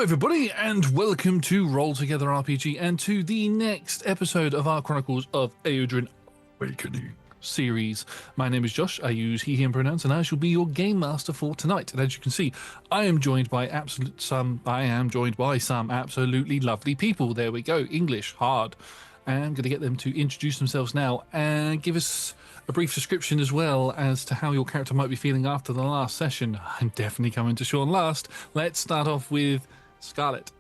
everybody, and welcome to Roll Together RPG and to the next episode of our Chronicles of Aeodrun Awakening series. My name is Josh. I use he, him pronouns, and I shall be your game master for tonight. And as you can see, I am joined by some absolutely lovely people. There we go. English, hard. And I'm going to get them to introduce themselves now and give us a brief description as well as to how your character might be feeling after the last session. I'm definitely coming to Sean last. Let's start off with Scarlet.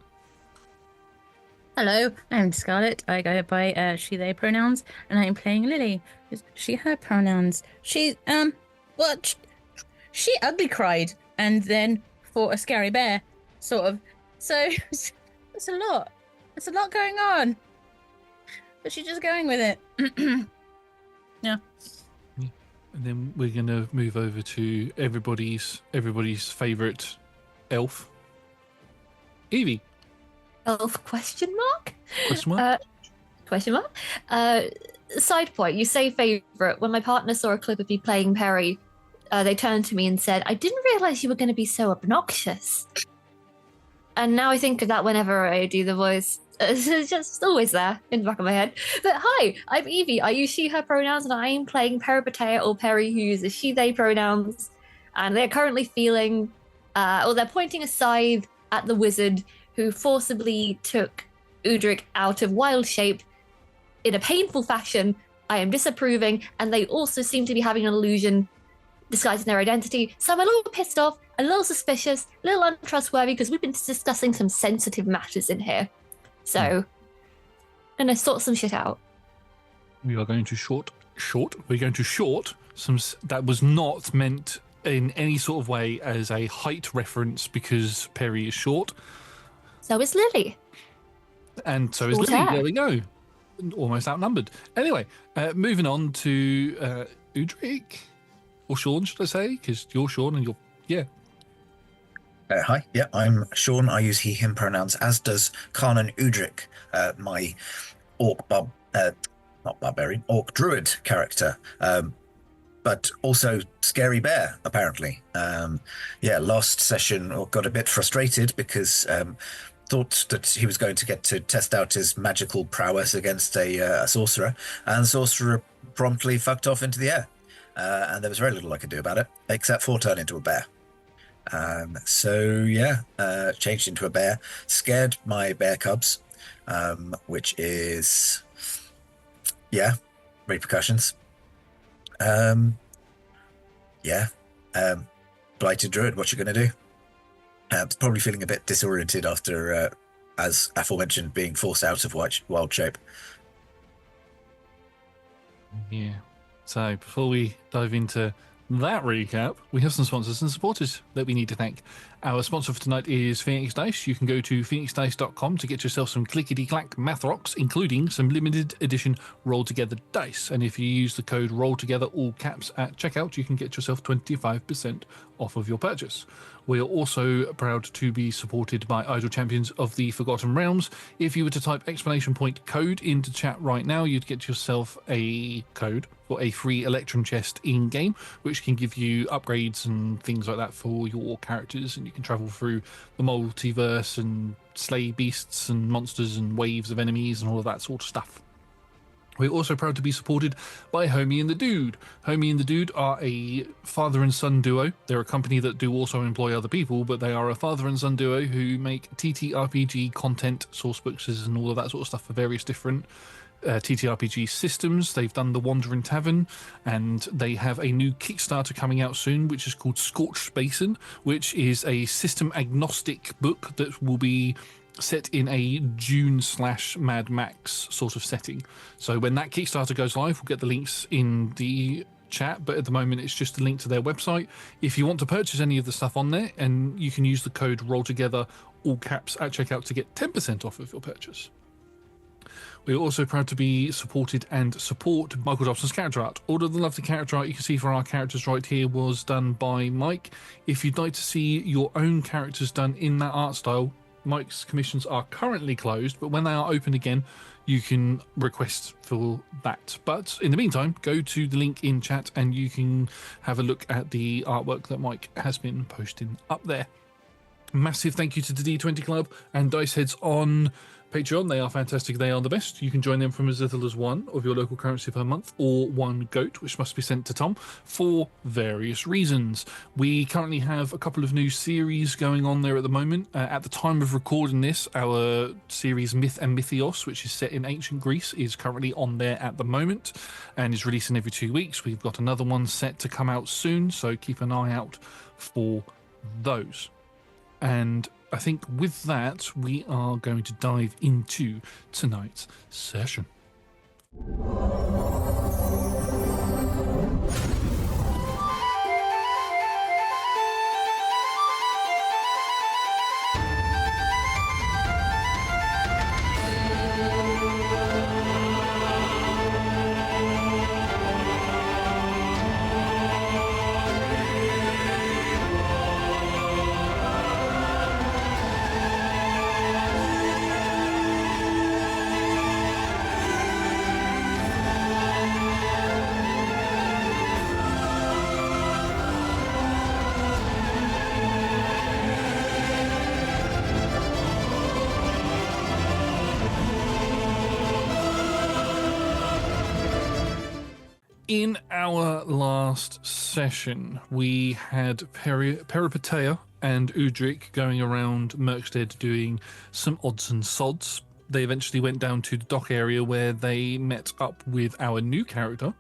Hello, I'm Scarlet. I go by she, they pronouns, and I'm playing Lily. She, her pronouns. She ugly cried and then fought a scary bear, sort of. So, it's a lot. It's a lot going on. But she's just going with it. Yeah. And then we're going to move over to everybody's favourite elf, Evie. Elf question mark? Question mark? Question mark? Side point, you say favourite. When my partner saw a clip of you playing Peri, they turned to me and said, I didn't realise you were going to be so obnoxious. And now I think of that whenever I do the voice. It's just always there in the back of my head. But hi, I'm Evie. I use she, her pronouns, and I am playing Betrayal, or Peri, who uses she, they pronouns. And they're currently feeling, or they're pointing a scythe at the wizard who forcibly took Udric out of wild shape in a painful fashion. I am disapproving, and they also seem to be having an illusion disguising their identity. So I'm a little pissed off, a little suspicious, a little untrustworthy, because we've been discussing some sensitive matters in here. So, and I sort some shit out. We are going to short. We're going to short some. That was not meant in any sort of way as a height reference because Peri is short. So is Lily. And so is Lily. There we go. Almost outnumbered. Anyway, moving on to Udric. Or Sean, should I say? Because you're Sean and you're... Yeah. Hi, yeah, I'm Sean. I use he, him pronouns, as does Canon Udric, my orc orc druid character, but also scary bear, apparently. Last session got a bit frustrated because thought that he was going to get to test out his magical prowess against a sorcerer, and the sorcerer promptly fucked off into the air. And there was very little I could do about it, except for turn into a bear. Changed into a bear, scared my bear cubs, which is, repercussions. Blighted druid, what you gonna do? Probably feeling a bit disoriented after, as aforementioned, being forced out of wild shape. Yeah. So before we dive into that recap, we have some sponsors and supporters that we need to thank. Our sponsor for tonight is Phoenix Dice. You can go to phoenixdice.com to get yourself some clickety-clack math rocks, including some limited edition Roll Together dice. And if you use the code Roll Together, all caps, at checkout, you can get yourself 25% off of your purchase. We are also proud to be supported by Idol Champions of the Forgotten Realms. If you were to type exclamation point code into chat right now, you'd get yourself a code for a free Electrum chest in-game, which can give you upgrades and things like that for your characters, and you can travel through the multiverse and slay beasts and monsters and waves of enemies and all of that sort of stuff. We're also proud to be supported by Homie and the Dude. Homie and the Dude are a father and son duo. They're a company that do also employ other people, but they are a father and son duo who make TTRPG content, source books, and all of that sort of stuff for various different TTRPG systems. They've done The Wandering Tavern, and they have a new Kickstarter coming out soon, which is called Scorched Basin, which is a system agnostic book that will be set in a Dune/Mad Max sort of setting. So when that Kickstarter goes live, we'll get the links in the chat, but at the moment it's just a link to their website. If you want to purchase any of the stuff on there, and you can use the code ROLLTOGETHER, all caps, at checkout to get 10% off of your purchase. We're also proud to be supported and support Michael Dobson's character art. All of the lovely character art you can see for our characters right here was done by Mike. If you'd like to see your own characters done in that art style, Mike's commissions are currently closed, but when they are open again, you can request for that. But in the meantime, go to the link in chat and you can have a look at the artwork that Mike has been posting up there. Massive thank you to the D20 Club and Dice Heads on Patreon. They are fantastic. They are the best. You can join them from as little as one of your local currency per month or one goat, which must be sent to Tom for various reasons. We currently have a couple of new series going on there at the moment. At the time of recording this, our series Myth and Mythios, which is set in ancient Greece, is currently on there at the moment and is releasing every 2 weeks. We've got another one set to come out soon, so keep an eye out for those. And I think with that, we are going to dive into tonight's session. In our last session, we had Peripatea and Udric going around Merkstead doing some odds and sods. They eventually went down to the dock area where they met up with our new character,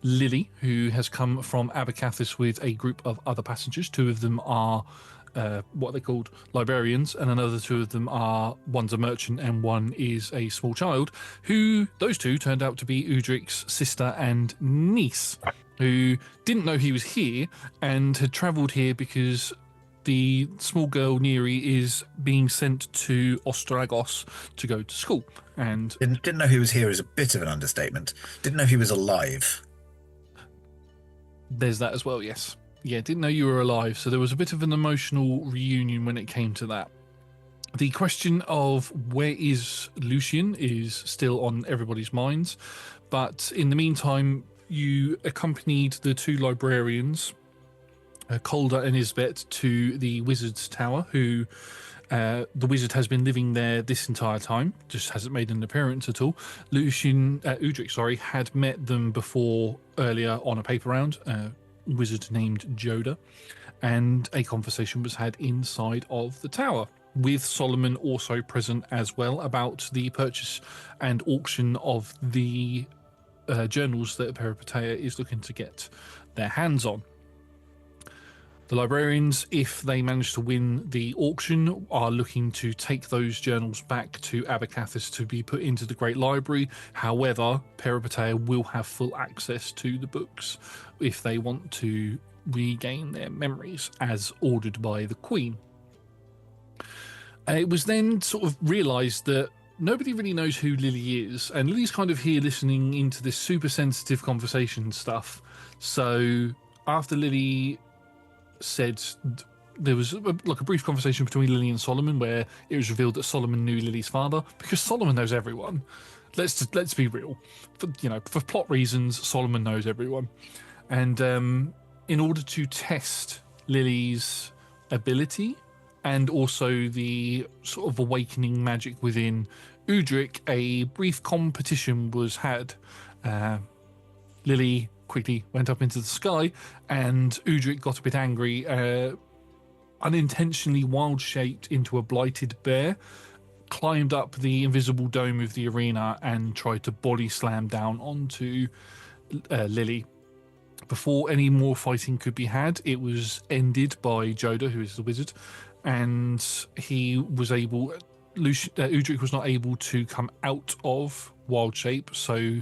Lily, who has come from Abercathis with a group of other passengers. 2 of them are what they called librarians, and another 2 of them are, one's a merchant and one is a small child, who those 2 turned out to be Udric's sister and niece, who didn't know he was here and had travelled here because the small girl Neri is being sent to Ostragos to go to school. And didn't know he was here is a bit of an understatement. Didn't know he was alive. There's that as well, yes. Yeah, didn't know you were alive, so there was a bit of an emotional reunion when it came to that. The question of where is Lucian is still on everybody's minds, but in the meantime, you accompanied the 2 librarians, Calder and Isbet, to the Wizard's Tower, who the wizard has been living there this entire time, just hasn't made an appearance at all. Udric, had met them before earlier on a paper round, wizard named Joda, and a conversation was had inside of the tower, with Solomon also present as well, about the purchase and auction of the journals that Peripatea is looking to get their hands on. The librarians, if they manage to win the auction, are looking to take those journals back to Abercathis to be put into the Great Library. However, Peripatea will have full access to the books if they want to regain their memories, as ordered by the Queen. It was then sort of realised that nobody really knows who Lily is, and Lily's kind of here listening into this super sensitive conversation stuff. So after Lily said, there was a brief conversation between Lily and Solomon where it was revealed that Solomon knew Lily's father, because Solomon knows everyone. Let's be real. For plot reasons, Solomon knows everyone. And in order to test Lily's ability and also the sort of awakening magic within Udric, a brief competition was had. Lily quickly went up into the sky, and Udric got a bit angry, unintentionally wild-shaped into a blighted bear, climbed up the invisible dome of the arena and tried to body slam down onto Lily. Before any more fighting could be had, it was ended by Joda, who is the wizard, and he was able... Udric was not able to come out of wild shape, so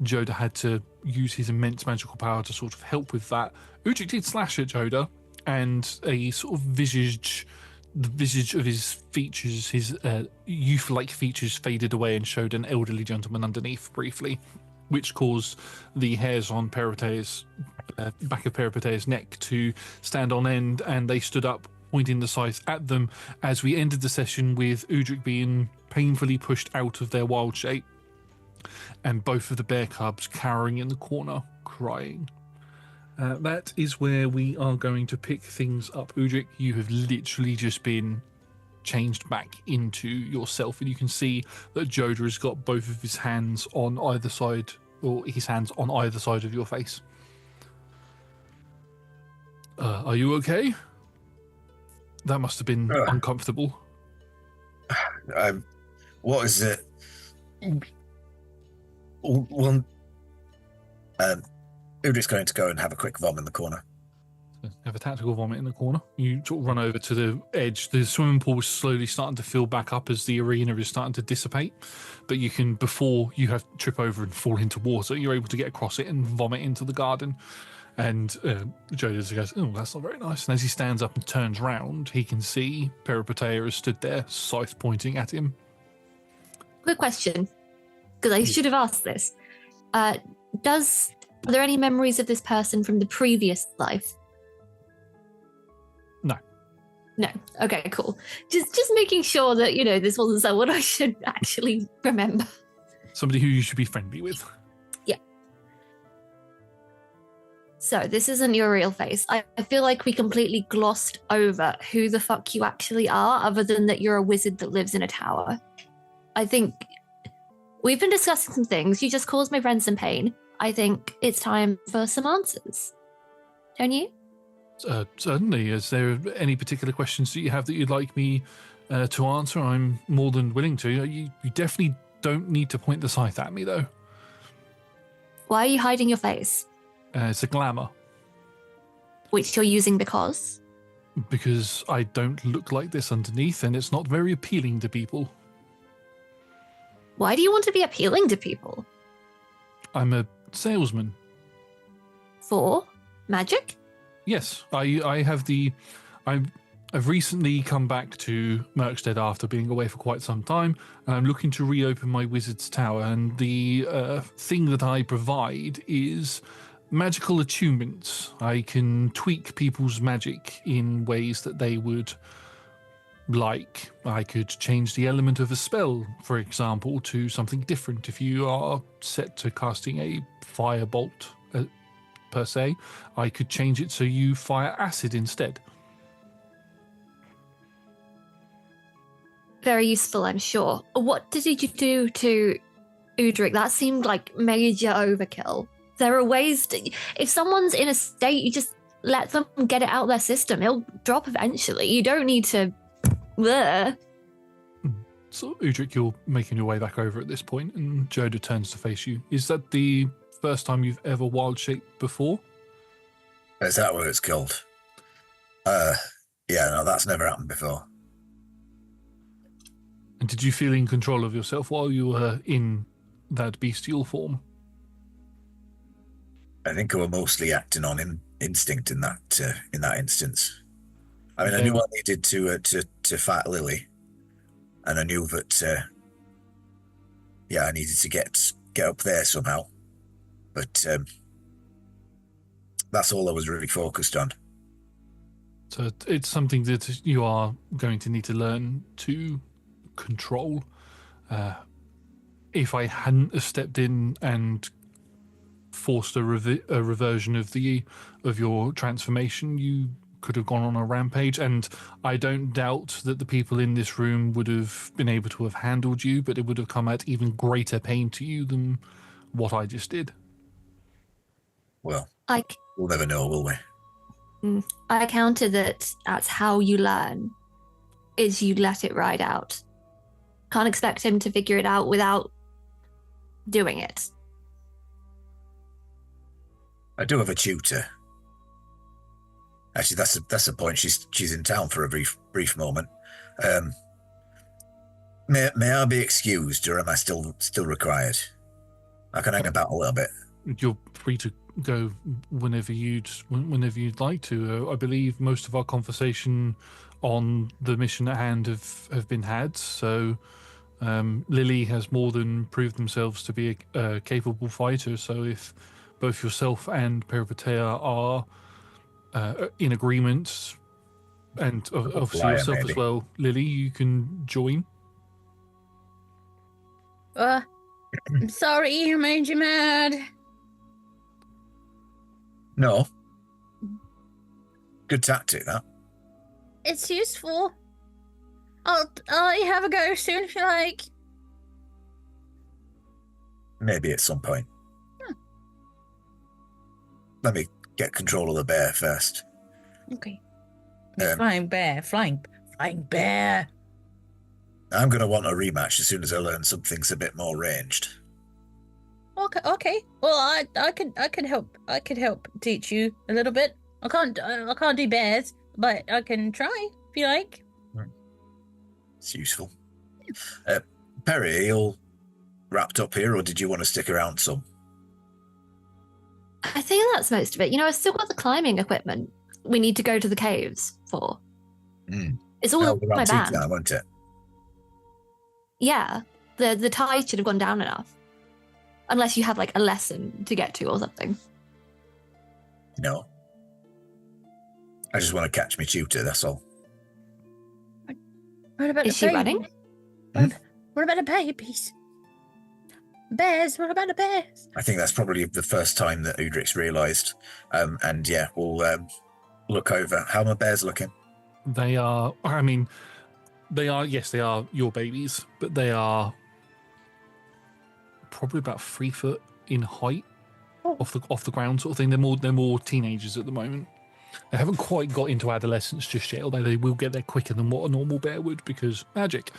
Joda had to use his immense magical power to sort of help with that. Udric did slash at Joda, and a sort of the visage of his features, his youth-like features, faded away and showed an elderly gentleman underneath briefly, which caused the hairs on Peripatea's back of Peripatea's neck to stand on end, and they stood up, pointing the scythe at them, as we ended the session with Udric being painfully pushed out of their wild shape, and both of the bear cubs cowering in the corner, crying. That is where we are going to pick things up. Udric, you have literally just been changed back into yourself, and you can see that Joda has got both of his hands on either side, or his hands on either side of your face. Are you okay? That must have been uncomfortable. What is it? Well, Udric's going to go and have a quick vom in the corner. So have a tactical vomit in the corner. You sort of run over to the edge. The swimming pool is slowly starting to fill back up as the arena is starting to dissipate. But you can, before you have to trip over and fall into water, you're able to get across it and vomit into the garden. And Jodas goes, oh, that's not very nice. And as he stands up and turns round, he can see Peripatea has stood there, scythe pointing at him. Quick question, because I should have asked this. Are there any memories of this person from the previous life? No. Okay, cool. Just making sure that, this wasn't someone I should actually remember. Somebody who you should be friendly with. Yeah. So this isn't your real face. I feel like we completely glossed over who the fuck you actually are, other than that you're a wizard that lives in a tower. I think we've been discussing some things. You just caused my friend some pain. I think it's time for some answers. Don't you? Certainly. Is there any particular questions that you have that you'd like me to answer? I'm more than willing to. You definitely don't need to point the scythe at me, though. Why are you hiding your face? It's a glamour. Which you're using because? Because I don't look like this underneath, and it's not very appealing to people. Why do you want to be appealing to people? I'm a salesman. For magic? Yes, I've recently come back to Merkstead after being away for quite some time, and I'm looking to reopen my wizard's tower, and the thing that I provide is magical attunements. I can tweak people's magic in ways that they would like. I could change the element of a spell, for example, to something different. If you are set to casting a firebolt per se, I could change it so you fire acid instead. Very useful, I'm sure. What did you do to Udric? That seemed like major overkill. There are ways to... If someone's in a state, you just let them get it out of their system. It'll drop eventually. You don't need to... Bleh. So, Udric, you're making your way back over at this point, and Joda turns to face you. Is that the first time you've ever wild shaped before? Is that what it's called? Yeah, no, that's never happened before. And did you feel in control of yourself while you were in that bestial form? I think I were mostly acting on instinct in that instance. I mean, I knew I needed to fight Lily, and I knew that I needed to get up there somehow. But that's all I was really focused on. So it's something that you are going to need to learn to control. If I hadn't have stepped in and forced a reversion of your transformation, you could have gone on a rampage, and I don't doubt that the people in this room would have been able to have handled you, but it would have come at even greater pain to you than what I just did. Well, we'll never know, will we? I counter that's how you learn, is you let it ride out. Can't expect him to figure it out without doing it. I do have a tutor. Actually, that's the point. She's in town for a brief moment. May I be excused, or am I still required? I can hang about a little bit. You're free to go whenever you'd like to. I believe most of our conversation on the mission at hand have been had. So Lily has more than proved themselves to be a capable fighter. So if both yourself and Peripatea are in agreement, and obviously Liar, yourself maybe. as well, Lily, you can join. I'm sorry I made you mad. No, Good tactic, that. It's useful. I'll let you have a go soon if you like. Maybe at some point. Let me get control of the bear first. Okay. Um, Flying bear. I'm going to want a rematch as soon as I learn something's a bit more ranged. Okay. Well, I could help. I could help teach you a little bit. I can't do bears, but I can try if you like. It's useful. Peri, are you all wrapped up here, or did you want to stick around some? I think that's most of it. I've still got the climbing equipment we need to go to the caves for. It's all Well, we're my on band. now, won't it? Yeah, the tide should have gone down enough. Unless you have like a lesson to get to or something. No. I just want to catch my tutor, that's all. What about Is she running? What about the babies? Bears? What about the bears? I think that's probably the first time that Udric's realised. And yeah, we'll look over. How are my bears looking? They are. I mean, yes, they are your babies, but they are probably about 3 foot in height off the ground, sort of thing. They're more teenagers at the moment. They haven't quite got into adolescence just yet, although they will get there quicker than what a normal bear would because magic.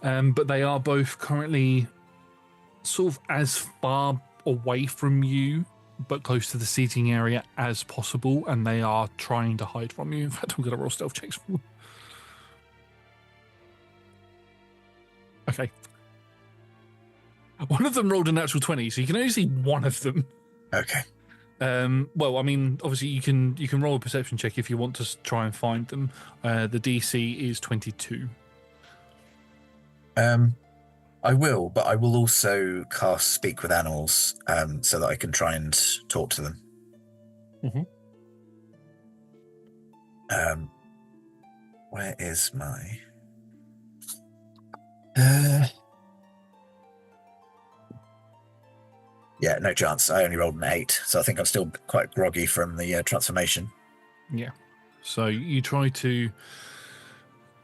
But they are both currently sort of as far away from you, but close to the seating area as possible, and they are trying to hide from you. In fact, I'm going to roll stealth checks for them. Okay. One of them rolled a natural 20, so you can only see one of them. Okay. Well, I mean, obviously you can roll a perception check if you want to try and find them. The DC is 22. I will, but I will also cast Speak with Animals so that I can try and talk to them. Where is my... Yeah, no chance. I only rolled an 8, so I think I'm still quite groggy from the transformation. Yeah. So you try to...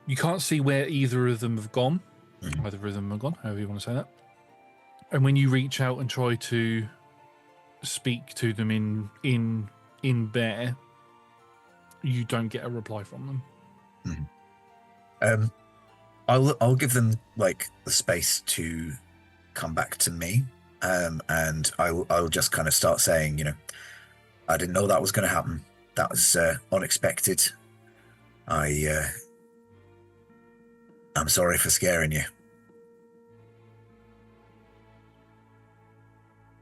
You can't see where either of them have gone. Either of them have gone, however you want to say that. And when you reach out and try to speak to them in bear, you don't get a reply from them. I'll give them like the space to come back to me, and I'll just kind of start saying, I didn't know that was going to happen. That was unexpected. I'm sorry for scaring you.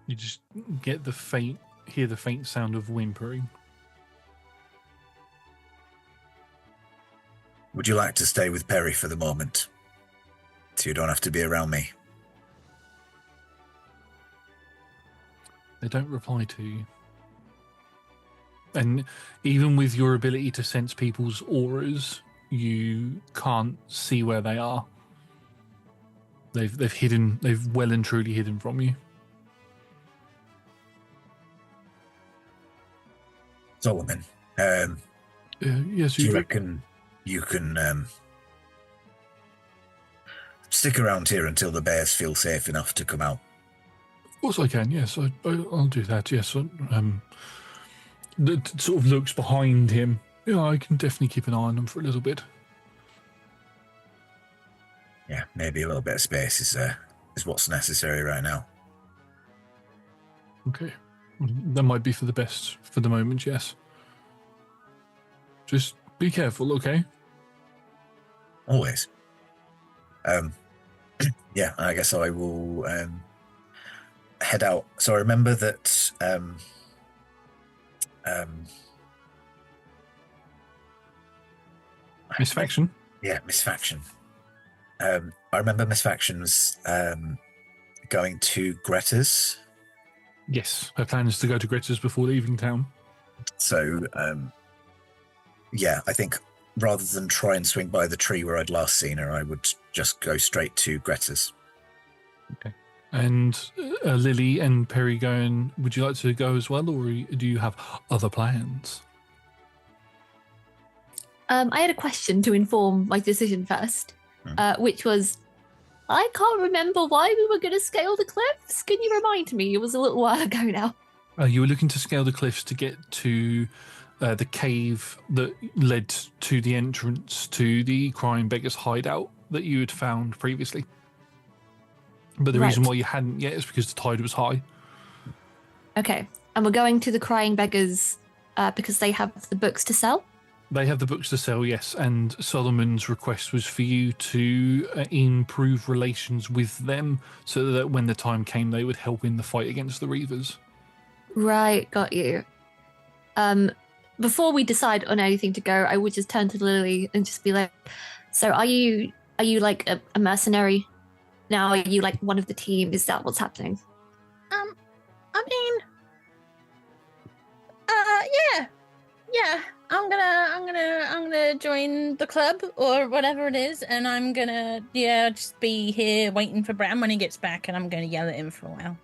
You just hear the faint sound of whimpering. Would you like to stay with Peri for the moment, so you don't have to be around me? They don't reply to you. And even with your ability to sense people's auras, you can't see where they are. They've well and truly hidden from you. Solomon, yes, do you reckon you can stick around here until the bears feel safe enough to come out? Of course I can, yes. I'll do that, yes. That sort of looks behind him. Yeah, I can definitely keep an eye on them for a little bit. Yeah, maybe a little bit of space is what's necessary right now. Okay. That might be for the best for the moment, yes. Just be careful, okay? Always. Yeah, I guess I will head out. So I remember that Misfaction? Yeah, Misfaction. I remember Misfaction's going to Greta's. Yes, her plan is to go to Greta's before leaving town. So, yeah, I think rather than try and swing by the tree where I'd last seen her, I would just go straight to Greta's. Okay. And Lily and Peri going, would you like to go as well, or do you have other plans? I had a question to inform my decision first, which was, I can't remember why we were going to scale the cliffs. Can you remind me? It was a little while ago now. You were looking to scale the cliffs to get to the cave that led to the entrance to the Crying Beggar's hideout that you had found previously. But the reason why you hadn't yet is because the tide was high. Okay, and we're going to the Crying Beggars because they have the books to sell? They have the books to sell, yes, and Solomon's request was for you to improve relations with them so that when the time came, they would help in the fight against the Reavers. Right, got you. Before we decide on anything to go, I would just turn to Lily and just be like, so are you like a mercenary now? Are you like one of the team? Is that what's happening? I mean, yeah. I'm gonna join the club or whatever it is, and I'm gonna just be here waiting for Bram when he gets back, and I'm gonna yell at him for a while.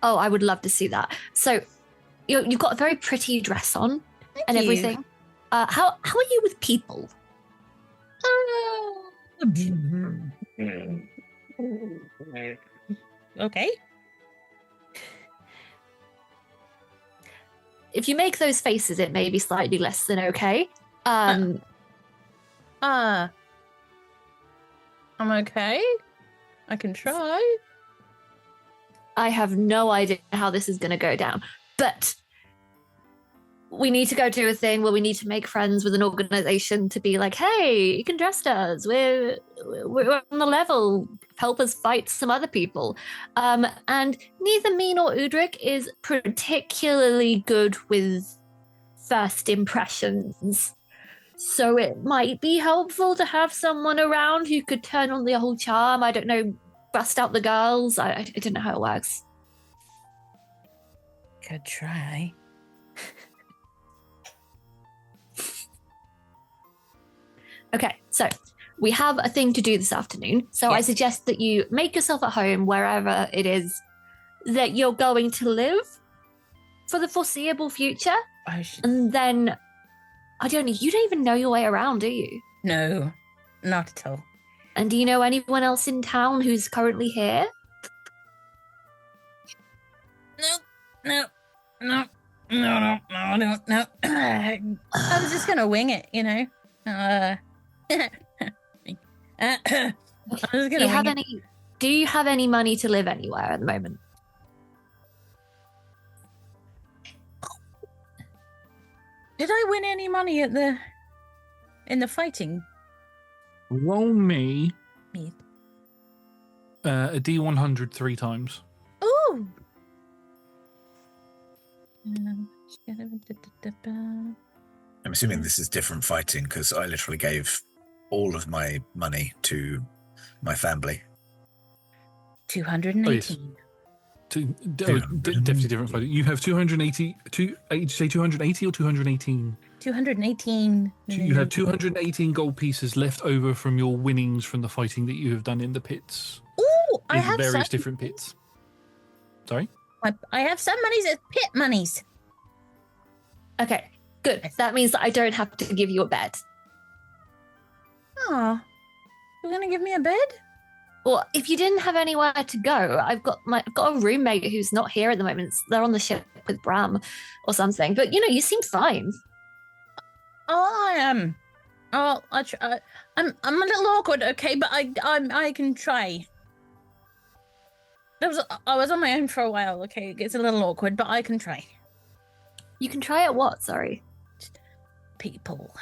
Oh, I would love to see that. So you've got a very pretty dress on. Thank and you. everything. How are you with people? Okay. If you make those faces, it may be slightly less than okay. I'm okay. I can try. I have no idea how this is going to go down, but we need to go do a thing where we need to make friends with an organization to be like, hey, you can trust us. We're on the level. Help us fight some other people. And neither me nor Udric is particularly good with first impressions. So it might be helpful to have someone around who could turn on the whole charm. I don't know, bust out the girls. I don't know how it works. Could try. Okay, so we have a thing to do this afternoon. So I suggest that you make yourself at home wherever it is that you're going to live for the foreseeable future. And then, you don't even know your way around, do you? No, not at all. And do you know anyone else in town who's currently here? No. I was just gonna wing it, you know. Do you have any money to live anywhere at the moment? Did I win any money in the fighting? Roll me a D100 3 times. Ooh. I'm assuming this is different fighting because I literally gave all of my money to my family. 218. Oh, yes. Definitely different fighting. You have 280. Did you say 280 or 218? 218. You have 218 gold pieces left over from your winnings from the fighting that you have done in the pits. Ooh, I have various different pits. Sorry? I have some monies as pit monies. Okay, good. That means that I don't have to give you a bed. Oh, you're gonna give me a bed? Well, if you didn't have anywhere to go, I've got a roommate who's not here at the moment. They're on the ship with Bram or something. But you seem fine. Oh, I am. Oh, I try. I'm a little awkward, okay, but I can try. I was on my own for a while, okay. It's a little awkward, but I can try. You can try at what? Sorry. People.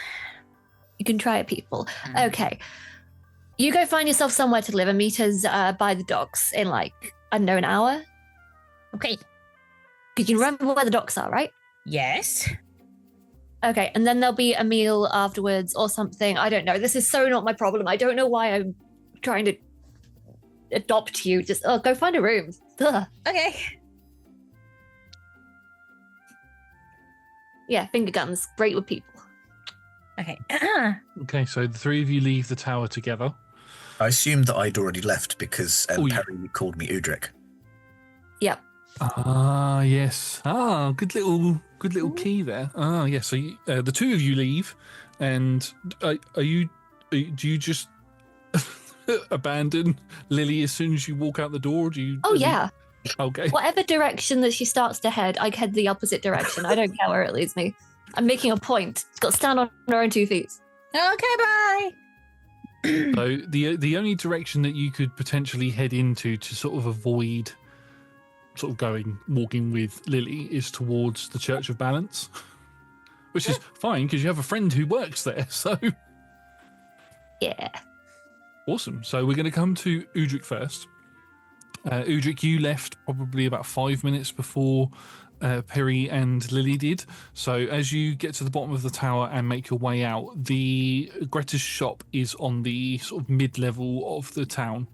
You can try at people. Okay. You go find yourself somewhere to live and meet us by the docks in an hour. Okay. You can remember where the docks are, right? Yes. Okay, and then there'll be a meal afterwards or something. I don't know. This is so not my problem. I don't know why I'm trying to adopt you. Just go find a room. Ugh. Okay. Yeah, finger guns. Great with people. Okay. Okay, so the three of you leave the tower together. I assumed that I'd already left because Peri called me Udric. Yep. Ah, yes. Ah, good little key there. Ah, yes. So the two of you leave. And do you just abandon Lily as soon as you walk out the door? Do you? Oh, yeah. Okay. Whatever direction that she starts to head, I head the opposite direction. I don't care where it leads me. I'm making a point. She's got to stand on her own 2 feet. Okay, bye. So the only direction that you could potentially head into to sort of avoid sort of walking with Lily is towards the Church of Balance, which is fine because you have a friend who works there. So Yeah. awesome. So we're going to come to Udric first. Udric, you left probably about 5 minutes before Peri and Lily did. So as you get to the bottom of the tower and make your way out, the Greta's shop is on the sort of mid-level of the town.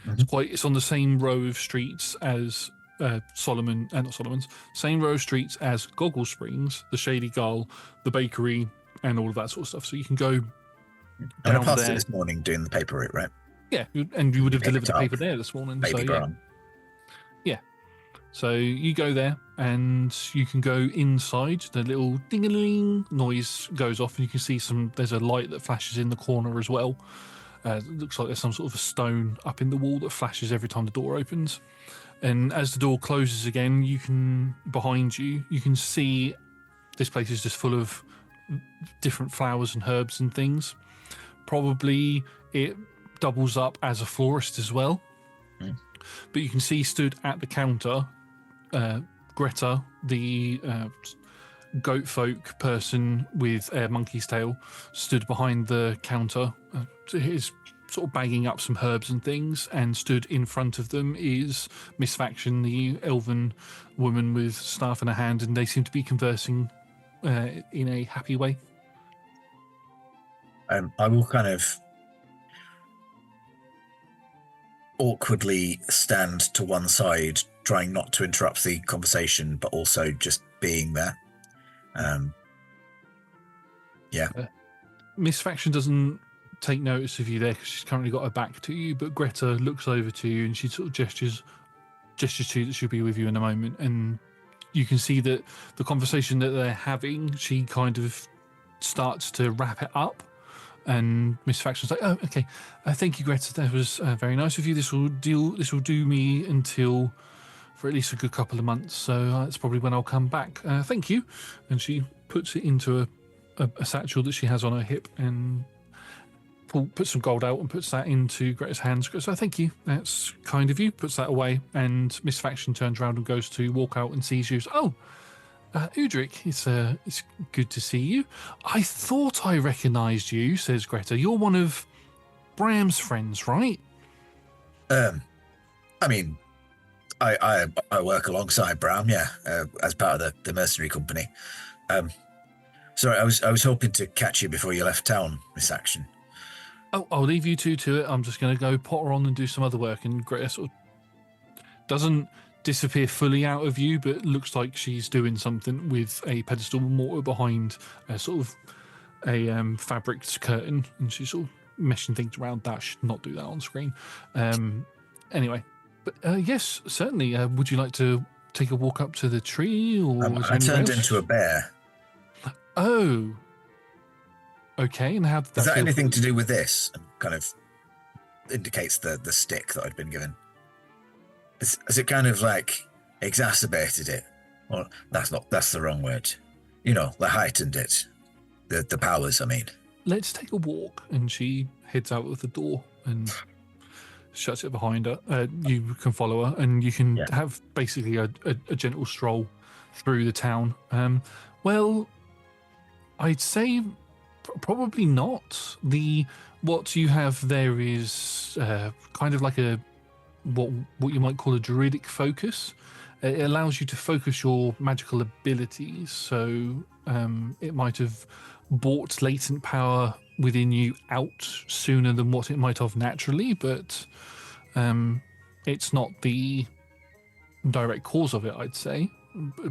Mhm. It's on the same row of streets as same row of streets as Goggle Springs, the Shady Gull, the bakery, and all of that sort of stuff. So you can go I down passed it there. this morning doing the paper route, right? Yeah, and you would have Picked delivered the up paper there this morning. Baby So yeah. Brown. So you go there and you can go inside. The little ding-a-ling noise goes off and you can see there's a light that flashes in the corner as well. It looks like there's some sort of a stone up in the wall that flashes every time the door opens. And as the door closes again, behind you can see this place is just full of different flowers and herbs and things. Probably it doubles up as a florist as well. Mm. But you can see stood at the counter, Greta, the goat folk person with a monkey's tail, stood behind the counter. Is sort of bagging up some herbs and things, and stood in front of them is Miss Faction, the elven woman with staff in her hand, and they seem to be conversing in a happy way. I will kind of awkwardly stand to one side, trying not to interrupt the conversation, but also just being there. Miss Faction doesn't take notice of you there because she's currently got her back to you, but Greta looks over to you and she sort of gestures to you that she'll be with you in a moment, and you can see that the conversation that they're having, she kind of starts to wrap it up, and Miss Faction's like, "Oh, okay, thank you, Greta. That was very nice of you. This will do me until for at least a good couple of months, so that's probably when I'll come back. Thank you." And she puts it into a satchel that she has on her hip and puts some gold out and puts that into Greta's hands. So thank you, that's kind of you. Puts that away, and Miss Faction turns around and goes to walk out and sees you. Oh, Udric, it's good to see you. I thought I recognised you, says Greta. You're one of Bram's friends, right? I mean, I work alongside Bram, yeah, as part of the mercenary company. Sorry, I was hoping to catch you before you left town, Miss Action. Oh, I'll leave you two to it. I'm just going to go potter on and do some other work. And Greta sort of doesn't disappear fully out of you, but looks like she's doing something with a pedestal mortar behind a sort of a fabric curtain, and she's sort of meshing things around that. Should not do that on screen. Anyway, but yes, certainly. Would you like to take a walk up to the tree, or I turned into a bear. Oh. Okay, and how did that Is that feel? anything to do with this? And kind of indicates the stick that I'd been given. Has it kind of like exacerbated it? Or that's the wrong word. You know, like heightened it. The powers, I mean. Let's take a walk. And she heads out of the door and shuts it behind her. You can follow her, and you can have basically a gentle stroll through the town. Well, I'd say probably not. What you have there is kind of like what you might call a druidic focus. It allows you to focus your magical abilities, so it might have brought latent power within you out sooner than what it might have naturally, but it's not the direct cause of it, I'd say.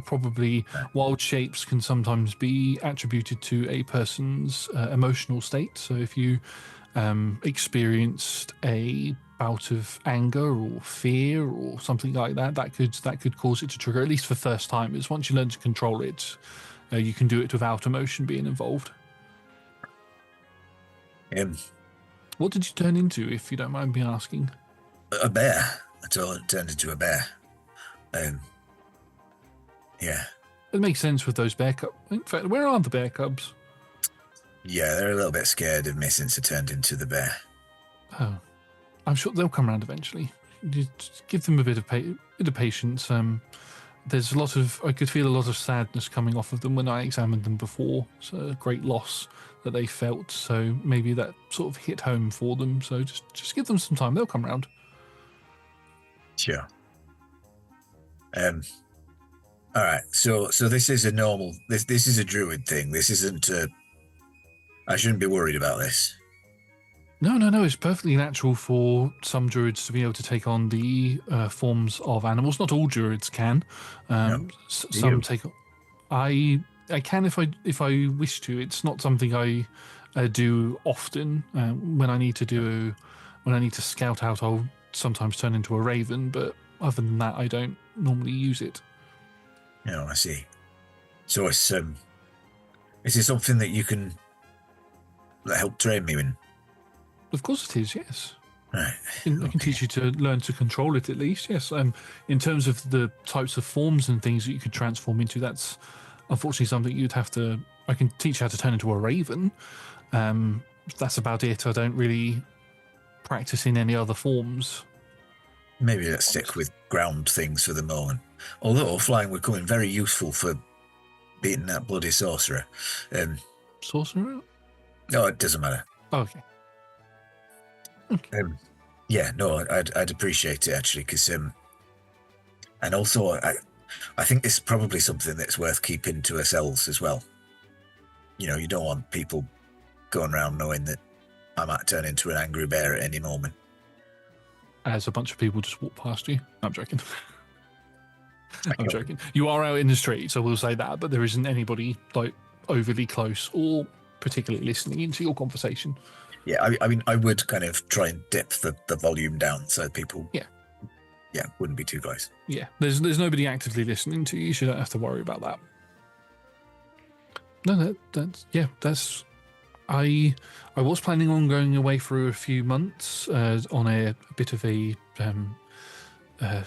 Probably wild shapes can sometimes be attributed to a person's emotional state. So if you experienced a bout of anger or fear or something like that, that could cause it to trigger, at least for first timers. Once you learn to control it, you can do it without emotion being involved. What did you turn into, if you don't mind me asking? A bear. I turned into a bear. Yeah. It makes sense with those bear cubs. In fact, where are the bear cubs? Yeah, they're a little bit scared of me since I turned into the bear. Oh, I'm sure they'll come around eventually. Just give them a bit of patience. There's a lot of, I could feel a lot of sadness coming off of them when I examined them before. It's a great loss that they felt. So maybe that sort of hit home for them. So just give them some time. They'll come around. Sure. All right. So this is a normal. This is a druid thing. This isn't. I shouldn't be worried about this. No. It's perfectly natural for some druids to be able to take on the forms of animals. Not all druids can. Some take. I can if I wish to. It's not something I do often. When I need to scout out, I'll sometimes turn into a raven. But other than that, I don't normally use it. No, I see. So it's is it something that you can help train me in? Of course it is, yes. Right. I can teach you to learn to control it at least, yes. In terms of the types of forms and things that you could transform into, that's unfortunately something you'd have to... I can teach you how to turn into a raven. That's about it. I don't really practice in any other forms. Maybe let's stick with ground things for the moment. Although flying would come in very useful for beating that bloody sorcerer. Sorcerer? No, it doesn't matter. Okay. Yeah, no, I'd appreciate it actually, because and also I think this is probably something that's worth keeping to ourselves as well. You know, you don't want people going around knowing that I might turn into an angry bear at any moment. As a bunch of people just walk past you. I'm joking. I'm joking. You are out in the street, so we'll say that, but there isn't anybody like overly close or particularly listening into your conversation. Yeah, I mean, I would kind of try and dip the volume down so people, wouldn't be too close. Yeah, there's nobody actively listening to you, so you don't have to worry about that. No, that's. I was planning on going away for a few months on a bit of a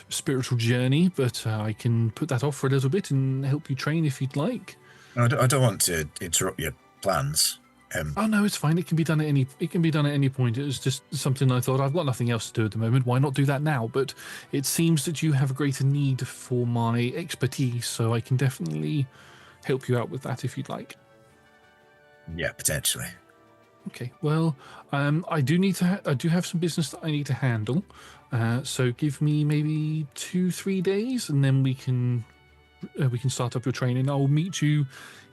spiritual journey, but I can put that off for a little bit and help you train if you'd like. I don't want to interrupt your plans. Oh no, it's fine. It can be done at any point. It was just something I thought, I've got nothing else to do at the moment. Why not do that now? But it seems that you have a greater need for my expertise, so I can definitely help you out with that if you'd like. Yeah, potentially. Okay. Well, I do have some business that I need to handle. So give me maybe 2-3 days, and then we can start up your training. I'll meet you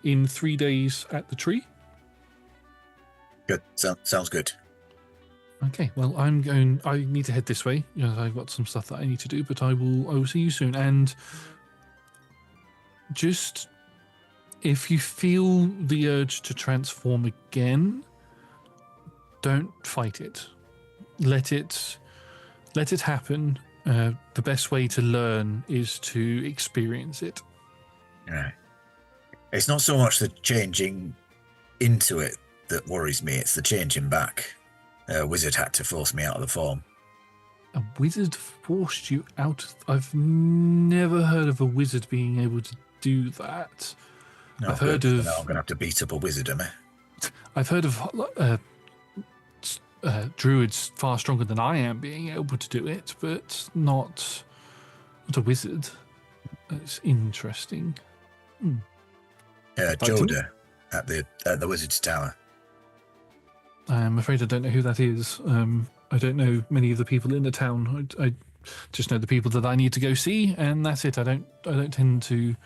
in 3 days at the tree. Good. Sounds good. Okay. Well, I need to head this way. You know, I've got some stuff that I need to do, but I will see you soon. And just if you feel the urge to transform again, don't fight it. Let it happen. The best way to learn is to experience it. Yeah. It's not so much the changing into it that worries me, it's the changing back. A wizard had to force me out of the form. A wizard forced you out? I've never heard of a wizard being able to do that. No, I've heard of... Now I'm going to have to beat up a wizard, am I? I've heard of druids far stronger than I am being able to do it, but not a wizard. That's interesting. Joda at the wizard's tower. I'm afraid I don't know who that is. I don't know many of the people in the town. I just know the people that I need to go see, and that's it. I don't tend to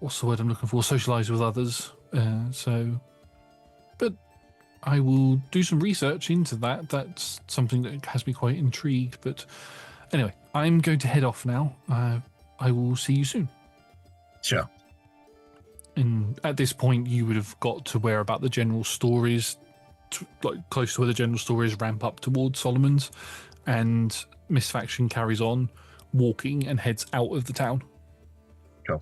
what's the word I'm looking for? Socialize with others. But I will do some research into that. That's something that has me quite intrigued. But anyway, I'm going to head off now. I will see you soon. Sure. And at this point, you would have got to where about the general stories, like close to where the general stories ramp up towards Solomon's, and Miss Faction carries on walking and heads out of the town. Sure.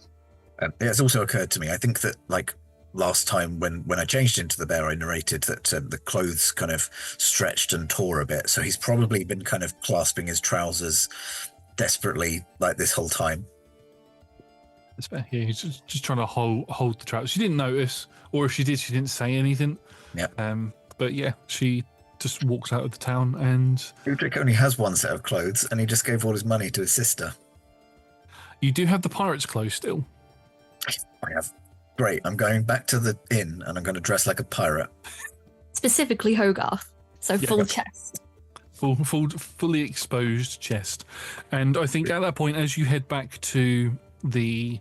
It has also occurred to me, I think that, like, last time when I changed into the bear, I narrated that the clothes kind of stretched and tore a bit. So he's probably been kind of clasping his trousers desperately like this whole time. It's better. Yeah, he's just trying to hold the trousers. She didn't notice, or if she did, she didn't say anything. Yeah. But yeah, she just walks out of the town, and Udric only has one set of clothes, and he just gave all his money to his sister. you do have the pirate's clothes still. I have. Great. I'm going back to the inn, and I'm going to dress like a pirate. Specifically Hogarth, so Yeah. full chest. Fully exposed chest. And I think at that point, as you head back to the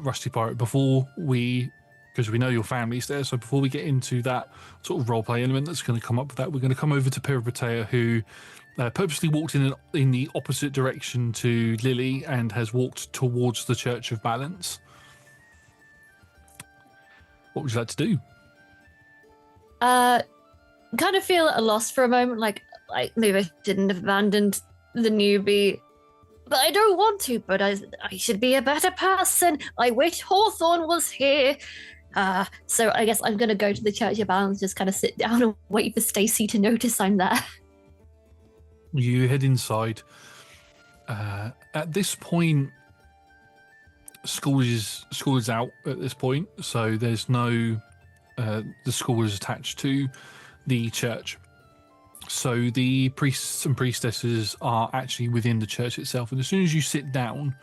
Rusty Pirate, because we know your family's there, so before we get into that sort of roleplay element that's going to come up with that, we're going to come over to Peri, who purposely walked in the opposite direction to Lily and has walked towards the Church of Balance. What would you like to do? Kind of feel at a loss for a moment, like maybe I shouldn't have abandoned the newbie, but I don't want to. But I should be a better person. I wish Hawthorne was here. So I guess I'm gonna go to the Church of Balance, just kind of sit down and wait for Stacy to notice I'm there. You head inside. At this point, school is out at this point, so there's no the school is attached to the church. So the priests and priestesses are actually within the church itself, and as soon as you sit down,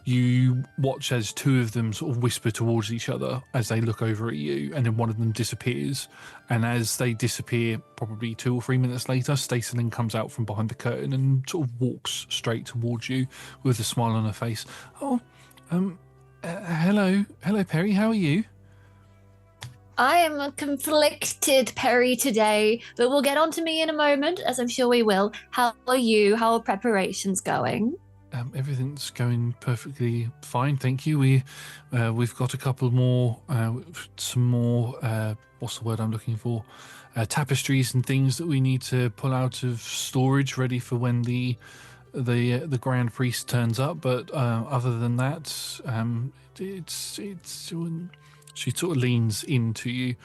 you watch as two of them sort of whisper towards each other as they look over at you, and then one of them disappears. And as they disappear, probably 2 or 3 minutes later, Stacey then comes out from behind the curtain and sort of walks straight towards you with a smile on her face. Hello, Peri, how are you? I am conflicted, Peri, today, but we'll get on to me in a moment, as I'm sure we will. How are you? How are preparations going? Everything's going perfectly fine, thank you. We've got a couple more, some more. What's the word I'm looking for? Tapestries and things that we need to pull out of storage, ready for when the Grand Priest turns up. But other than that, it's. She sort of leans into you.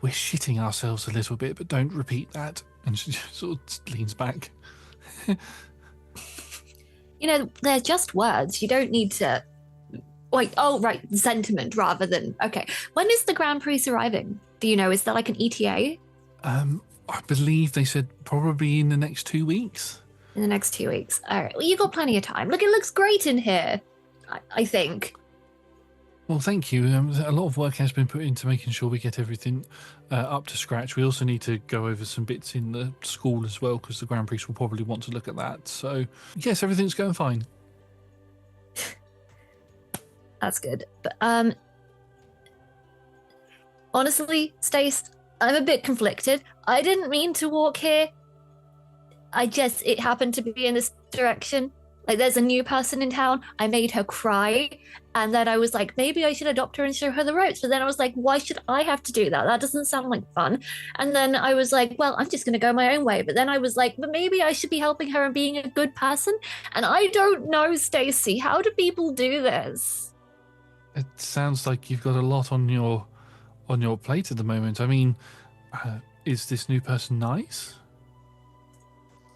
We're shitting ourselves a little bit, but don't repeat that. And she sort of leans back. They're just words. You don't need to... Wait, oh, right, sentiment rather than... Okay. When is the Grand Priest arriving? Do you know? Is there like an ETA? I believe they said probably in the next 2 weeks. In the next 2 weeks. All right. Well, you've got plenty of time. Look, it looks great in here, I think. Well, thank you. A lot of work has been put into making sure we get everything up to scratch. We also need to go over some bits in the school as well, because the Grand Priest will probably want to look at that. So, yes, everything's going fine. That's good. But honestly, Stace, I'm a bit conflicted. I didn't mean to walk here. It happened to be in this direction. Like, there's a new person in town. I made her cry. And then I was like, maybe I should adopt her and show her the ropes. But then I was like, why should I have to do that? That doesn't sound like fun. And then I was like, well, I'm just going to go my own way. But then I was like, but maybe I should be helping her and being a good person. And I don't know, Stacy. How do people do this? It sounds like you've got a lot on your plate at the moment. I mean, is this new person nice?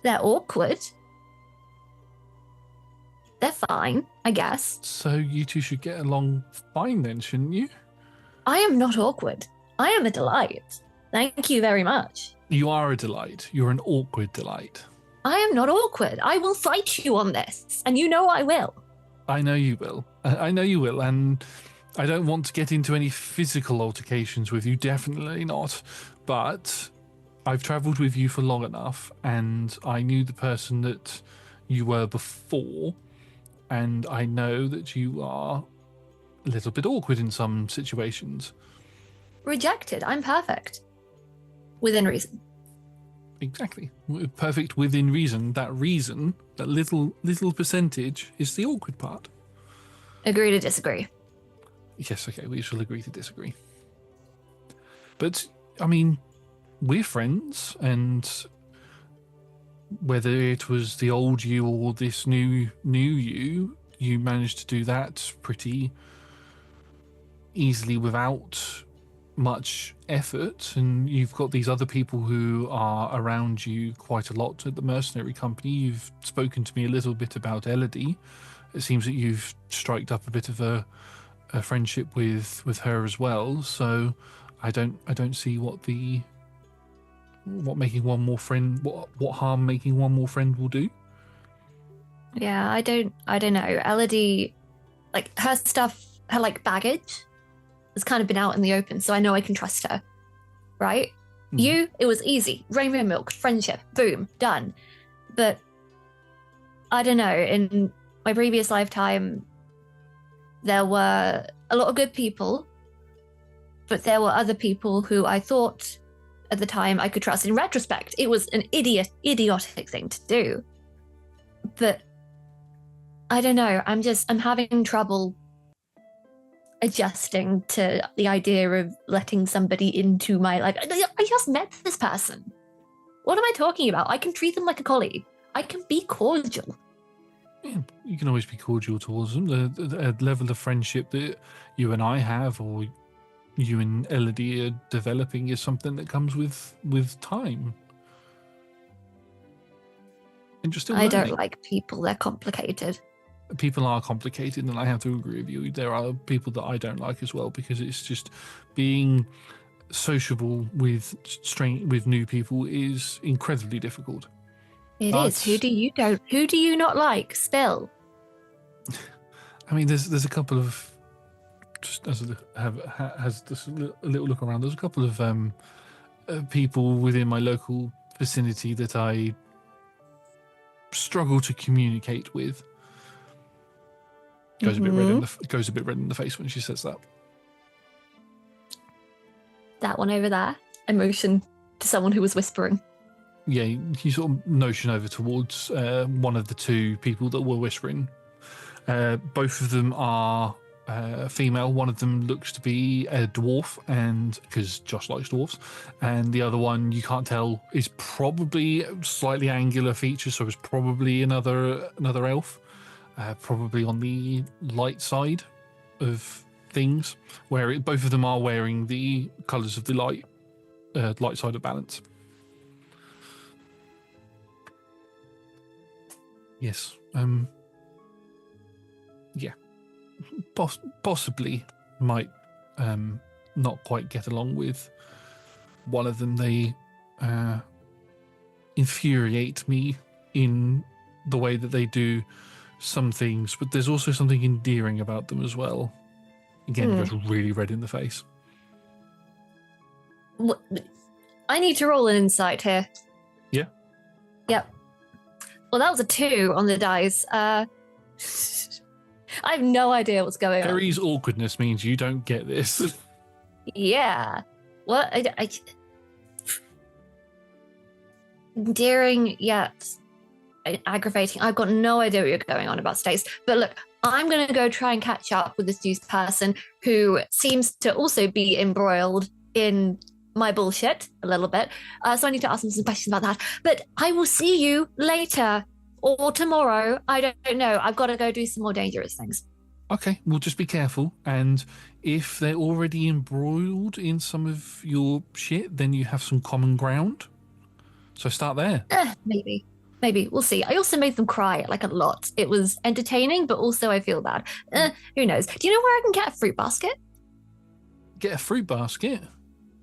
They're awkward. They're fine, I guess. So you two should get along fine then, shouldn't you? I am not awkward. I am a delight. Thank you very much. You are a delight. You're an awkward delight. I am not awkward. I will fight you on this, and you know I will. I know you will. I know you will, and I don't want to get into any physical altercations with you, definitely not. But I've travelled with you for long enough, and I knew the person that you were before, and I know that you are a little bit awkward in some situations. Rejected. I'm perfect. Within reason. Exactly. Perfect within reason. That little percentage is the awkward part. Agree to disagree. Yes, okay, we shall agree to disagree. But, I mean, we're friends, and whether it was the old you or this new you managed to do that pretty easily without much effort, and you've got these other people who are around you quite a lot at the mercenary company. You've spoken to me a little bit about Elodie. It seems that you've striked up a bit of a friendship with her as well. So I don't see what making one more friend, what harm making one more friend will do. Yeah, I don't know. Elodie, like her stuff, her like baggage has kind of been out in the open, so I know I can trust her. Right? You, it was easy. Rainbow milk, friendship, boom, done. But I don't know, in my previous lifetime, there were a lot of good people, but there were other people who I thought at the time I could trust. In retrospect, it was an idiotic thing to do. But I don't know, I'm having trouble adjusting to the idea of letting somebody into my life. I just met this person. What am I talking about? I can treat them like a colleague. I can be cordial. Yeah, you can always be cordial towards them. The level of friendship that you and I have, or you and Elodie are developing, is something that comes with time. And you're still I learning. don't like people. They're complicated. People are complicated, and I have to agree with you. There are people that I don't like as well, because it's just being sociable with new people is incredibly difficult. It is. Who do you not like? Spill. I mean, there's a couple of, just as has this a little look around. There's a couple of people within my local vicinity that I struggle to communicate with. Goes a bit red in the face when she says that. That one over there. I motion to someone who was whispering. Yeah, you sort of notion over towards one of the two people that were whispering. Both of them are female. One of them looks to be a dwarf, and because Josh likes dwarfs, and the other one you can't tell is probably slightly angular features, so it's probably another elf. Probably on the light side of things, where both of them are wearing the colours of the light side of balance. Yes. Yeah. Possibly might not quite get along with one of them. They infuriate me in the way that they do some things, but there's also something endearing about them as well. Again, goes really red in the face. I need to roll an insight here. Yeah. Yep. Well, that was a 2 on the dice. I have no idea what's going on. Peri's awkwardness means you don't get this. Yeah. What? Endearing, yet aggravating. I've got no idea what you're going on about, Stace. But look, I'm going to go try and catch up with this news person who seems to also be embroiled in my bullshit a little bit. So I need to ask him some questions about that. But I will see you later or tomorrow. I don't know. I've got to go do some more dangerous things. Okay, well, just be careful. And if they're already embroiled in some of your shit, then you have some common ground. So start there. Maybe. We'll see. I also made them cry like a lot. It was entertaining, but also I feel bad. Who knows? Do you know where I can get a fruit basket? Get a fruit basket?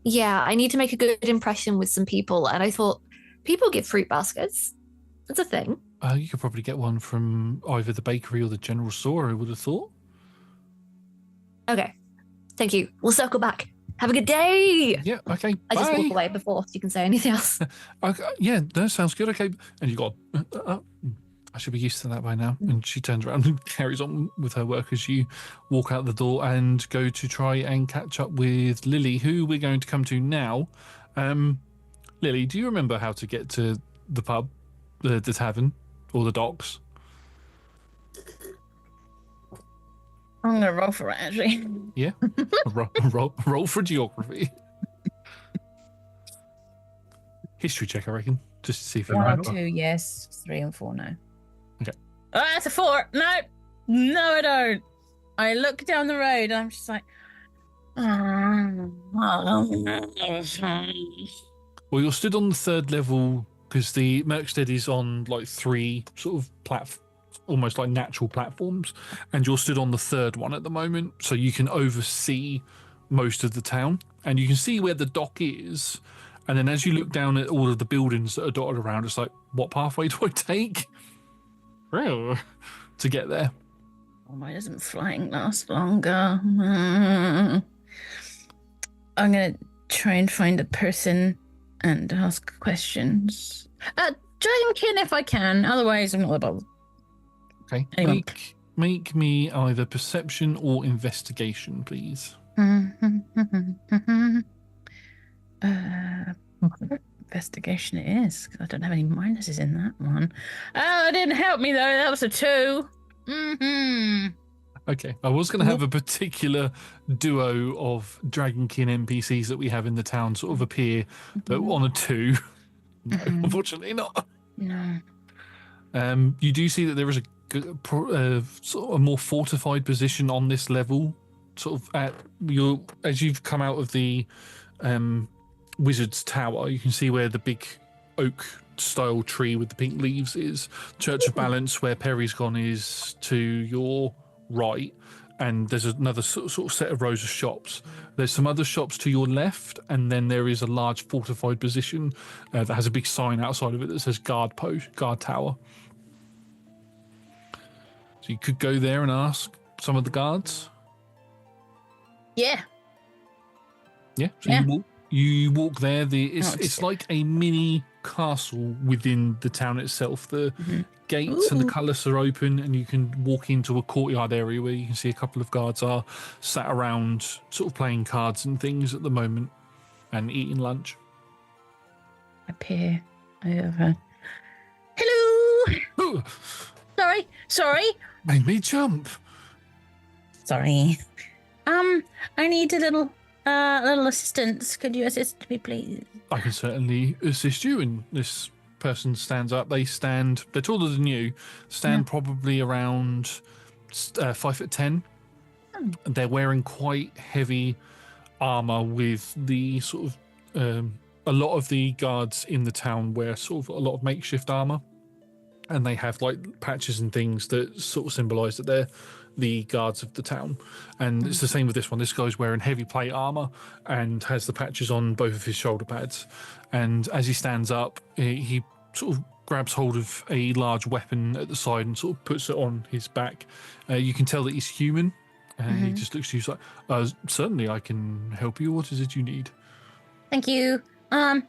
Yeah, I need to make a good impression with some people. And I thought, people get fruit baskets. That's a thing. You could probably get one from either the bakery or the general store, I would have thought. Okay. Thank you. We'll circle back. Have a good day. Yeah, okay. I just bye. walk away before you can say anything else. Okay, yeah, that sounds good. Okay. And you got, I should be used to that by now. And she turns around and carries on with her work as you walk out the door and go to try and catch up with Lily, who we're going to come to now. Lily, do you remember how to get to the pub, the tavern, or the docks? I'm going to roll for it, actually. Yeah? roll for geography. History check, I reckon. Just to see if you 1 or remember. 2, yes. 3 and 4, no. Okay. Oh, that's a 4. No, I don't. I look down the road and I'm just like, Well, you're stood on the third level because the Merkstead is on like 3 sort of almost like natural platforms, and you're stood on the third one at the moment, so you can oversee most of the town, and you can see where the dock is. And then as you look down at all of the buildings that are dotted around, it's like, what pathway do I take? To get there. Why doesn't flying last longer? I'm gonna try and find a person and ask questions. Dragonkin if I can, otherwise I'm not about. Okay. Anyway. Make me either perception or investigation, please. Investigation it is, because I don't have any minuses in that one. Oh, it didn't help me though. That was a 2. Okay, I was going to have a particular duo of Dragonkin NPCs that we have in the town sort of appear, but on a 2. No, unfortunately not. No. You do see that there is a sort of a more fortified position on this level, sort of as you've come out of the Wizard's Tower. You can see where the big oak style tree with the pink leaves is. Church of Balance, where Peri's gone, is to your right, and there's another sort of set of rows of shops. There's some other shops to your left, and then there is a large fortified position that has a big sign outside of it that says guard tower. So you could go there and ask some of the guards. Yeah. Yeah. So Yeah. you walk there. It's like a mini castle within the town itself. The gates and the cullis are open, and you can walk into a courtyard area where you can see a couple of guards are sat around sort of playing cards and things at the moment and eating lunch. Appear over. Hello. Oh, Sorry. made me jump. Sorry. I need a little assistance. Could you assist me, please? I can certainly assist you. And this person stands up. They're taller than you, probably around 5'10". They're wearing quite heavy armor with the sort of a lot of the guards in the town wear sort of a lot of makeshift armor, and they have like patches and things that sort of symbolize that they're the guards of the town. And it's the same with this one. This guy's wearing heavy plate armor and has the patches on both of his shoulder pads. And as he stands up, he sort of grabs hold of a large weapon at the side and sort of puts it on his back. You can tell that he's human. He just looks at you like, certainly I can help you. What is it you need? Thank you. I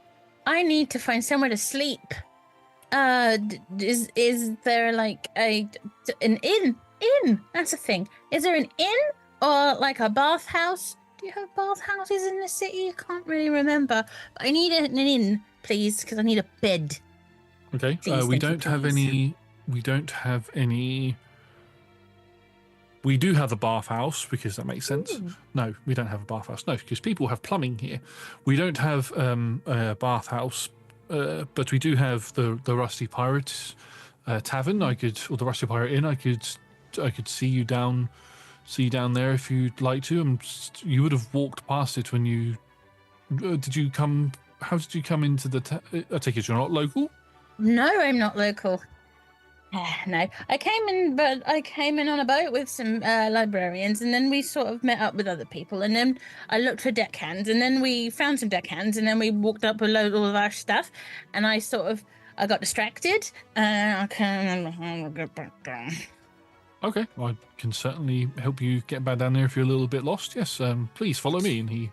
need to find somewhere to sleep. Is there like an inn? That's a thing. Is there an inn or like a bathhouse? Do you have bathhouses in the city? I can't really remember. But I need an inn, please, because I need a bed. Okay. Please, We thank you, don't have please. any. We don't have any. We do have a bathhouse because that makes sense. Ooh. No, we don't have a bathhouse. No, because people have plumbing here. We don't have a bathhouse, but we do have the Rusty Pirate Tavern. Or the Rusty Pirate Inn. I could see you down there if you'd like to. You would have walked past it when you. Did you come? How did you come into the? I take it you're not local. No, I'm not local. No, I came in on a boat with some librarians, and then we sort of met up with other people, and then I looked for deckhands, and then we found some deckhands, and then we walked up with all of our stuff, and I got distracted, and I can't remember how to get back down. Okay, I can certainly help you get back down there if you're a little bit lost. Yes, please follow me. And he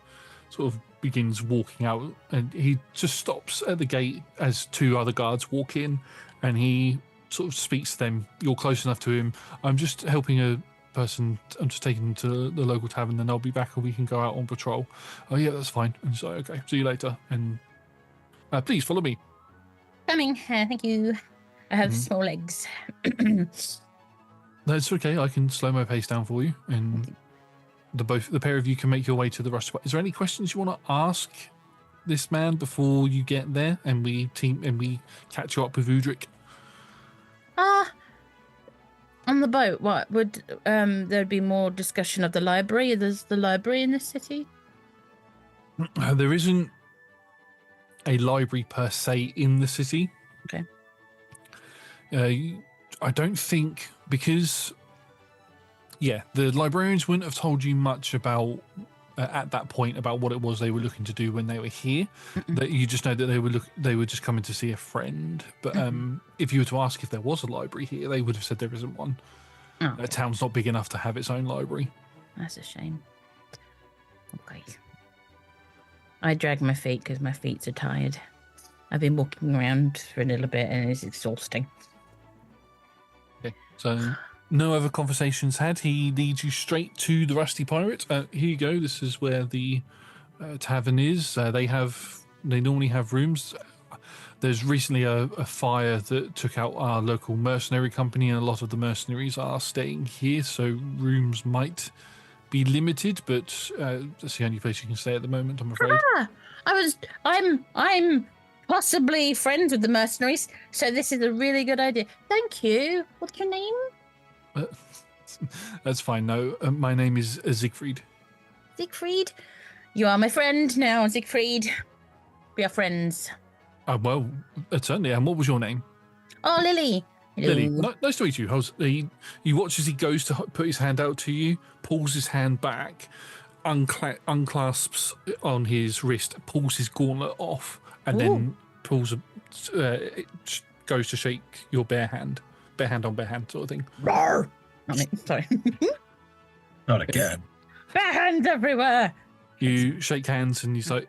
sort of begins walking out, and he just stops at the gate as 2 other guards walk in, and he sort of speaks to them. You're close enough to him. I'm just helping a person. I'm just taking them to the local tavern, then I'll be back and we can go out on patrol. Oh yeah, that's fine. And so, okay, see you later. And please follow me. Coming, thank you. I have small legs. That's okay. I can slow my pace down for you, and the pair of you can make your way to the rush spot. Is there any questions you want to ask this man before you get there, and we catch you up with Udric? On the boat, what would there'd be more discussion of the library? There's the library in this city. There isn't a library per se in the city. Okay. I don't think, because the librarians wouldn't have told you much about at that point about what it was they were looking to do when they were here. That you just know that they were just coming to see a friend. But if you were to ask if there was a library here, they would have said there isn't one. Oh, A town's not big enough to have its own library. that's a shame. Okay. I drag my feet because my feet are tired. I've been walking around for a little bit and it's exhausting. Okay, so no other conversations had. He leads you straight to the Rusty Pirate. Here you go. This is where the tavern is. They normally have rooms. There's recently a fire that took out our local mercenary company, and a lot of the mercenaries are staying here, so rooms might be limited, but that's the only place you can stay at the moment, I'm afraid. I'm possibly friends with the mercenaries, so this is a really good idea. Thank you. What's your name? That's fine. No, my name is Siegfried. Siegfried. You are my friend now, Siegfried. We are friends. Well, certainly. And what was your name? Oh, Lily. Hello. Lily. Nice to meet you. You watch as he goes to put his hand out to you, pulls his hand back, unclasps on his wrist, pulls his gauntlet off, and then goes to shake your bare hand on bare hand sort of thing. Rawr. Sorry. Not again. Bare hands everywhere. You shake hands and he's like,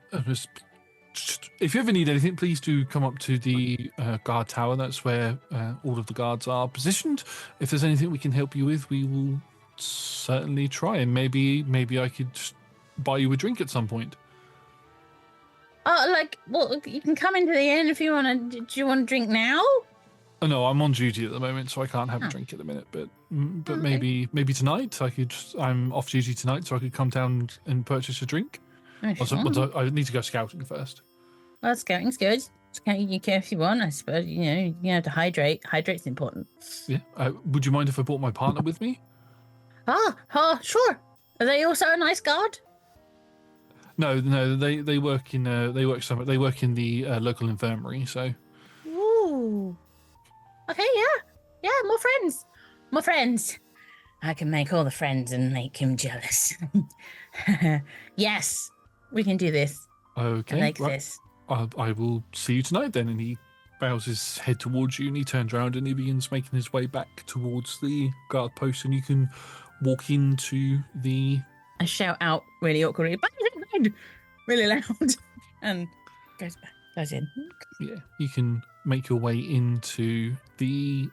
if you ever need anything, please do come up to the guard tower. That's where all of the guards are positioned. If there's anything we can help you with, we will certainly try. And maybe I could buy you a drink at some point. You can come into the inn if you want to. Do you want to drink now? Oh, no, I'm on duty at the moment, so I can't have a drink at the minute. But Okay. maybe tonight I could. I'm off duty tonight, so I could come down and purchase a drink. Oh, sure. I need to go scouting first. Well, scouting's good. Scouting you can if you want, I suppose. You have to hydrate. Hydrate's important. Yeah. Would you mind if I brought my partner with me? Sure. Are they also a nice guard? No. They work in the local infirmary. So. Ooh. Okay, yeah. More friends. I can make all the friends and make him jealous. Yes, we can do this. Okay. I like right. this. I will see you tonight then. And he bows his head towards you and he turns around and he begins making his way back towards the guard post, and you can walk into the... I shout out really awkwardly, really loud, and goes in. Yeah, you can make your way into the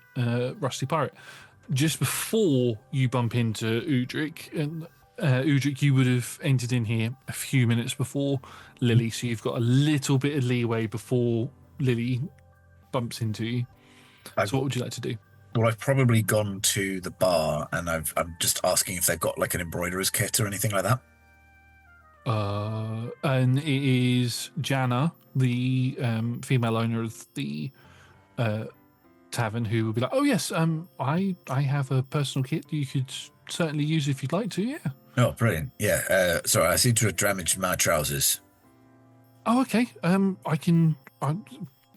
Rusty Pirate. Just before you bump into Udric, and Udric, you would have entered in here a few minutes before Lily, so you've got a little bit of leeway before Lily bumps into you. So what would you like to do? Well, I've probably gone to the bar and I'm just asking if they've got like an embroiderer's kit or anything like that. And it is Jana, the female owner of the tavern, who will be like, "Oh yes, I have a personal kit you could certainly use if you'd like to." Yeah. Oh, brilliant. Yeah. Sorry, I seem to have damaged my trousers. Oh, okay. I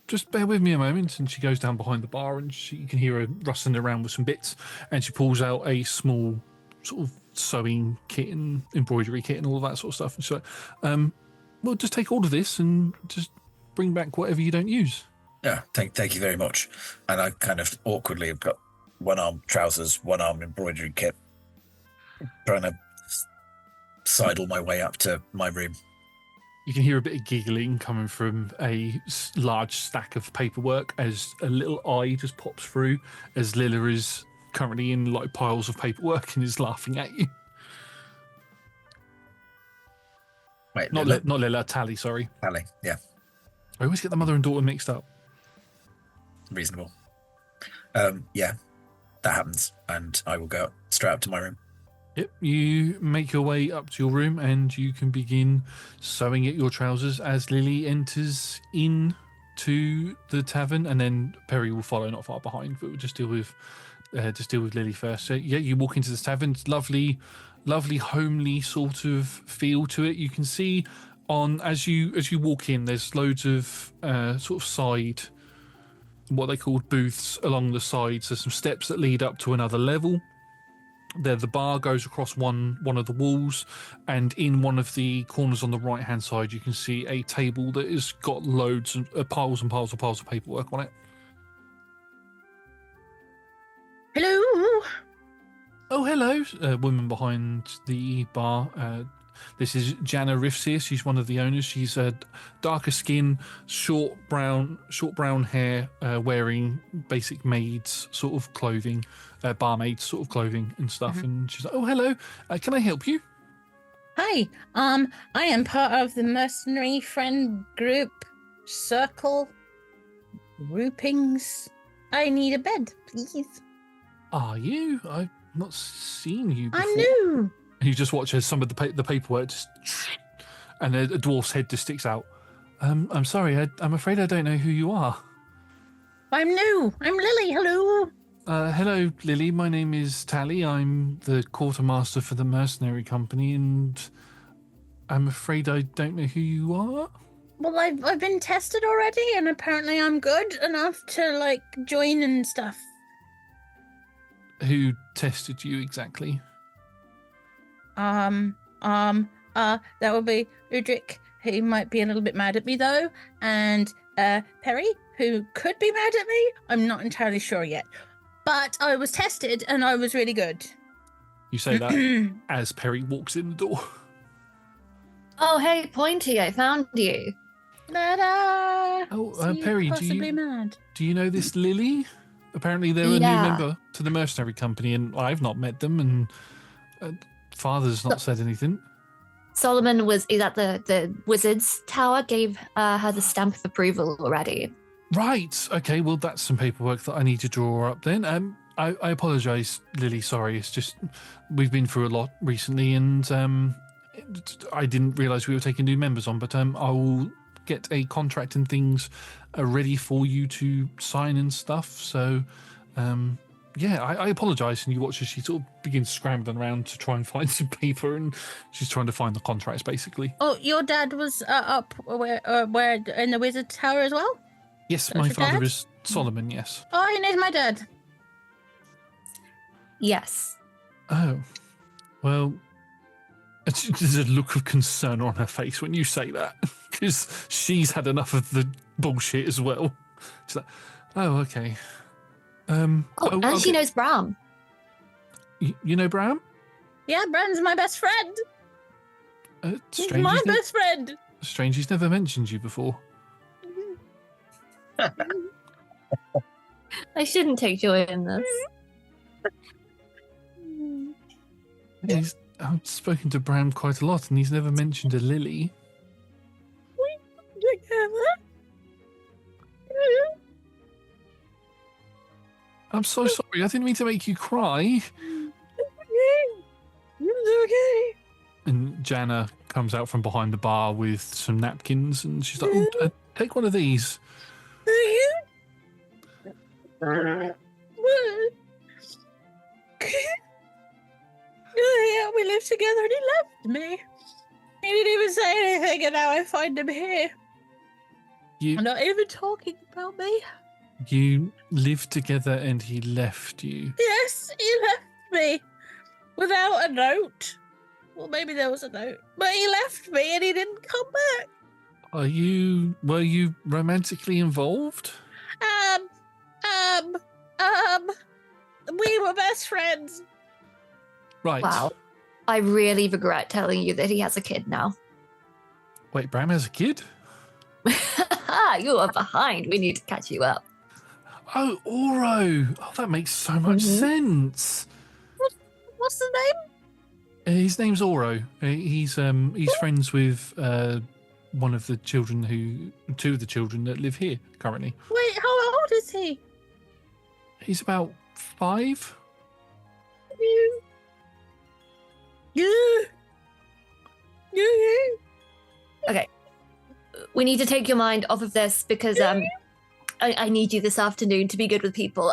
just bear with me a moment. And she goes down behind the bar, and you can hear her rustling around with some bits, and she pulls out a small sort of sewing kit and embroidery kit and all that sort of stuff. And she's like, well, just take all of this and just bring back whatever you don't use. Yeah, thank you very much. And I kind of awkwardly have got one arm trousers, one arm embroidery kit, trying to sidle my way up to my room. You can hear a bit of giggling coming from a large stack of paperwork as a little eye just pops through as Lilla is currently in like piles of paperwork and is laughing at you. Wait, Not Lilla, Tally, sorry. Tally, yeah. I always get the mother and daughter mixed up. Reasonable. Yeah, that happens, and I will go straight up to my room. Yep, you make your way up to your room and you can begin sewing at your trousers as Lily enters into the tavern, and then Peri will follow not far behind, but we'll just deal with just deal with Lily first. So yeah, you walk into this tavern. It's lovely, homely sort of feel to it. You can see as you walk in, there's loads of sort of side, what they call booths along the sides. There's some steps that lead up to another level. There, the bar goes across one of the walls, and in one of the corners on the right hand side, you can see a table that has got loads of piles and piles of paperwork on it. Hello. Oh, hello, woman behind the bar. This is Jana Rifsir. She's one of the owners. She's darker skin, short brown hair, wearing basic maids sort of clothing, barmaids sort of clothing and stuff. And she's like, "Oh, hello. Can I help you?" Hi. I am part of the mercenary friend group circle groupings. I need a bed, please. Are you? I've not seen you before. I'm new. You just watch as some of the paperwork just, and a dwarf's head just sticks out. I'm sorry. I'm afraid I don't know who you are. I'm new. I'm Lily. Hello. Hello, Lily. My name is Tally. I'm the quartermaster for the mercenary company, and I'm afraid I don't know who you are. Well, I've been tested already, and apparently I'm good enough to join and stuff. Who tested you exactly? That would be Udric, who might be a little bit mad at me though, and Peri, who could be mad at me. I'm not entirely sure yet, but I was tested and I was really good. You say that as Peri walks in the door. Oh, hey, Pointy, I found you. Ta-da! Oh, So you're Peri, possibly mad. do you know this Lily? Apparently they're a new member to the mercenary company, and I've not met them, and Father's not said anything. Solomon is at the Wizard's Tower, gave her the stamp of approval already. Right. Okay. Well, that's some paperwork that I need to draw up then. I apologise, Lily. Sorry. It's just we've been through a lot recently, and I didn't realise we were taking new members on. But I will get a contract and things ready for you to sign and stuff. So, yeah, I apologise. And you watch as she sort of begins scrambling around to try and find some paper, and she's trying to find the contracts, basically. Oh, your dad was up where in the Wizard Tower as well? Yes, That's my your father dad? is Solomon, yes. Oh, he knows my dad. Yes. Oh, well, there's a look of concern on her face when you say that, because she's had enough of the bullshit as well. She's like, oh, okay. And okay. she knows Bram. You know Bram? Yeah, Bran's my best friend. He's Strange. my best friend. Strange, he's never mentioned you before. I shouldn't take joy in this. I've spoken to Bram quite a lot, and he's never mentioned a Lily. I'm so sorry. I didn't mean to make you cry. It's okay. And Jana comes out from behind the bar with some napkins, and she's like, oh, take one of these. Yeah, we lived together and he left me. He didn't even say anything, and now I find him here. Not even talking about me. You lived together and he left you. Yes, he left me. Without a note. Well, maybe there was a note. But he left me and he didn't come back. Were you romantically involved? We were best friends. Right. Wow. I really regret telling you that he has a kid now. Wait, Bram has a kid? You are behind. We need to catch you up. Oh, Oro. Oh, that makes so much sense. What's the name? His name's Oro. He's friends with two of the children that live here currently. Wait, how old is he? He's about 5. Yeah. Okay. We need to take your mind off of this because I need you this afternoon to be good with people.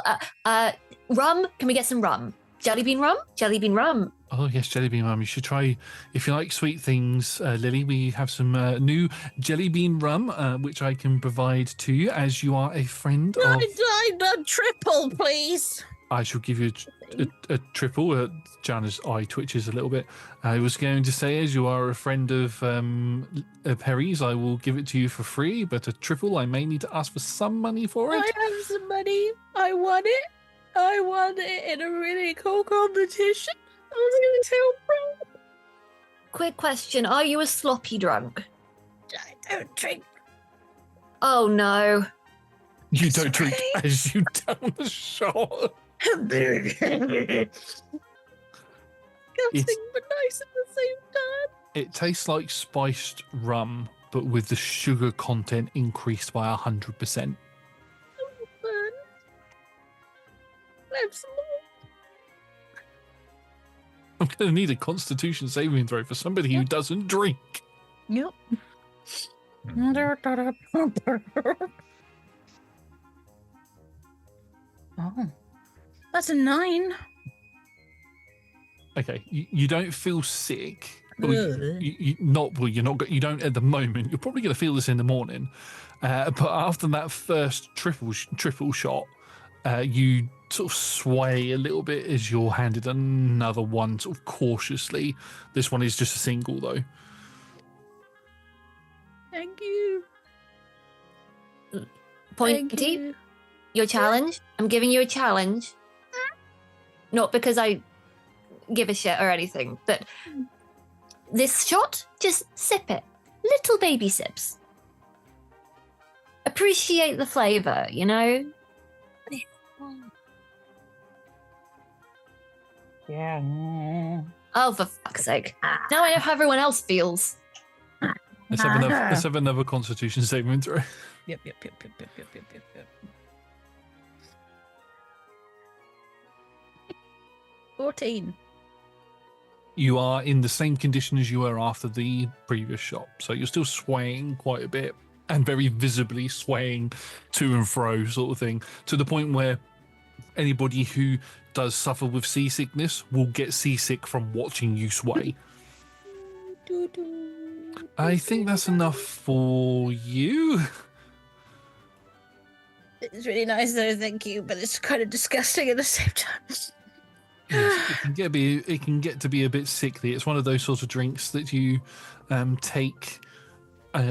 Rum? Can we get some rum? Jelly bean rum? Jelly bean rum. Oh yes, jelly bean rum. You should try if you like sweet things, Lily. We have some new jelly bean rum, which I can provide to you as you are a friend of. I triple, please. I shall give you a triple. Jana's eye twitches a little bit. I was going to say, as you are a friend of Peri's, I will give it to you for free. But a triple, I may need to ask for some money for it. I have some money. I won it. I won it in a really cool competition. I was going to tell Bro. Quick question. Are you a sloppy drunk? I don't drink. Oh, no. You don't drink as you down the shot. Disgusting but nice at the same time. It tastes like spiced rum, but with the sugar content increased by 100%. Fun. Have some more. I'm going to need a Constitution saving throw for somebody who doesn't drink. Yep. Oh, that's a 9. Okay, you don't feel sick. Well, you don't at the moment. You're probably going to feel this in the morning. But after that first triple shot, you sort of sway a little bit as you're handed another one sort of cautiously. This one is just a single, though. Thank you. Pointy, your challenge. I'm giving you a challenge. Not because I give a shit or anything, but this shot, just sip it. Little baby sips. Appreciate the flavor, you know? Yeah. Oh, for fuck's sake. Now I know how everyone else feels. Let's have another Constitution saving throw. Yep. 14. You are in the same condition as you were after the previous shot. So you're still swaying quite a bit and very visibly swaying to and fro sort of thing, to the point where anybody who does suffer with seasickness will get seasick from watching you sway. I think that's enough for you. It's really nice though, thank you, but it's kind of disgusting at the same time. Yes, it can get to be a bit sickly. It's one of those sorts of drinks that you take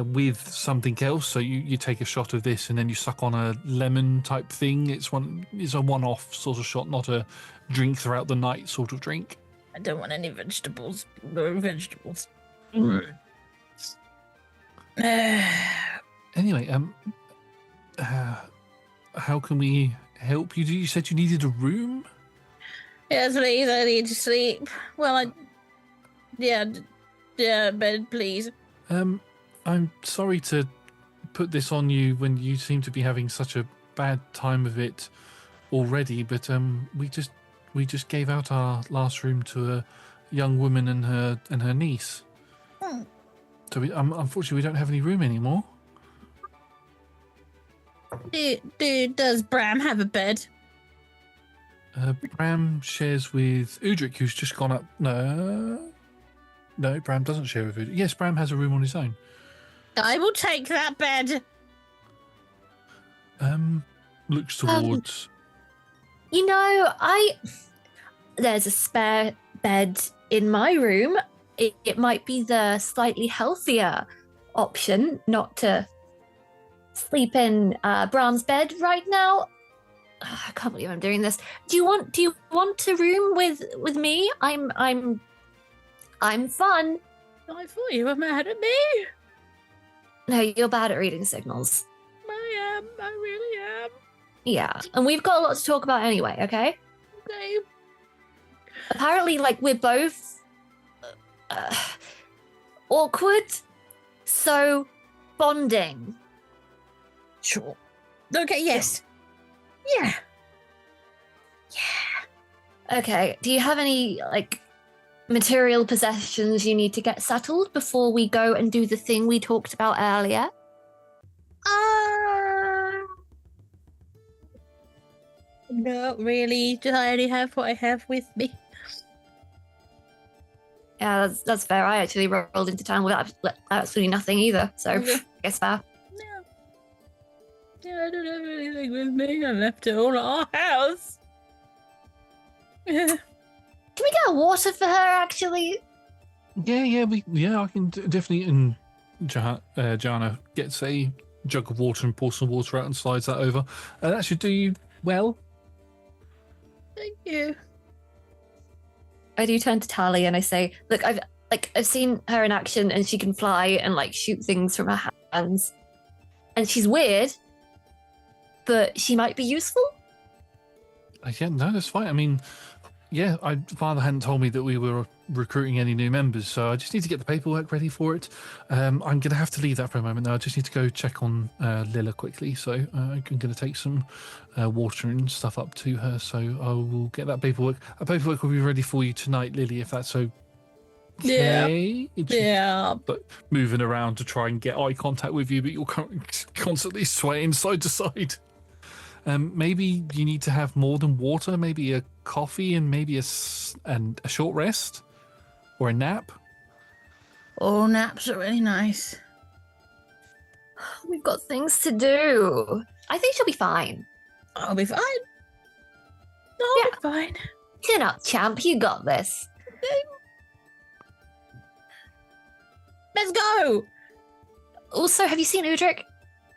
with something else. So you take a shot of this and then you suck on a lemon type thing. It's a one-off sort of shot, not a drink throughout the night sort of drink. I don't want any vegetables. No vegetables. Anyway, how can we help you? You said you needed a room? Yes, please, I need to sleep. Well, bed, please. I'm sorry to put this on you when you seem to be having such a bad time of it already, but we just gave out our last room to a young woman and her niece. So unfortunately we don't have any room anymore. Does Bram have a bed? Bram shares with Udric, who's just gone up. No, Bram doesn't share with Udric. Yes, Bram has a room on his own. I will take that bed. Looks towards. There's a spare bed in my room. It might be the slightly healthier option not to sleep in Bram's bed right now. I can't believe I'm doing this. Do you want a room with me? I'm fun. I thought you were mad at me. No, you're bad at reading signals. I am. I really am. Yeah, and we've got a lot to talk about anyway, okay? Okay. Apparently, we're both awkward, so bonding. Sure. Okay, yes. Yeah. Okay, do you have any, material possessions you need to get settled before we go and do the thing we talked about earlier? Not really. Just I only have what I have with me. Yeah, that's fair. I actually rolled into town with absolutely nothing either, so Okay. I guess fair. No. Yeah, I don't have anything with me. I left it all at our house. Can we get a water for her, actually? Yeah, I can definitely. And Jana gets a jug of water and pours some water out and slides that over. That should do you well. Thank you. I do turn to Tally and I say, look, I've seen her in action and she can fly and like shoot things from her hands. And she's weird, but she might be useful. Yeah, no, that's fine. I mean, yeah, Father hadn't told me that we were recruiting any new members, so I just need to get the paperwork ready for it. I'm going to have to leave that for a moment now. I just need to go check on Lilla quickly, so I'm going to take some water and stuff up to her, so I will get that paperwork. That paperwork will be ready for you tonight, Lily, if that's okay. Yeah. But moving around to try and get eye contact with you, but you're constantly swaying side to side. Maybe you need to have more than water, maybe a coffee and maybe a short rest or a nap. All naps are really nice. We've got things to do. I think she'll be fine. I'll be fine. I'll be fine. Chin up, champ. You got this. Let's go. Also, have you seen Udric?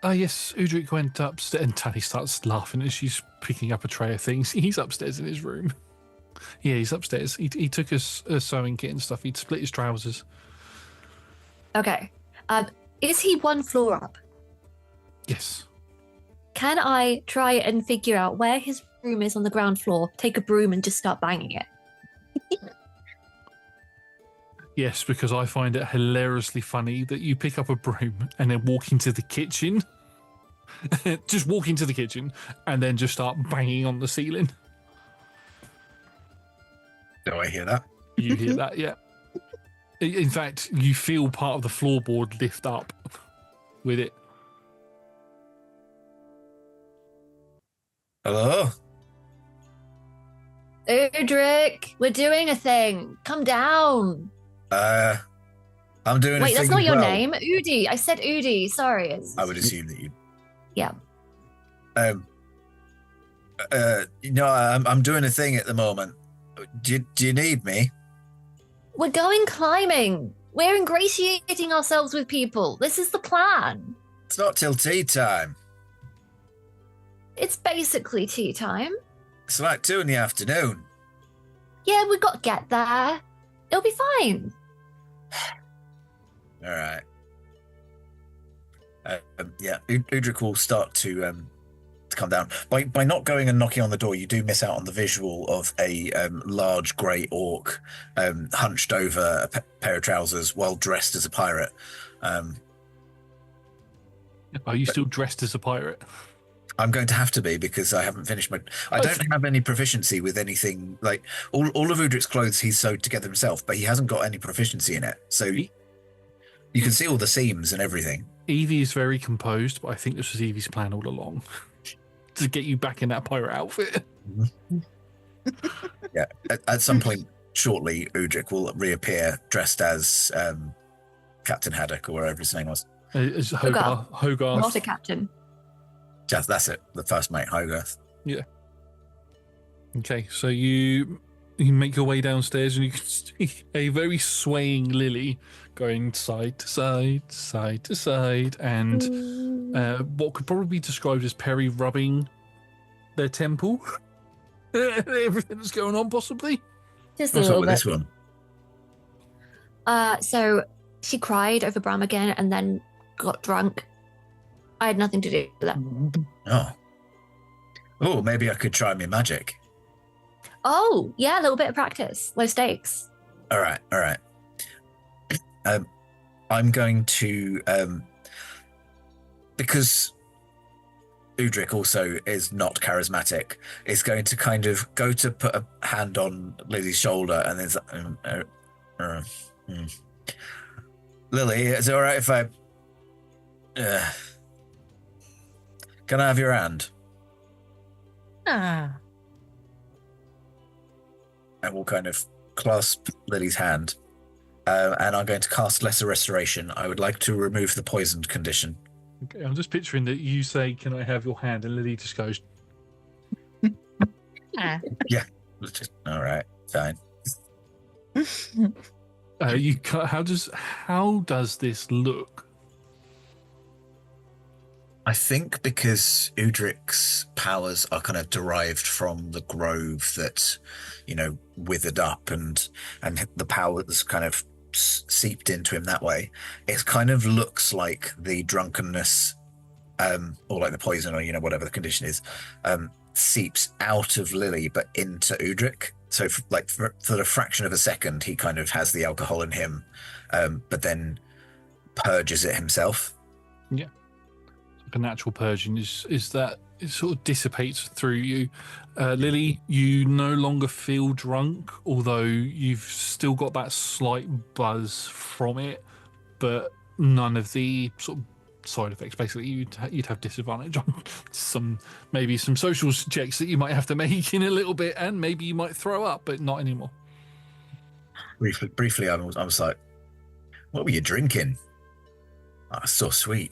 Yes, Udric went upstairs and Tally starts laughing as she's picking up a tray of things. He's upstairs in his room. Yeah, he's upstairs. He took a sewing kit and stuff. He'd split his trousers. Okay. Is he one floor up? Yes. Can I try and figure out where his room is on the ground floor, take a broom and just start banging it? Yes, because I find it hilariously funny that you pick up a broom and then walk into the kitchen. Just walk into the kitchen and then just start banging on the ceiling. Do I hear that? You hear that, yeah. In fact, you feel part of the floorboard lift up with it. Hello? Udric, we're doing a thing. Come down. I'm doing Wait, a thing that's not as your well. name. Udi. I said Udi. Sorry. I would assume that you... Yeah. I'm doing a thing at the moment. Do you need me? We're going climbing. We're ingratiating ourselves with people. This is the plan. It's not till tea time. It's basically tea time. It's like 2 PM. Yeah, we got to get there. It'll be fine. All right. Udric will start to come down. By not going and knocking on the door, you do miss out on the visual of a large grey orc hunched over a pair of trousers while dressed as a pirate. Are you still dressed as a pirate? I'm going to have to be because I haven't finished my... I don't have any proficiency with anything. Like, all of Udric's clothes he's sewed together himself, but he hasn't got any proficiency in it. So you can see all the seams and everything. Evie is very composed, but I think this was Evie's plan all along. To get you back in that pirate outfit. Yeah, at some point shortly, Udric will reappear dressed as Captain Haddock or whatever his name was. It's Hogarth. Not a captain. Just, that's it, the first mate, Hogarth. Yeah. Okay, so you make your way downstairs and you can see a very swaying Lily going side to side, side to side, and what could probably be described as Peri rubbing their temple. Everything that's going on, possibly. Just a What's up little with bit. this one? So she cried over Bram again and then got drunk. I had nothing to do with that. Oh, maybe I could try my magic. Oh, yeah, a little bit of practice. Low stakes. All right. I'm going to, because Udric also is not charismatic, is going to kind of go to put a hand on Lily's shoulder and then Lily, is it all right if I... can I have your hand? Ah. And we'll kind of clasp Lily's hand. And I'm going to cast Lesser Restoration. I would like to remove the poisoned condition. Okay, I'm just picturing that you say, "Can I have your hand?" and Lily just goes, Ah. Yeah. All right. Fine. How does this look? I think because Udric's powers are kind of derived from the grove that, withered up and the power that's kind of seeped into him that way, it kind of looks like the drunkenness, or like the poison, or whatever the condition is, seeps out of Lily but into Udric. So for the fraction of a second, he kind of has the alcohol in him, but then purges it himself. Yeah. Like a natural purging is that it sort of dissipates through you. Lily, you no longer feel drunk, although you've still got that slight buzz from it, but none of the sort of side effects. Basically, you'd have disadvantage on maybe some social checks that you might have to make in a little bit, and maybe you might throw up, but not anymore. Briefly, I was like, "What were you drinking?" Oh, so sweet.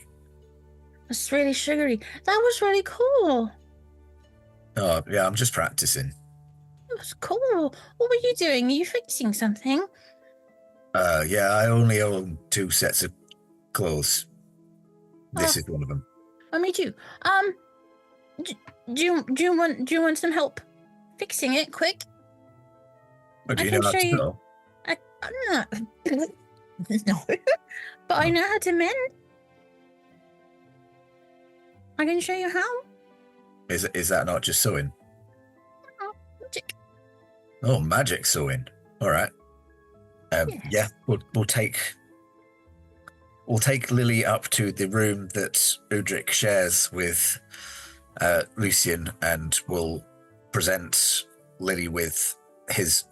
It's really sugary. That was really cool. Oh, yeah, I'm just practicing. It was cool. What were you doing? Are you fixing something? Yeah, I only own 2 sets of clothes. This is one of them. Oh, me too. Do you want some help fixing it? Quick. Oh, do I you can know how show to you. sew? I'm not. No, but I know how to mend. I can show you how. Is that not just sewing? Oh, magic. Oh, magic sewing. All right. Yes. Yeah, we'll take Lily up to the room that Udric shares with Lucian, and we'll present Lily with his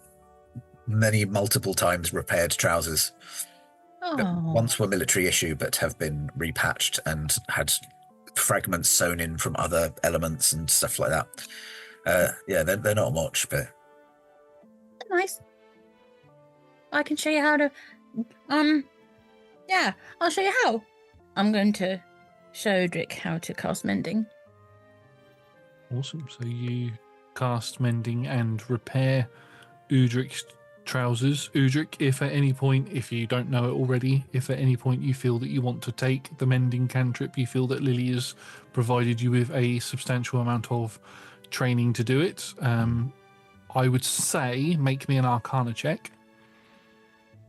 multiple times repaired trousers. That Oh, once were military issue, but have been repatched and had fragments sewn in from other elements and stuff like that. Yeah, they're not much, but nice. I can show you how to. Yeah, I'll show you how. I'm going to show Udric how to cast mending. Awesome. So you cast mending and repair Udric's trousers. Udric, if at any point, if you don't know it already, if at any point you feel that you want to take the mending cantrip, you feel that Lily has provided you with a substantial amount of training to do it, I would say make me an Arcana check.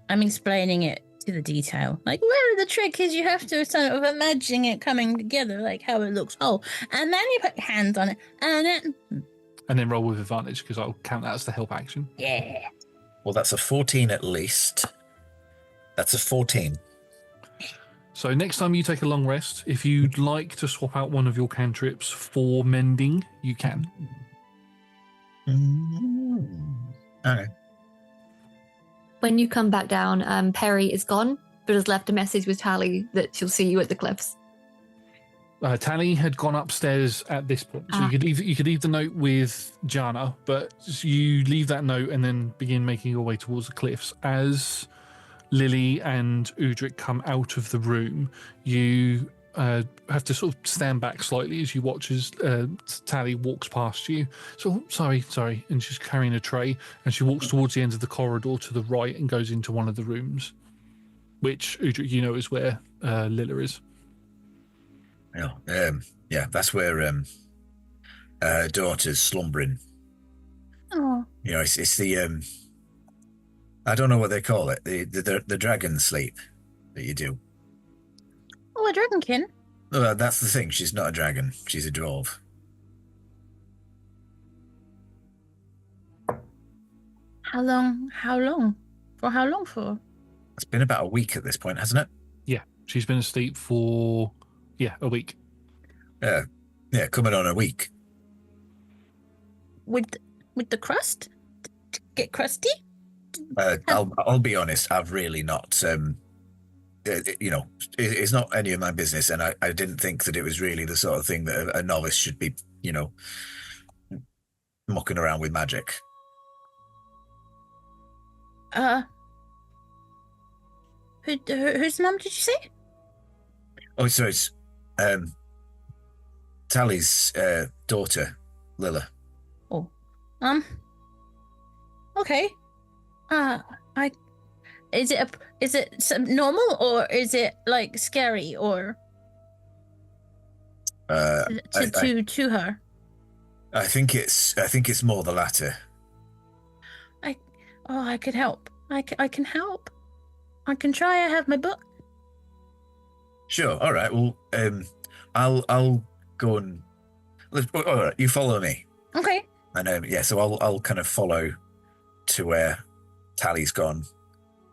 I'm explaining it to the detail. Like, well, the trick is you have to sort of imagine it coming together, like how it looks whole. And then you put your hands on it, and And then roll with advantage, because I'll count that as the help action. yeah. well, that's a 14 at least. That's a 14. So next time you take a long rest, if you'd like to swap out one of your cantrips for mending, you can. Okay. When you come back down, Peri is gone, but has left a message with Tally that she'll see you at the cliffs. Tally had gone upstairs at this point, so you could leave the note with Jana, but you leave that note and then begin making your way towards the cliffs. As Lily and Udric come out of the room, you have to sort of stand back slightly as you watch as Tally walks past you. So, sorry, and she's carrying a tray, and she walks towards the end of the corridor to the right and goes into one of the rooms, which Udric, is where Lilla is. Yeah, that's where her daughter's slumbering. Oh, It's the I don't know what they call it, the dragon sleep that you do. a dragonkin. Oh, that's the thing. She's not a dragon. She's a dwarf. How long? For how long for? It's been about a week at this point, hasn't it? Yeah, she's been asleep for a week. Yeah, coming on a week. With the crust? To get crusty? I'll be honest. I've really not. It's not any of my business, and I didn't think that it was really the sort of thing that a novice should be, mucking around with magic. Whose mum did you say? Oh, so it's Tally's daughter, Lilla. Oh, okay. Is it normal, or is it like scary, or to her? I think it's more the latter. I could help. I can help. I can try. I have my book. Sure. All right. Well, I'll go and. All right. You follow me. Okay. And yeah. So I'll kind of follow to where Tally's gone,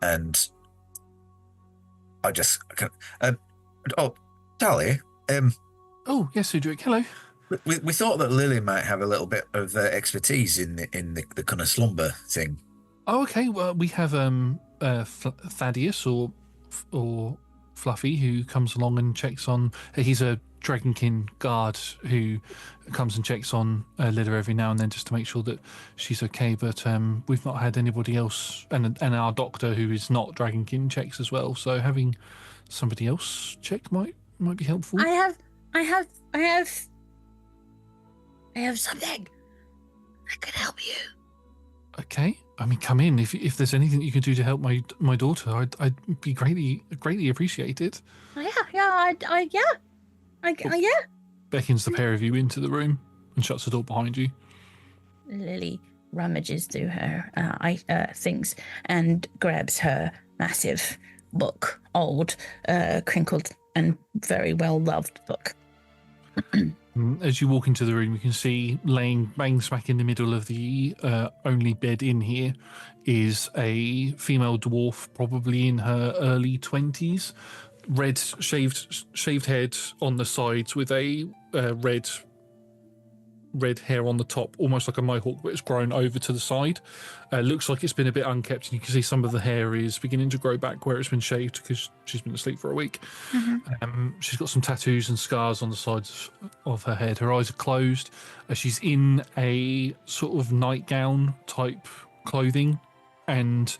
and I just oh, Tally. Oh, yes, Udric. Hello. We thought that Lily might have a little bit of expertise in the kind of slumber thing. Oh, okay. Well, we have Thaddeus or Fluffy, who comes along and checks on. He's a Dragonkin guard who comes and checks on Lilla every now and then just to make sure that she's okay. But we've not had anybody else, and our doctor, who is not Dragonkin, checks as well. So having somebody else check might be helpful. I have something that could help you. Okay. I mean, come in. If there's anything you can do to help my daughter, I'd be greatly appreciated. Yeah. Beckons the pair of you into the room and shuts the door behind you. Lily rummages through her things and grabs her massive book, old, crinkled, and very well loved book. As you walk into the room, you can see laying bang smack in the middle of the only bed in here is a female dwarf, probably in her early 20s, red shaved head on the sides with a red hair on the top, almost like a mohawk, but it's grown over to the side. Looks like it's been a bit unkept, and you can see some of the hair is beginning to grow back where it's been shaved because she's been asleep for a week. She's got some tattoos and scars on the sides of her head. Her eyes are closed. She's in a sort of nightgown type clothing, and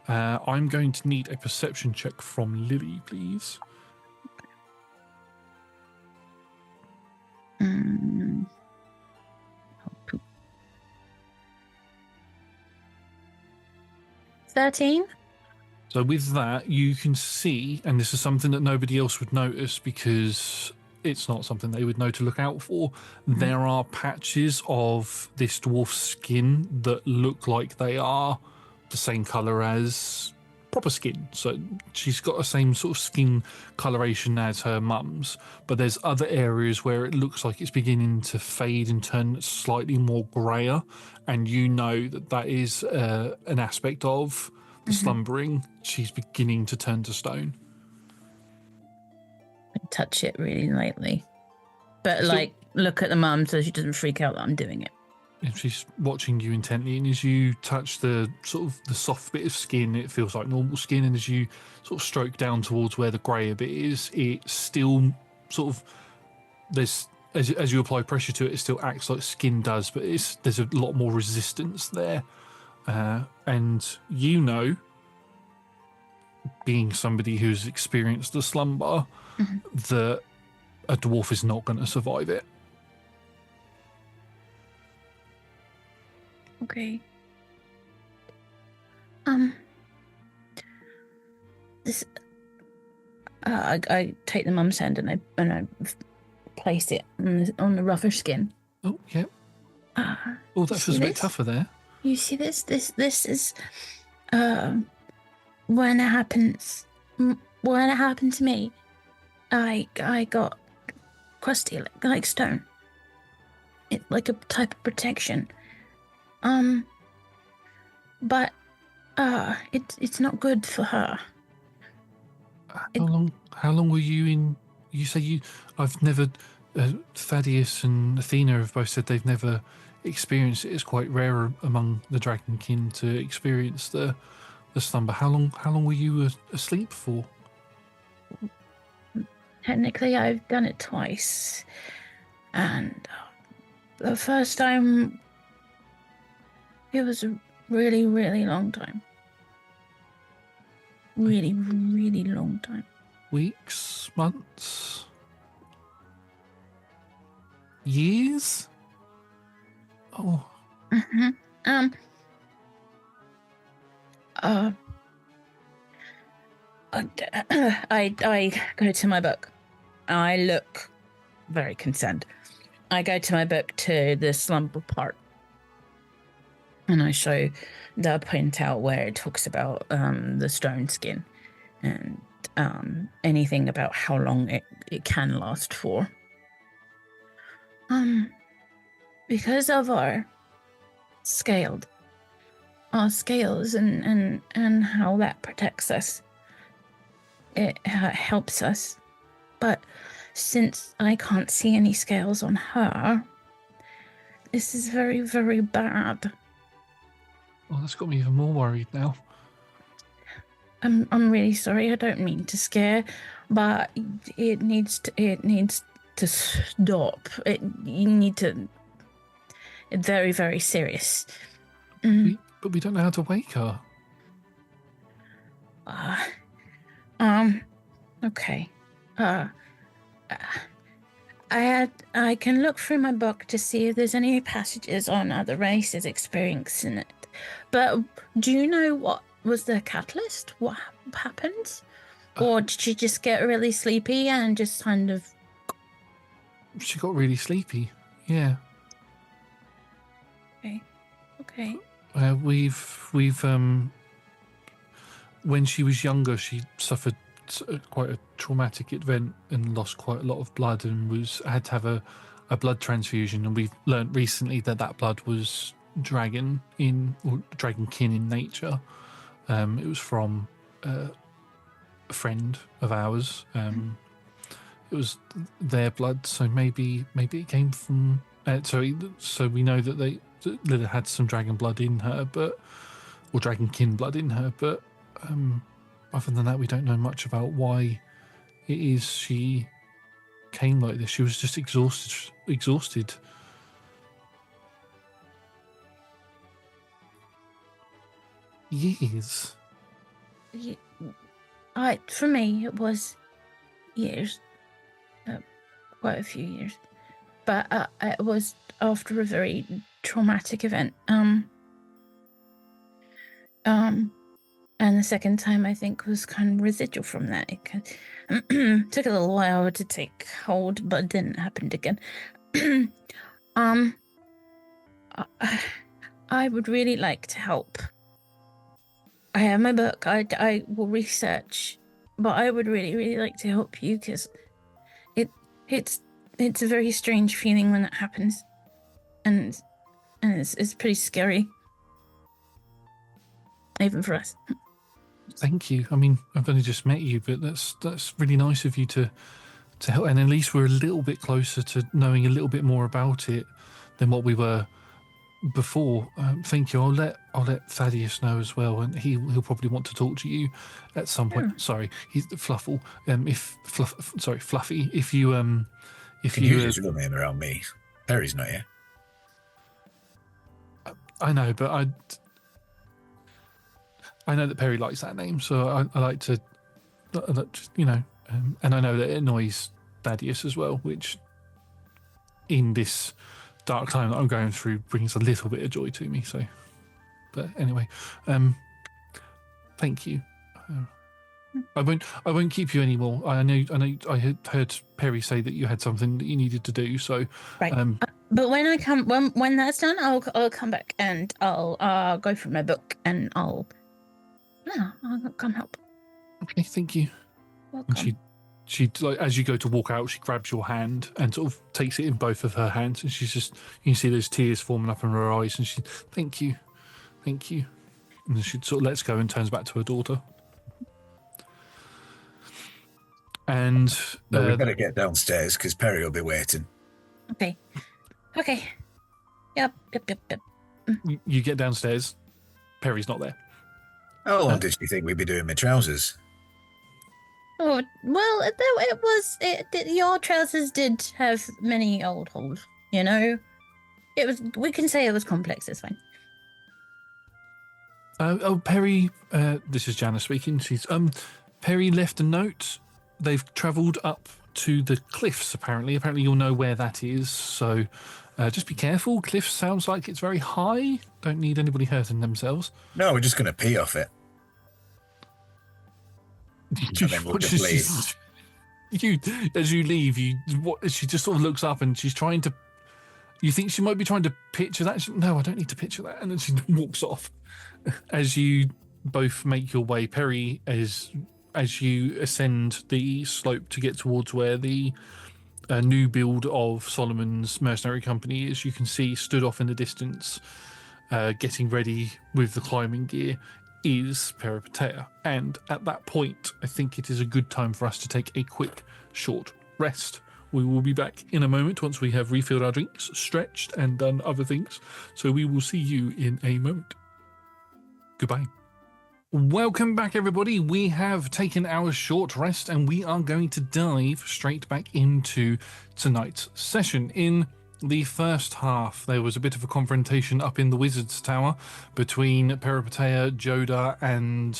I'm going to need a perception check from Lily, please. 13. So with that, you can see, and this is something that nobody else would notice because it's not something they would know to look out for. There are patches of this dwarf's skin that look like they are the same colour as proper skin. So she's got the same sort of skin coloration as her mum's, but there's other areas where it looks like it's beginning to fade and turn slightly more grayer, and you know that is an aspect of the slumbering. She's beginning to turn to stone. I touch it really lightly, but look at the mum so she doesn't freak out that I'm doing it. And she's watching you intently, and as you touch the sort of the soft bit of skin, it feels like normal skin, and as you sort of stroke down towards where the grayer bit is, it still sort of there's as you apply pressure to it, it still acts like skin does, but there's a lot more resistance there. And you know, being somebody who's experienced the slumber, that a dwarf is not going to survive it. Okay. This. I take the mum's hand and I place it on the rougher skin. Oh yeah. Oh, that feels a bit tougher there. You see this? This is when it happens. When it happened to me, I got crusty like stone. It's like a type of protection. But it's not good for her. How long were you in? You say I've never. Thaddeus and Athena have both said they've never experienced it. It's quite rare among the Dragonkin to experience the slumber. How long were you asleep for? Technically, I've done it twice, and the first time It was a really, really long time. Really, really long time. Weeks, months, years? Oh, Mm-hmm. I go to my book. I look very concerned. I go to my book to the slumber part, and I show the printout where it talks about the stone skin and anything about how long it can last for. Because of our scales and how that protects us, it helps us. But since I can't see any scales on her, this is very, very bad. well, that's got me even more worried now. I'm really sorry. I don't mean to scare, but it needs to stop. You need to. It's very, very serious. But we don't know how to wake her. Okay. I can look through my book to see if there's any passages on other races experiencing it. But do you know what was the catalyst? What happened? Or did she just get really sleepy and just kind of... She got really sleepy. Yeah. Okay. We've when she was younger, she suffered quite a traumatic event and lost quite a lot of blood and had to have a blood transfusion. And we've learned recently that blood was dragon kin in nature. It was from a friend of ours. It was their blood, so maybe it came from. So we know that Lilith had some dragon blood in her, or dragon kin blood in her, but other than that, we don't know much about why it is she came like this. She was just exhausted. Years. For me, it was years, quite a few years, but it was after a very traumatic event. And the second time, I think, was kind of residual from that. It took a little while to take hold, but it didn't happen again. I would really like to help. I have my book. I will research, but I would really, really like to help you because it's a very strange feeling when that happens, and it's pretty scary, even for us. Thank you. I mean, I've only just met you, but that's really nice of you to help. And at least we're a little bit closer to knowing a little bit more about it than what we were before. Thank you. I'll let Thaddeus know as well, and he'll probably want to talk to you at some point. Sure. Sorry, he's Fluffle. Fluffy. If you You use his real name around me. Peri's not here. I know, but I know that Peri likes that name, so I like to, and I know that it annoys Thaddeus as well, which in this dark time that I'm going through brings a little bit of joy to me. So, but anyway, thank you. I won't keep you anymore. I know. I had heard Peri say that you had something that you needed to do. So, right. But when I come, when that's done, I'll come back and I'll go through my book and I'll come help. Okay, thank you. Welcome. And she like as you go to walk out, she grabs your hand and sort of takes it in both of her hands, and she's just, you can see those tears forming up in her eyes, and she, thank you, and then she sort of lets go and turns back to her daughter. And Well, we better get downstairs because Peri will be waiting. Okay. Yep. You get downstairs. Peri's not there. How long did she think we'd be doing my trousers? Oh well, your trousers did have many old holes. You know, it was. We can say it was complex. It's fine. Peri, this is Jana speaking. Peri left a note. They've travelled up to the cliffs, apparently. Apparently you'll know where that is, so just be careful. Cliffs sounds like it's very high. Don't need anybody hurting themselves. No, we're just going to pee off it. And then we'll just leave. As you leave, she just sort of looks up and she's trying to. You think she might be trying to picture that? No, I don't need to picture that. And then she walks off. As you both make your way, Peri, as you ascend the slope to get towards where the new build of Solomon's mercenary company is, you can see stood off in the distance, getting ready with the climbing gear, is Peripatea. And at that point, I think it is a good time for us to take a quick, short rest. We will be back in a moment once we have refilled our drinks, stretched, and done other things. So we will see you in a moment. Goodbye. Welcome back, everybody. We have taken our short rest and we are going to dive straight back into tonight's session. In the first half, there was a bit of a confrontation up in the Wizard's Tower between Peripatea, Joda, and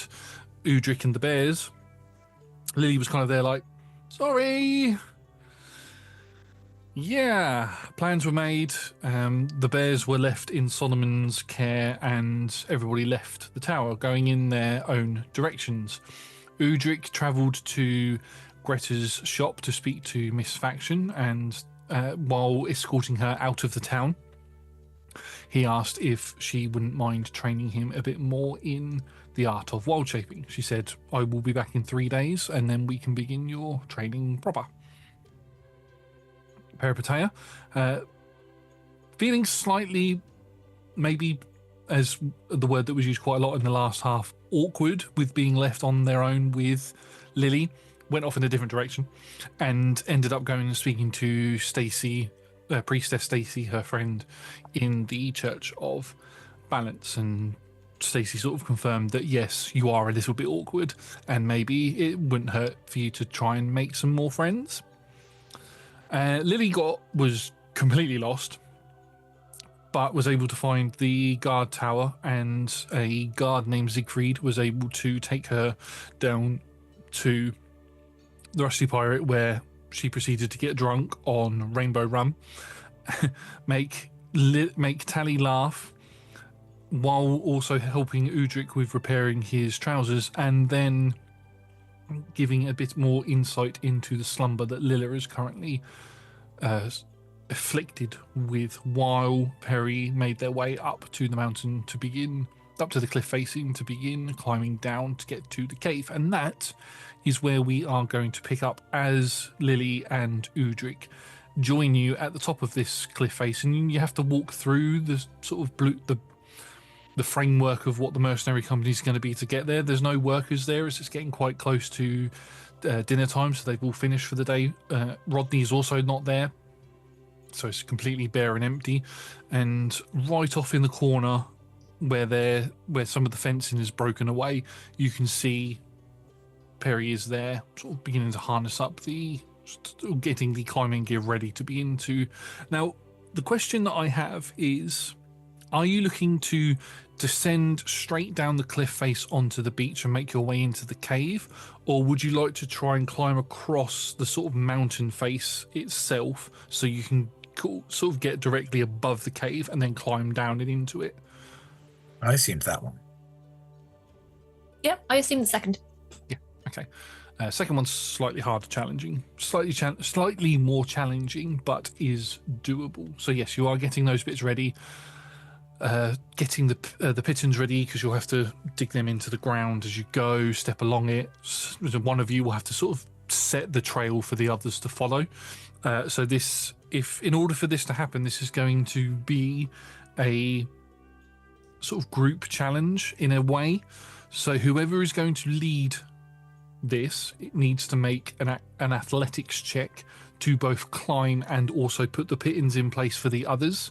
Udric and the Bears. Lily was kind of there like, sorry. Yeah, plans were made. The bears were left in Solomon's care and everybody left the tower, going in their own directions. Udric travelled to Greta's shop to speak to Miss Faction, and while escorting her out of the town, he asked if she wouldn't mind training him a bit more in the art of wild shaping. She said, I will be back in 3 days and then we can begin your training proper. Peripatea, feeling slightly, maybe as the word that was used quite a lot in the last half, awkward with being left on their own with Lily, went off in a different direction and ended up going and speaking to Stacy, Priestess Stacy, her friend, in the Church of Balance. And Stacy sort of confirmed that yes, you are a little bit awkward and maybe it wouldn't hurt for you to try and make some more friends. Lily was completely lost, but was able to find the guard tower, and a guard named Siegfried was able to take her down to the Rusty Pirate, where she proceeded to get drunk on rainbow rum, make Tally laugh, while also helping Udric with repairing his trousers, and then giving a bit more insight into the slumber that Lilla is currently afflicted with, while Peri made their way up to the mountain to begin, up to the cliff facing to begin climbing down to get to the cave. And that is where we are going to pick up as Lily and Udric join you at the top of this cliff face, and you have to walk through the sort of the framework of what the mercenary company is going to be to get there. There's no workers there as it's getting quite close to dinner time, so they've all finished for the day. Rodney's also not there, so it's completely bare and empty. And right off in the corner where some of the fencing is broken away, you can see Peri is there, sort of beginning to harness up getting the climbing gear ready to begin to. Now, the question that I have is, are you looking to descend straight down the cliff face onto the beach and make your way into the cave, or would you like to try and climb across the sort of mountain face itself so you can sort of get directly above the cave and then climb down and into it? I assumed that one. Yep, I assume the second. Yeah, okay. Second one's slightly harder challenging, slightly more challenging, but is doable. So yes, you are getting those bits ready. Getting the pittons ready, because you'll have to dig them into the ground as you go, step along it. One of you will have to sort of set the trail for the others to follow. So this, if in order for this to happen, this is going to be a sort of group challenge in a way. So whoever is going to lead this, it needs to make an athletics check to both climb and also put the pittons in place for the others.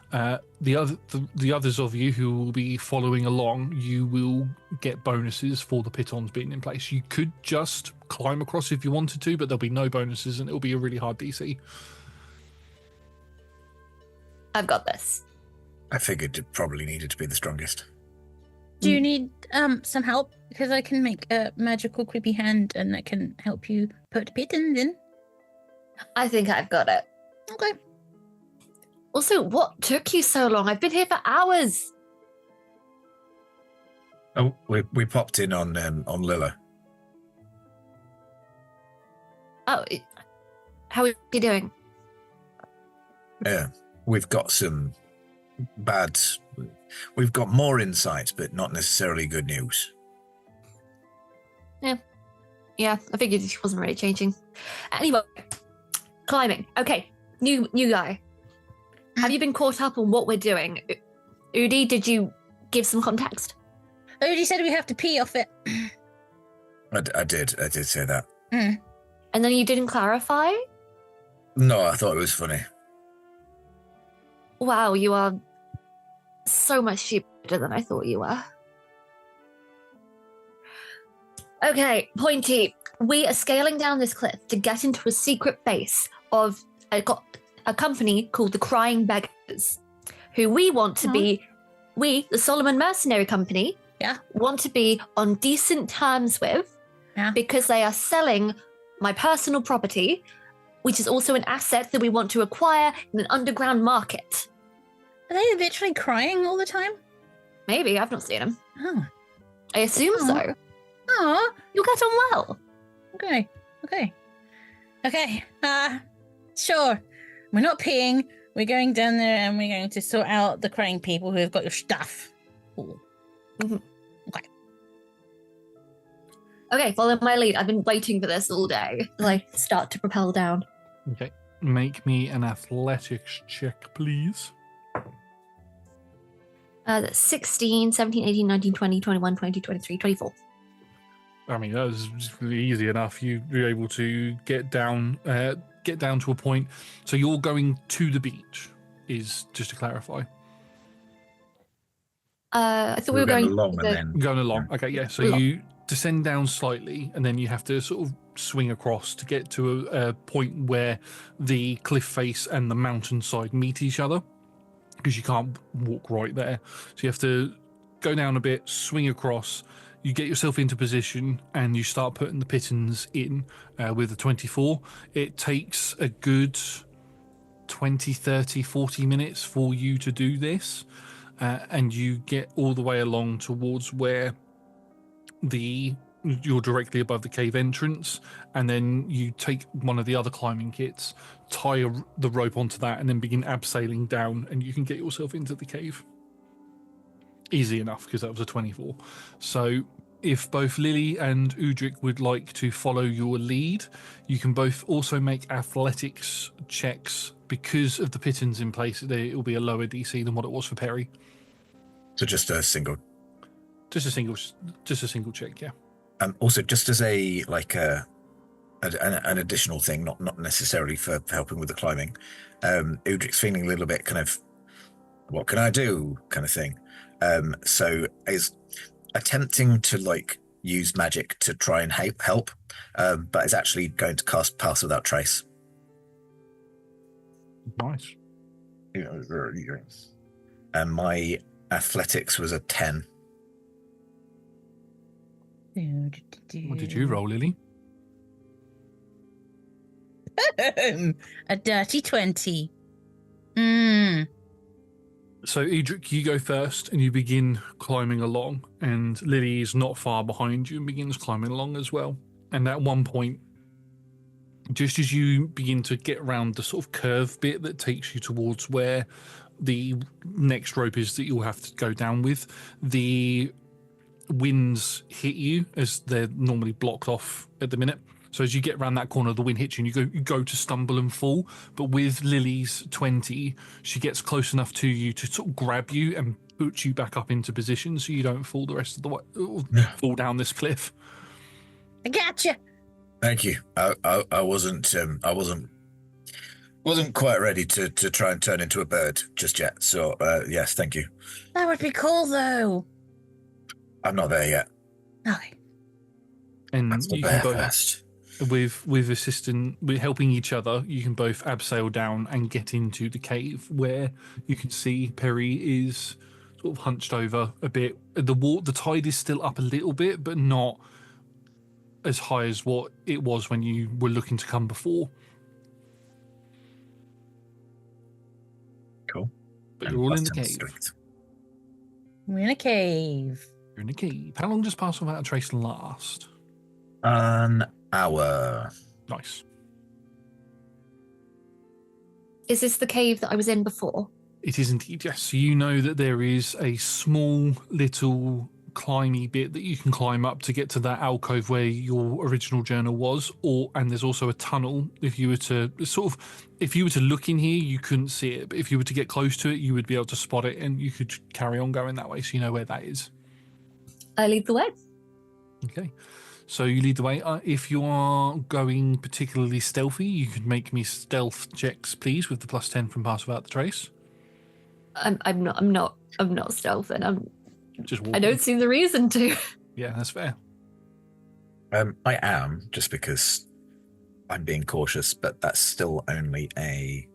The others of you who will be following along, you will get bonuses for the pitons being in place. You could just climb across if you wanted to, but there'll be no bonuses and it'll be a really hard DC. I've got this. I figured it probably needed to be the strongest. Do you need some help? Because I can make a magical creepy hand and that can help you put pittons in. I think I've got it. Okay. Also, what took you so long? I've been here for hours. Oh, we popped in on Lilla. Oh, how are you doing? Yeah, we've got some bad. We've got more insight, but not necessarily good news. Yeah, I figured she wasn't really changing. Anyway, climbing. Okay, new guy. Have you been caught up on what we're doing? Udi, did you give some context? Udi said we have to pee off it. I did say that. Mm. And then you didn't clarify? No, I thought it was funny. Wow, you are so much stupider than I thought you were. Okay, Pointy. We are scaling down this cliff to get into a secret base of a company called the Crying Beggars, who we want to be, the Solomon Mercenary Company, want to be on decent terms with, because they are selling my personal property, which is also an asset that we want to acquire in an underground market. Are they literally crying all the time? Maybe, I've not seen them. Oh. I assume so. Oh. You'll get on well. Okay. Sure. We're not peeing. We're going down there and we're going to sort out the crying people who have got your stuff. Mm-hmm. Okay. Okay, follow my lead. I've been waiting for this all day. Start to propel down. Okay. Make me an athletics check, please. That's 16, 17, 18, 19, 20, 21, 22, 23, 24. I mean, that was easy enough. You're able to get down to a point. So you're going to the beach, is just to clarify. I thought we were going along Going along. Okay, yeah. So you descend down slightly, and then you have to sort of swing across to get to a point where the cliff face and the mountainside meet each other, because you can't walk right there. So you have to go down a bit, swing across. You get yourself into position and you start putting the pittons in with the 24. It takes a good 20, 30, 40 minutes for you to do this. And you get all the way along towards where you're directly above the cave entrance. And then you take one of the other climbing kits, tie the rope onto that, and then begin abseiling down, and you can get yourself into the cave. Easy enough, because that was a 24. So if both Lily and Udric would like to follow your lead, you can both also make athletics checks. Because of the pittons in place, it will be a lower DC than what it was for Peri. So just a single. Just a single check, yeah. Also, just as an additional thing, not necessarily for helping with the climbing, Udric's feeling a little bit kind of, what can I do kind of thing. So is attempting to use magic to try and help, but is actually going to cast Pass Without Trace. Nice. And my athletics was a 10. What did you roll, Lily? A dirty 20. So, Idric, you go first and you begin climbing along, and Lily is not far behind you and begins climbing along as well. And at one point, just as you begin to get around the sort of curve bit that takes you towards where the next rope is that you'll have to go down with, the winds hit you as they're normally blocked off at the minute. So as you get around that corner, the wind hits you and you go to stumble and fall. But with Lily's 20, she gets close enough to you to sort of grab you and put you back up into position so you don't fall the rest of the way, fall down this cliff. I gotcha. Thank you. I wasn't quite ready to try and turn into a bird just yet. So yes, thank you. That would be cool, though. I'm not there yet. Okay. And That's the you bear can both, first. with helping each other, you can both abseil down and get into the cave where you can see Peri is sort of hunched over a bit. The tide is still up a little bit, but not as high as what it was when you were looking to come before. Cool. But And you're all plus in the 10 cave. strength. We're in a cave. You're in the cave. How long does Pass Without a Trace last? An hour. Nice. Is this the cave that I was in before? It is indeed, yes. So you know that there is a small little climby bit that you can climb up to get to that alcove where your original journal was, and there's also a tunnel. If you were to look in here, you couldn't see it, but if you were to get close to it, you would be able to spot it, and you could carry on going that way, so you know where that is. I lead the way. Okay, so you lead the way. If you are going particularly stealthy, you could make me stealth checks, please, with the +10 from Pass Without the Trace. I'm not stealthing. Just walking. I don't see the reason to. Yeah, that's fair. I am, just because I'm being cautious, but that's still only a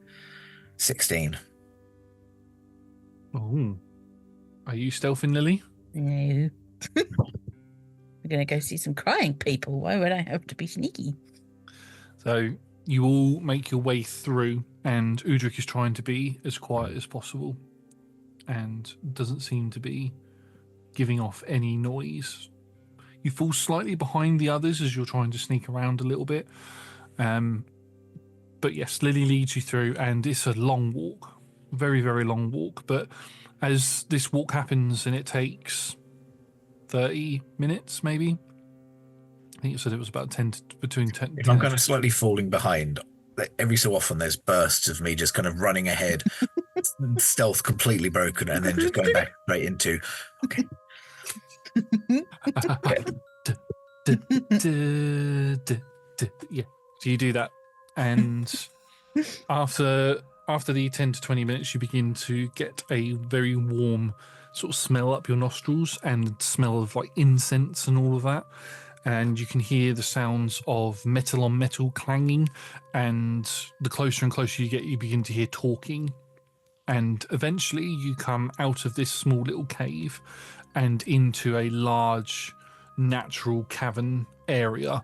16. Oh, are you stealthing, Lily? No. We're going to go see some crying people. Why would I have to be sneaky? So you all make your way through, and Udric is trying to be as quiet as possible and doesn't seem to be giving off any noise. You fall slightly behind the others as you're trying to sneak around a little bit. But yes, Lily leads you through, and it's a long walk. Very, very long walk. But as this walk happens, and it takes 30 minutes, maybe. I think it said it was about between 10. If I'm kind of slightly falling behind, every so often there's bursts of me just kind of running ahead, stealth completely broken, and then just going back straight into, okay. Yeah, so you do that, and after the 10 to 20 minutes, you begin to get a very warm sort of smell up your nostrils and smell of like incense and all of that. And you can hear the sounds of metal on metal clanging, and the closer and closer you get, you begin to hear talking. And eventually you come out of this small little cave and into a large natural cavern area.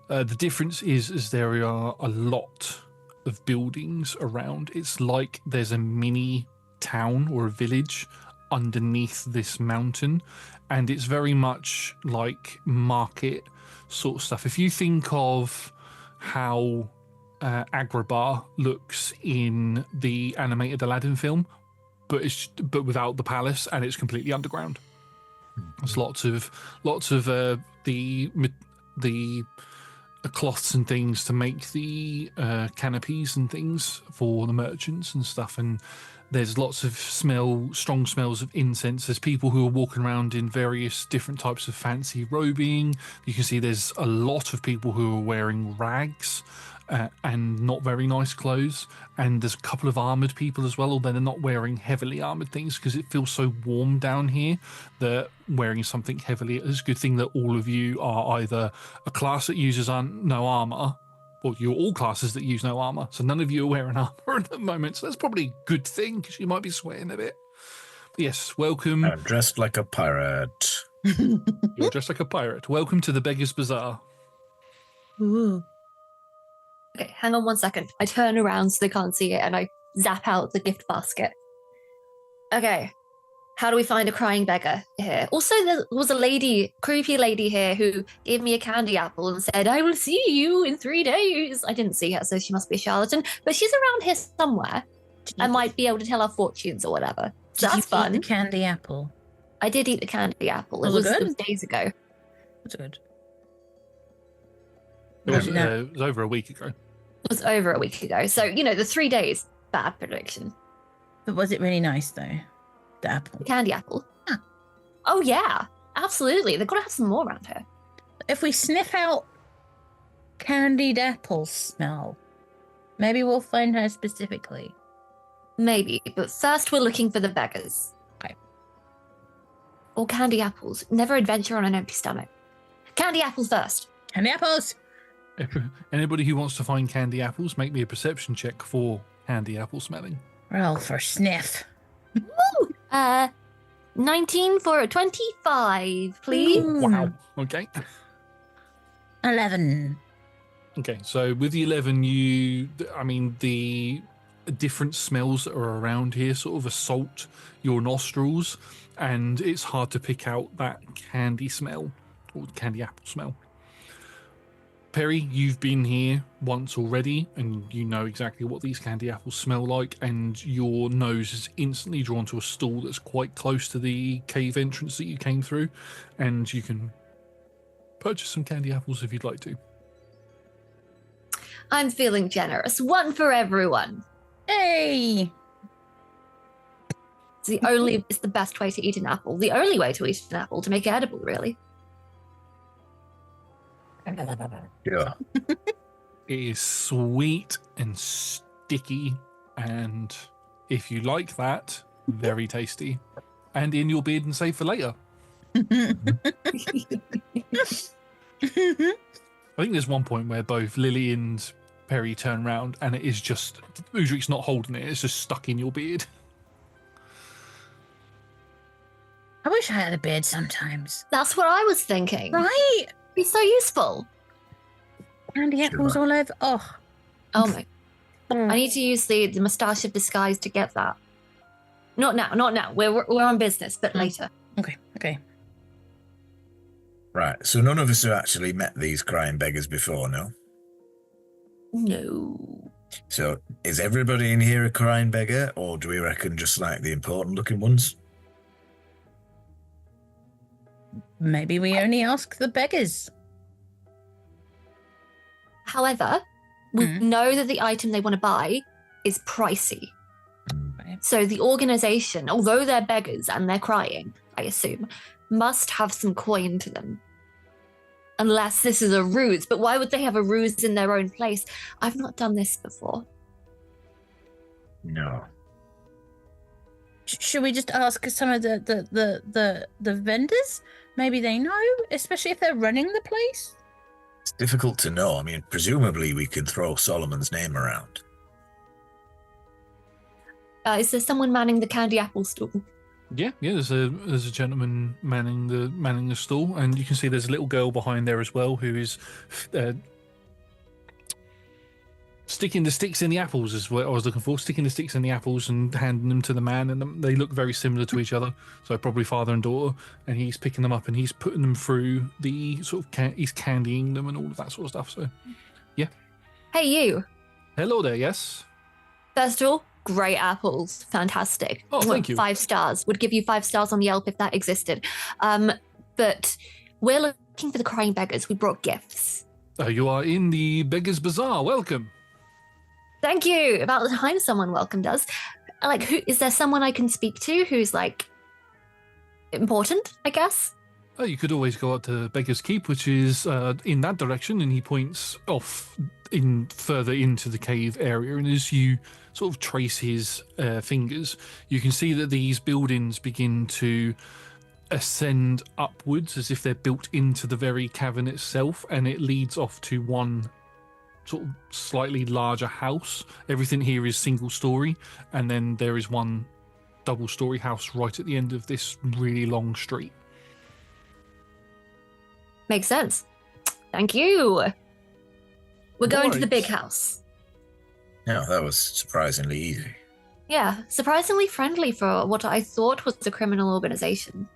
The difference is there are a lot of buildings around. It's like there's a mini town or a village underneath this mountain, and it's very much like market sort of stuff. If you think of how Agrabah looks in the animated Aladdin film, but without the palace, and it's completely underground. There's lots of the cloths and things to make the canopies and things for the merchants and stuff, and there's lots of strong smells of incense. There's people who are walking around in various different types of fancy robing. You can see there's a lot of people who are wearing rags and not very nice clothes. And there's a couple of armoured people as well, although they're not wearing heavily armoured things because it feels so warm down here that wearing something heavily is a good thing that all of you are either a class that uses no armour, well, you're all classes that use no armour, so none of you are wearing armour at the moment, so that's probably a good thing, because you might be sweating a bit. But yes, welcome. I'm dressed like a pirate. You're dressed like a pirate. Welcome to the Beggar's Bazaar. Ooh. Okay, hang on 1 second. I turn around so they can't see it, and I zap out the gift basket. Okay, how do we find a crying beggar here? Also, there was a creepy lady here who gave me a candy apple and said, I will see you in 3 days. I didn't see her, so she must be a charlatan, but she's around here somewhere. I might be able to tell our fortunes or whatever. So that's fun. Eat the candy apple? I did eat the candy apple. Was it good? It was days ago. That's good. It was over a week ago. It was over a week ago. So, the 3 days, bad prediction. But was it really nice, though? The apple. The candy apple. Huh. Oh, yeah. Absolutely. They've got to have some more around here. If we sniff out candied apple smell, maybe we'll find her specifically. Maybe. But first, we're looking for the beggars. Okay. Or candy apples. Never adventure on an empty stomach. Candy apples first. Candy apples! Anybody who wants to find candy apples, make me a perception check for candy apple smelling. Roll for sniff. Woo! 19 for a 25, please. Wow. Okay. 11. Okay, so with the 11, the different smells that are around here sort of assault your nostrils, and it's hard to pick out that candy smell or candy apple smell. Peri, you've been here once already, and you know exactly what these candy apples smell like, and your nose is instantly drawn to a stall that's quite close to the cave entrance that you came through, and you can purchase some candy apples if you'd like to. I'm feeling generous. One for everyone. Hey! It's the best way to eat an apple. The only way to eat an apple, to make it edible, really. Yeah. It is sweet and sticky, and if you like that, very tasty. And in your beard and safe for later. I think there's one point where both Lily and Peri turn around, and it is just Udric's not holding it; it's just stuck in your beard. I wish I had a beard sometimes. That's what I was thinking. Right? It'd be so useful. Candy apples all over. Oh. Oh my. I need to use the moustache of disguise to get that. Not now. We're on business, but later. Okay. Right. So none of us have actually met these crying beggars before, no? No. So is everybody in here a crying beggar, or do we reckon just like the important looking ones? Maybe we only ask the beggars. However, we know that the item they want to buy is pricey. Right. So the organization, although they're beggars and they're crying, I assume, must have some coin to them. Unless this is a ruse. But why would they have a ruse in their own place? I've not done this before. No. Should we just ask some of the vendors? Maybe they know, especially if they're running the place. It's difficult to know. I mean, presumably we could throw Solomon's name around. Is there someone manning the candy apple stall? Yeah. There's a gentleman manning the stall, and you can see there's a little girl behind there as well who is sticking the sticks in the apples is what I was looking for. Sticking the sticks in the apples and handing them to the man, and they look very similar to each other. So probably father and daughter, and he's picking them up and he's putting them through the sort of he's candying them and all of that sort of stuff. So, yeah. Hey, you. Hello there. Yes. First of all, great apples. Fantastic. Oh, thank you. 5 stars. Would give you 5 stars on Yelp if that existed. But we're looking for the crying beggars. We brought gifts. You are in the Beggars Bazaar. Welcome. Thank you. About the time someone welcomed us. Like, who is there someone I can speak to who's like important, I guess? Oh, you could always go out to Beggar's Keep, which is in that direction, and he points off further into the cave area. And as you sort of trace his fingers, you can see that these buildings begin to ascend upwards as if they're built into the very cavern itself, and it leads off to one sort of slightly larger house. Everything here is single story, and then there is one double story house right at the end of this really long street. Makes sense. Thank you. We're going to the Right. big house. Yeah, that was surprisingly easy. Yeah, surprisingly friendly for what I thought was a criminal organization.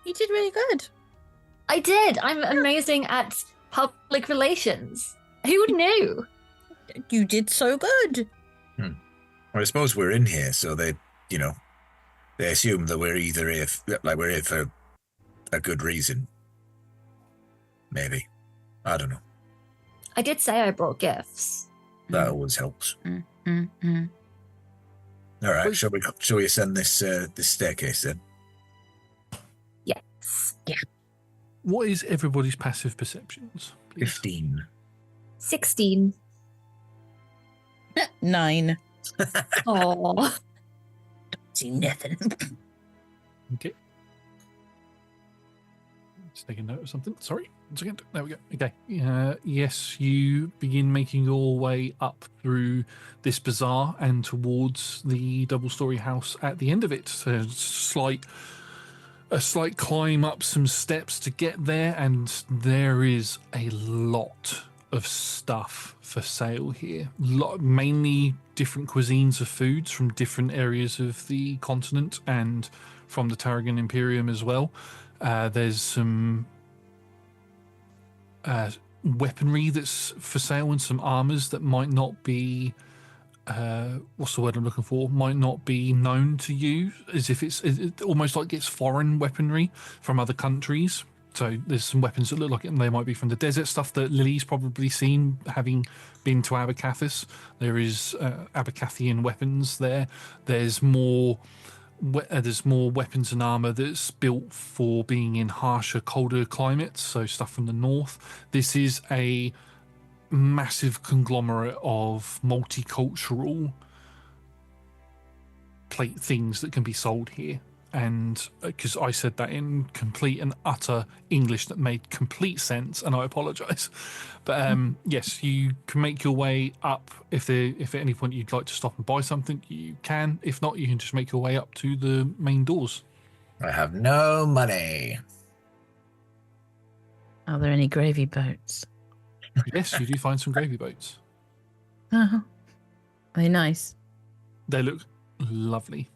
You did really good. I did. I'm amazing at public relations. Who knew? You did so good. Well, I suppose we're in here, so they assume that we're either here, we're here for a good reason. Maybe. I don't know. I did say I brought gifts. That always helps. Mm-hmm. All right, shall we ascend this staircase then? Yes. What is everybody's passive perceptions, please? 15. 16. 9. Oh. See nothing. Okay. Just take a note of something. Sorry. second. There we go. Okay. Yes, you begin making your way up through this bazaar and towards the double-story house at the end of it. So a slight climb up some steps to get there, and there is a lot of stuff for sale here. Mainly different cuisines of foods from different areas of the continent and from the Tarragon Imperium as well. There's some weaponry that's for sale and some armors that might not be what's the word I'm looking for? Might not be known to you, as if it's almost like it's foreign weaponry from other countries. So there's some weapons that look like it, and they might be from the desert, stuff that Lily's probably seen, having been to Abercathis. There is Abercathian weapons there. There's more weapons and armor that's built for being in harsher, colder climates, so stuff from the north. This is a massive conglomerate of multicultural plate things that can be sold here. And because I said that in complete and utter English that made complete sense, and I apologize. But yes, you can make your way up. If at any point you'd like to stop and buy something, you can. If not, you can just make your way up to the main doors. I have no money. Are there any gravy boats? Yes, you do find some gravy boats. Are they nice? They look lovely.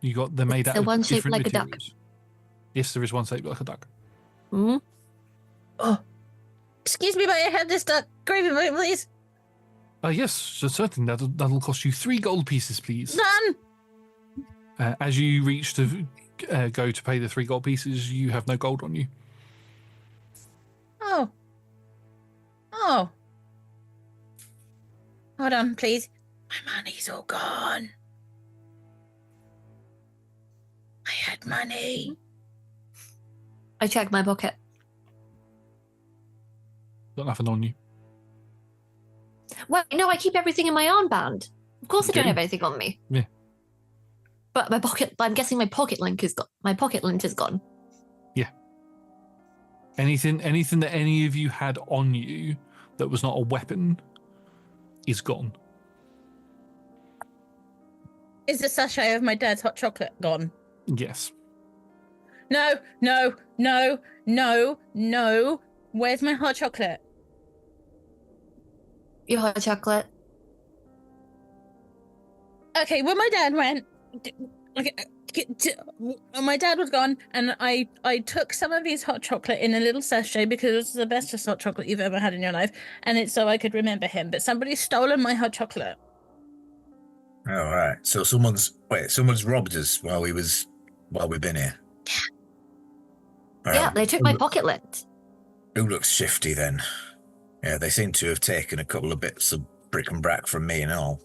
They're made out the of one shaped different like a duck. materials. Yes, there is one shaped like a duck. Mm? Oh, excuse me, may I have this duck gravy boat, please? Yes, so certainly. That'll cost you 3 gold pieces, please. None. As you reach to go to pay the 3 gold pieces, you have no gold on you. Oh. Hold on, please. My money's all gone. I had money. I checked my pocket. Got nothing on you. Well, no, I keep everything in my armband. Of course, I don't Okay. have anything on me. Yeah. But my pocket. I'm guessing my pocket lint is gone. My pocket lint is gone. Yeah. Anything that any of you had on you that was not a weapon is gone. Is the sachet of my dad's hot chocolate gone? Yes. No. Where's my hot chocolate? Your hot chocolate. Okay, when my dad went, my dad was gone, and I took some of his hot chocolate in a little sachet because it was the best hot chocolate you've ever had in your life, and it's so I could remember him. But somebody's stolen my hot chocolate. Oh, all right. So someone's robbed us while we've been here. Yeah, they took my pocket lint. Who looks shifty then? Yeah, they seem to have taken a couple of bits of brick and brack from me and all.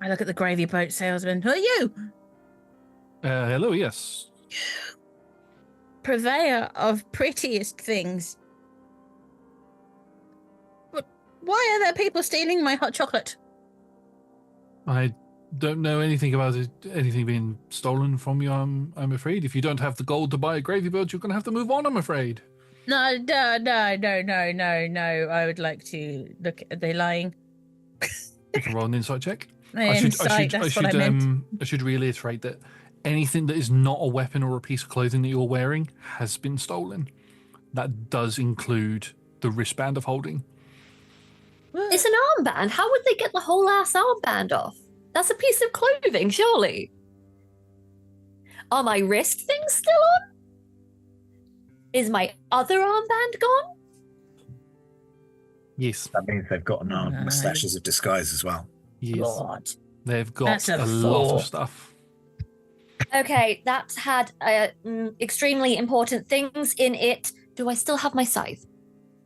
I look at the gravy boat salesman. Who are you? Hello, yes. Purveyor of prettiest things. But why are there people stealing my hot chocolate? I don't know anything about anything being stolen from you, I'm afraid. If you don't have the gold to buy a gravy boat, you're going to have to move on, I'm afraid. No. I would like to look. Are they lying? You can roll an insight check. I should reiterate that anything that is not a weapon or a piece of clothing that you're wearing has been stolen. That does include the wristband of holding. It's an armband. How would they get the whole ass armband off? That's a piece of clothing, surely. Are my wrist things still on? Is my other armband gone? Yes. That means they've got mustaches of disguise as well. Yes. God. They've got That's a lot four. of stuff. Okay, that had extremely important things in it. Do I still have my scythe?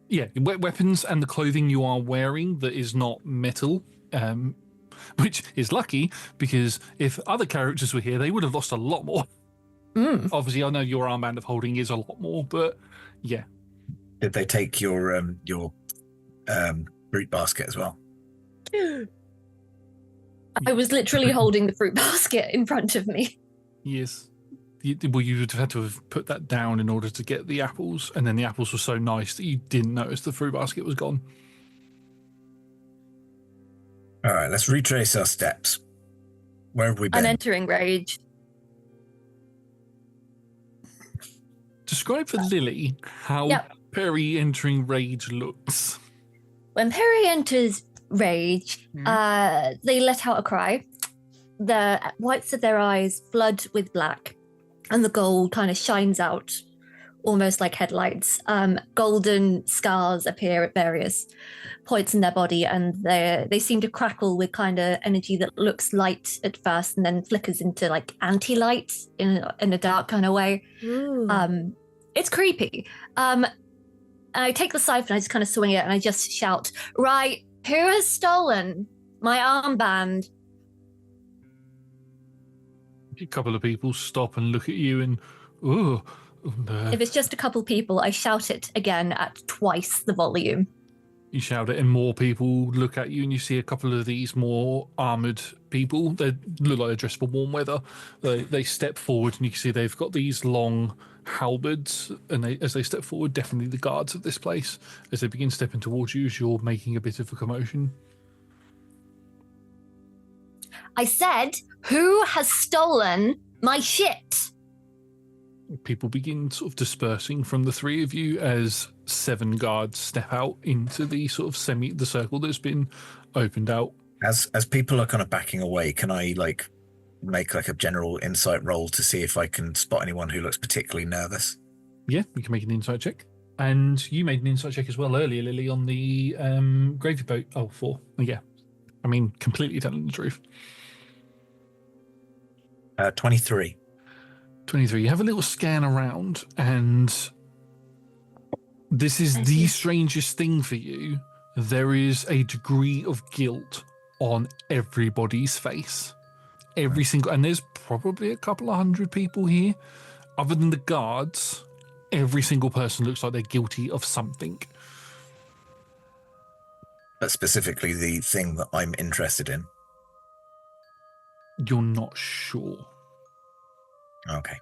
Yeah, weapons and the clothing you are wearing that is not metal, which is lucky because if other characters were here, they would have lost a lot more. Obviously, I know your armband of holding is a lot more, but yeah. Did they take your fruit basket as well? I was literally holding the fruit basket in front of me. Yes. well, you would have had to have put that down in order to get the apples, and then the apples were so nice that you didn't notice the fruit basket was gone. All right, let's retrace our steps. Where have we been? I'm entering rage. Describe for Lily how Peri entering rage looks. When Peri enters rage, they let out a cry. The whites of their eyes flood with black, and the gold kind of shines out, almost like headlights. Golden scars appear at various points in their body, and they seem to crackle with kind of energy that looks light at first, and then flickers into like anti-light in a dark kind of way. It's creepy. I take the scythe and I just kind of swing it, and I just shout, "Right, who has stolen my armband?" A couple of people stop and look at you, and If it's just a couple people, I shout it again at twice the volume. You shout it, and more people look at you, and you see a couple of these more armoured people. They look like they're dressed for warm weather. They step forward, and you can see they've got these long halberds, and as they step forward, definitely the guards of this place, as they begin stepping towards you as you're making a bit of a commotion. I said, who has stolen my shit? People begin sort of dispersing from the three of you as 7 guards step out into the sort of the circle that's been opened out. As people are kind of backing away, can I like make like a general insight roll to see if I can spot anyone who looks particularly nervous? Yeah, we can make an insight check. And you made an insight check as well earlier, Lily, on the gravy boat. Oh, 4. Yeah. I mean, completely telling the truth. 23. 23. You have a little scan around, and this is the strangest thing for you. There is a degree of guilt on everybody's face. Every single, and there's probably a couple of hundred people here. Other than the guards, every single person looks like they're guilty of something. But specifically the thing that I'm interested in. You're not sure. Okay.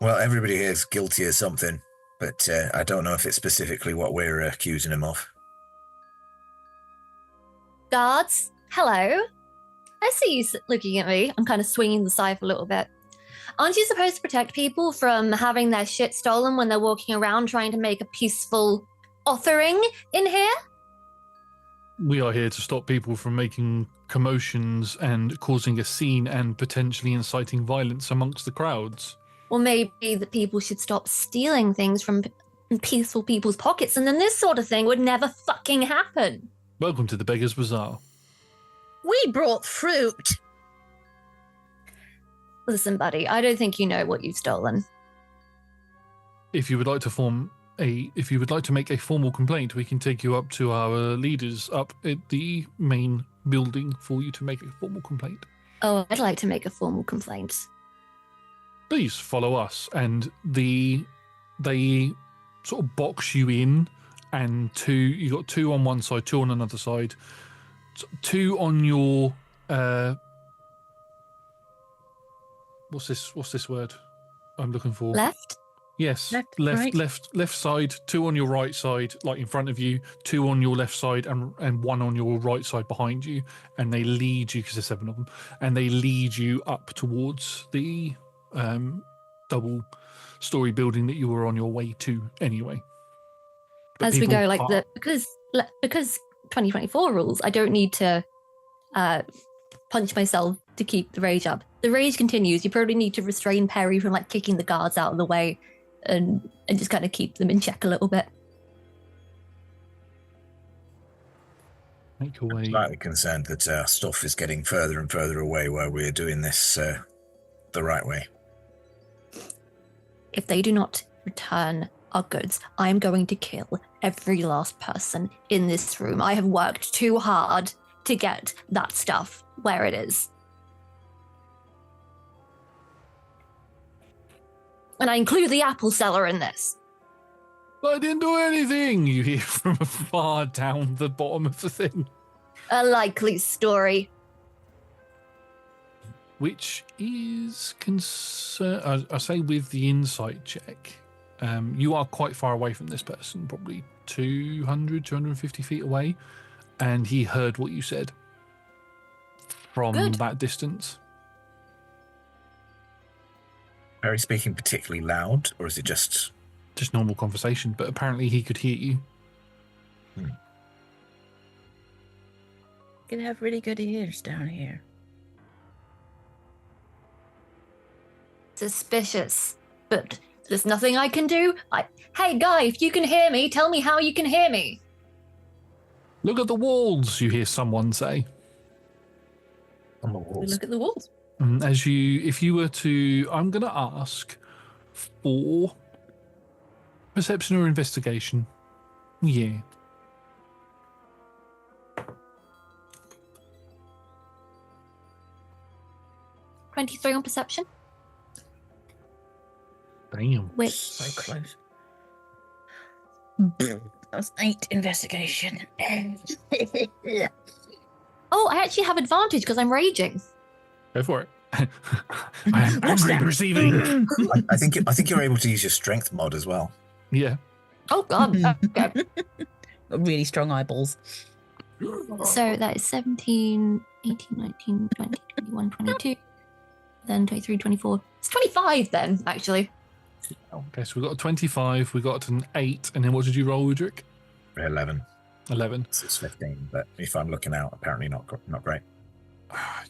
Well, everybody here is guilty of something, but I don't know if it's specifically what we're accusing him of. Guards, hello. I see you looking at me. I'm kind of swinging the scythe a little bit. Aren't you supposed to protect people from having their shit stolen when they're walking around trying to make a peaceful offering in here? We are here to stop people from making commotions and causing a scene and potentially inciting violence amongst the crowds. Or maybe that people should stop stealing things from peaceful people's pockets, and then this sort of thing would never fucking happen. Welcome to the Beggar's Bazaar. We brought fruit. Listen, buddy, I don't think you know what you've stolen. If you would like to make a formal complaint, we can take you up to our leaders up at the main building for you to make a formal complaint. Oh, I'd like to make a formal complaint. Please follow us. And they sort of box you in, and you got 2 on one side, 2 on another side, 2 on your what's this word I'm looking for? Left? Yes, Right. left side, 2 on your right side, like in front of you, 2 on your left side, and 1 on your right side behind you, and they lead you, because there's 7 of them, and they lead you up towards the double-story building that you were on your way to anyway. But As we go, like because 2024 rules, I don't need to punch myself to keep the rage up. The rage continues. You probably need to restrain Peri from like kicking the guards out of the way. And just kind of keep them in check a little bit. Make your way. I'm slightly concerned that our stuff is getting further and further away while we're doing this the right way. If they do not return our goods, I am going to kill every last person in this room. I have worked too hard to get that stuff where it is. And I include the apple seller in this. I didn't do anything, you hear from far down the bottom of the thing. A likely story. which is I say with the insight check. You are quite far away from this person, probably 250 feet away, and he heard what you said from that distance. Are you speaking particularly loud, or is it just normal conversation? But apparently he could hear you. Can have really good ears down here. Suspicious, but there's nothing I can do. Hey, guy, if you can hear me, tell me how you can hear me. Look at the walls, you hear someone say. on the We walls? look at the walls. If you were to, I'm going to ask for perception or investigation. Yeah. $23 on perception. Damn. Which So close. That was 8 investigation. Oh, I actually have advantage because I'm raging. Go for it. I am angry receiving. I think you're able to use your strength mod as well. Yeah. Oh god. Okay. Got really strong eyeballs. So that is 17, 18, 19, 20, 21, 22. Then 23, 24. It's 25 then, actually. Okay, so we got a 25, we got an 8, and then what did you roll, Udric? 11. 11. So it's 15, but if I'm looking out, apparently not great.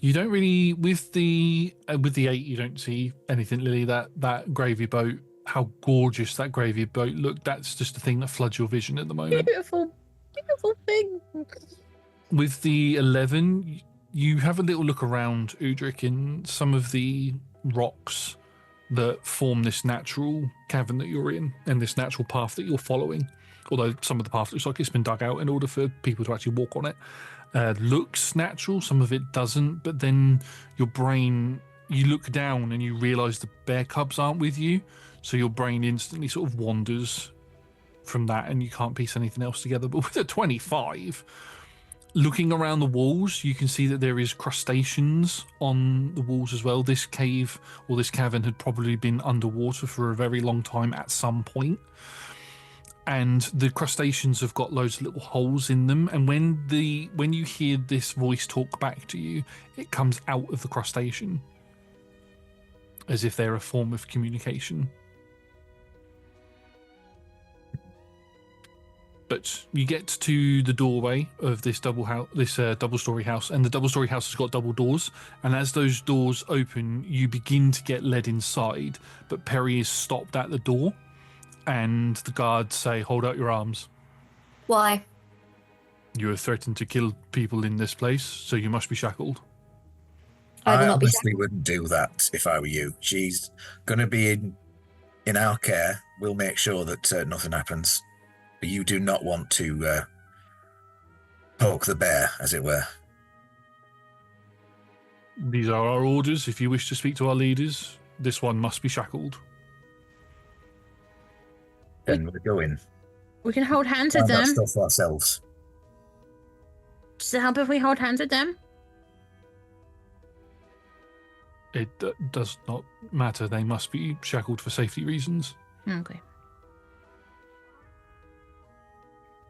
You don't really with the 8. You don't see anything, Lily. That gravy boat. How gorgeous that gravy boat looked. That's just the thing that floods your vision at the moment. Beautiful, beautiful thing. With the 11, you have a little look around, Udric, in some of the rocks that form this natural cavern that you're in, and this natural path that you're following. Although some of the path looks like it's been dug out in order for people to actually walk on it. Looks natural, some of it doesn't, but then your brain, you look down and you realise the bear cubs aren't with you, so your brain instantly sort of wanders from that and you can't piece anything else together. But with a 25, looking around the walls, you can see that there is crustaceans on the walls as well. This cave or this cavern had probably been underwater for a very long time at some point. And the crustaceans have got loads of little holes in them. And when you hear this voice talk back to you, it comes out of the crustacean as if they're a form of communication. But you get to the doorway of this double-story house, and the double-story house has got double doors. And as those doors open, you begin to get led inside. But Peri is stopped at the door. And the guards say, hold out your arms. Why? You have threatened to kill people in this place, so you must be shackled. I will I not be honestly wouldn't do that if I were you. She's going to be in our care. We'll make sure that nothing happens. But you do not want to poke the bear, as it were. These are our orders. If you wish to speak to our leaders, this one must be shackled. Then we're going. We can hold hands with Find that them. stuff ourselves. Does it help if we hold hands with them? It does not matter. They must be shackled for safety reasons. Okay.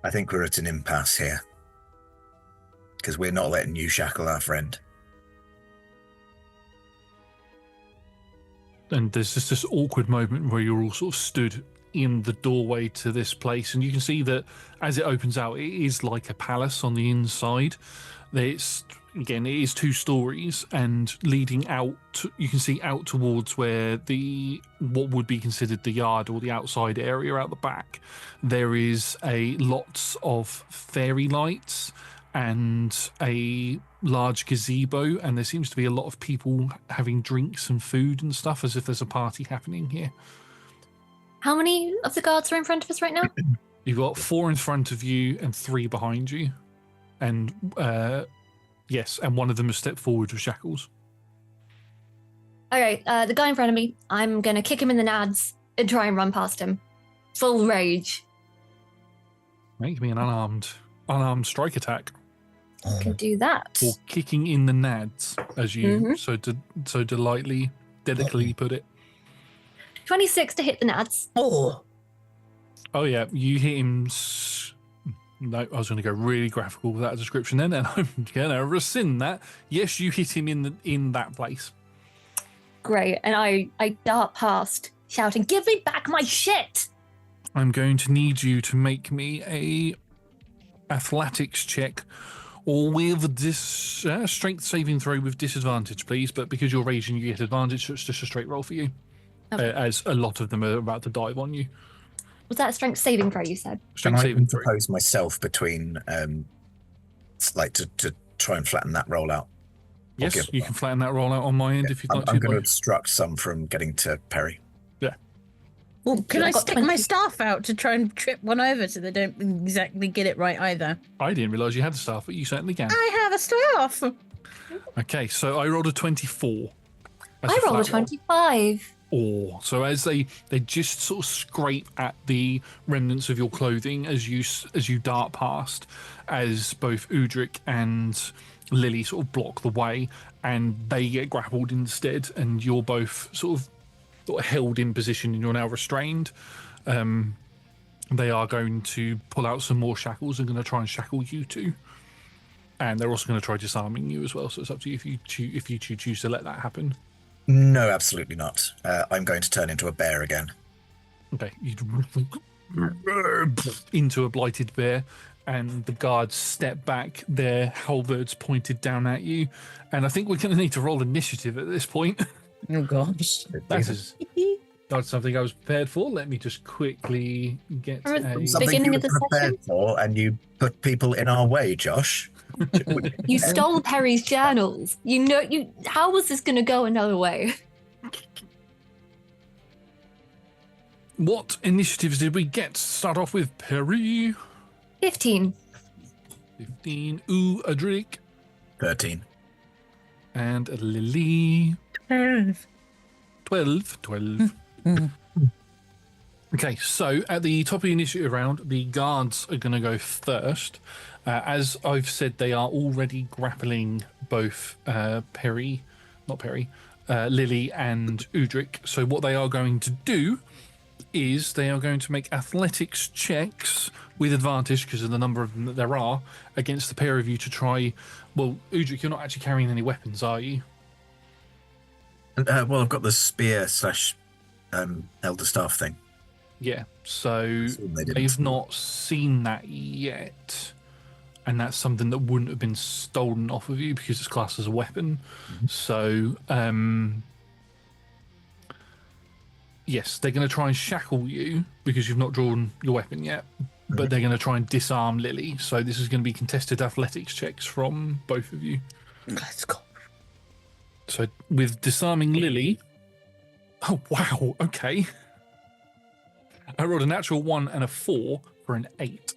I think we're at an impasse here. Because we're not letting you shackle our friend. And there's just this awkward moment where you're all sort of stood in the doorway to this place, and you can see that as it opens out, it is like a palace on the inside. It is 2 stories, and leading out, you can see out towards where what would be considered the yard or the outside area out the back. There is lots of fairy lights and a large gazebo, and there seems to be a lot of people having drinks and food and stuff, as if there's a party happening here. How many of the guards are in front of us right now? You've got 4 in front of you and 3 behind you. And yes, and one of them has stepped forward with shackles. Okay, the guy in front of me, I'm going to kick him in the nads and try and run past him. Full rage. Make me an unarmed strike attack. I can do that. For kicking in the nads, as you so delicately put it. 26 to hit the nads. Oh. Oh yeah, you hit him. No, I was going to go really graphical with that description then, and I'm going to rescind that. Yes, you hit him in that place. Great, and I dart past, shouting, "Give me back my shit!" I'm going to need you to make me a athletics check, or with this strength saving throw with disadvantage, please. But because you're raging, you get advantage, so it's just a straight roll for you. Okay. As a lot of them are about to dive on you. Was that a strength saving throw, you said? Can Strength I saving throw. interpose myself between, like to try and flatten that roll out? Yes, you can flatten that roll out on my end if you'd like I'm to. going to obstruct some from getting to Peri. Well, can I've I got stick my 20. staff out to try and trip one over so they don't exactly get it right either? I didn't realise you had the staff, but you certainly can. I have a staff. Okay, so I rolled a 24. That's I rolled a flat roll. 25. Or so as they just sort of scrape at the remnants of your clothing as you dart past, as both Udric and Lily sort of block the way, and they get grappled instead, and you're both sort of held in position and you're now restrained. They are going to pull out some more shackles and going to try and shackle you too, and they're also going to try disarming you as well. So it's up to you if you choose to let that happen. No, absolutely not. I'm going to turn into a bear again. Okay, you into a blighted bear, and the guards step back, their halberds pointed down at you, and I think we're going to need to roll initiative at this point. Oh gosh. That's something I was prepared for. Let me just quickly get a... Something Beginning you of the were prepared for, and you put people in our way, Josh. You stole Peri's journals. How was this going to go another way? What initiatives did we get? Start off with Peri. 15. 15. Udric. 13. And Lily. 12. Okay, so at the top of the initiative round, the guards are going to go first. As I've said, they are already grappling both Lily and Udric. So what they are going to do is they are going to make athletics checks with advantage, because of the number of them that there are, against the pair of you to try... Well, Udric, you're not actually carrying any weapons, are you? Well, I've got the spear / elder staff thing. Yeah, so they've not seen that yet, and that's something that wouldn't have been stolen off of you because it's classed as a weapon. So yes, they're going to try and shackle you because you've not drawn your weapon yet, but they're going to try and disarm Lily. So this is going to be contested athletics checks from both of you. Let's go. So with disarming Lily... Oh, wow, okay. I rolled a natural 1 and a 4 for an 8.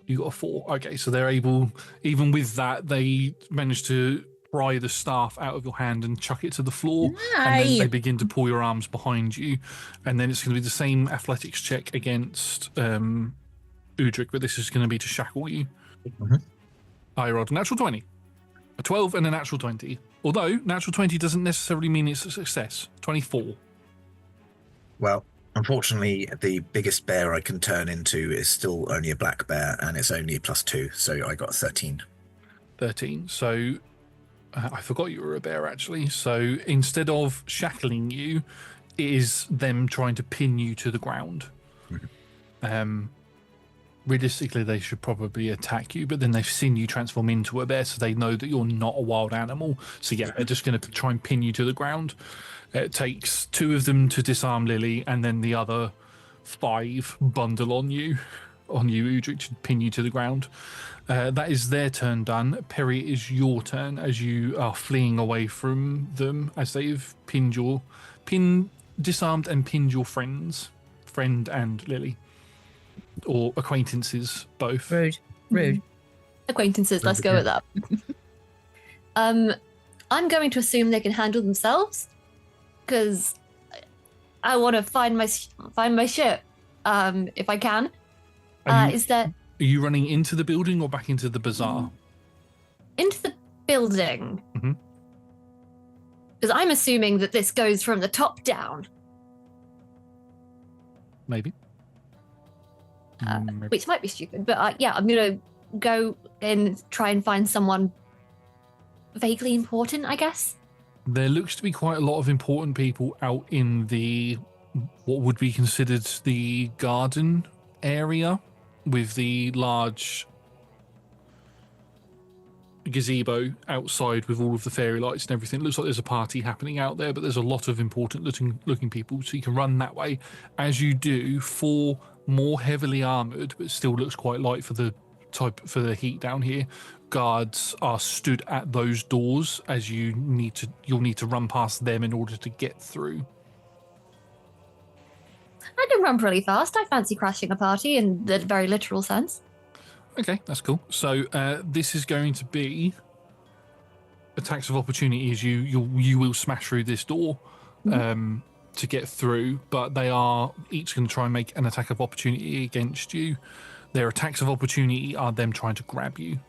You got a 4. Okay, so they're able... Even with that, they managed to pry the staff out of your hand and chuck it to the floor. And then they begin to pull your arms behind you. And then it's going to be the same athletics check against Udric, but this is going to be to shackle you. I rolled a natural 20. A 12 and a natural 20. Although, natural 20 doesn't necessarily mean it's a success. 24. Well, unfortunately, the biggest bear I can turn into is still only a black bear, and it's only +2, so I got 13. 13. So, I forgot you were a bear, actually. So, instead of shackling you, it is them trying to pin you to the ground. Realistically, they should probably attack you, but then they've seen you transform into a bear, so they know that you're not a wild animal. So yeah, they're just going to try and pin you to the ground. It takes 2 of them to disarm Lily, and then the other 5 bundle on you, Udric, to pin you to the ground. That is their turn done. Peri, it is your turn as you are fleeing away from them, as they've disarmed and pinned your friend and Lily. Or acquaintances, both. Rude. Acquaintances, let's go with that. I'm going to assume they can handle themselves, because I want to find my ship, if I can. Are Is there Are you running into the building or back into the bazaar? Into the building. Mhm. Because I'm assuming that this goes from the top down, Maybe. Maybe. which might be stupid, but yeah, I'm going to go and try and find someone vaguely important, I guess. There looks to be quite a lot of important people out in the what would be considered the garden area with the large gazebo outside with all of the fairy lights and everything. It looks like there's a party happening out there, but there's a lot of important looking people, so you can run that way. As you do, 4 more heavily armored, but still looks quite light for the heat down here, guards are stood at those doors as you'll need to run past them in order to get through. I can run pretty fast. I fancy crashing a party in the very literal sense. Okay, that's cool. So this is going to be attacks of opportunity as you will smash through this door to get through, but they are each going to try and make an attack of opportunity against you. Their attacks of opportunity are them trying to grab you.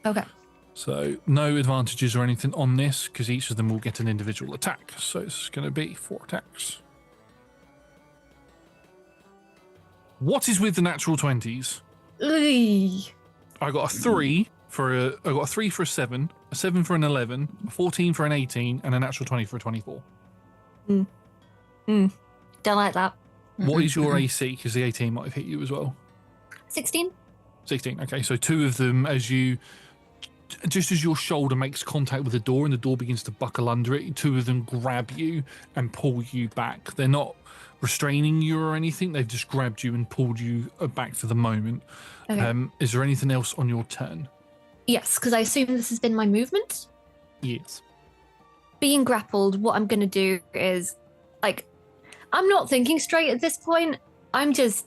Okay. So no advantages or anything on this because each of them will get an individual attack. So it's going to be 4 attacks. What is with the natural 20s? I got a 3 for a 7, a 7 for an 11, a 14 for an 18, and a natural 20 for a 24. Don't like that. What is your AC? Because the 18 might have hit you as well. 16? 16. Okay, so 2 of them just as your shoulder makes contact with the door and the door begins to buckle under it, 2 of them grab you and pull you back. They're not restraining you or anything. They've just grabbed you and pulled you back for the moment. Okay. Is there anything else on your turn? Yes, because I assume this has been my movement. Yes. Being grappled, what I'm going to do is, I'm not thinking straight at this point. I'm just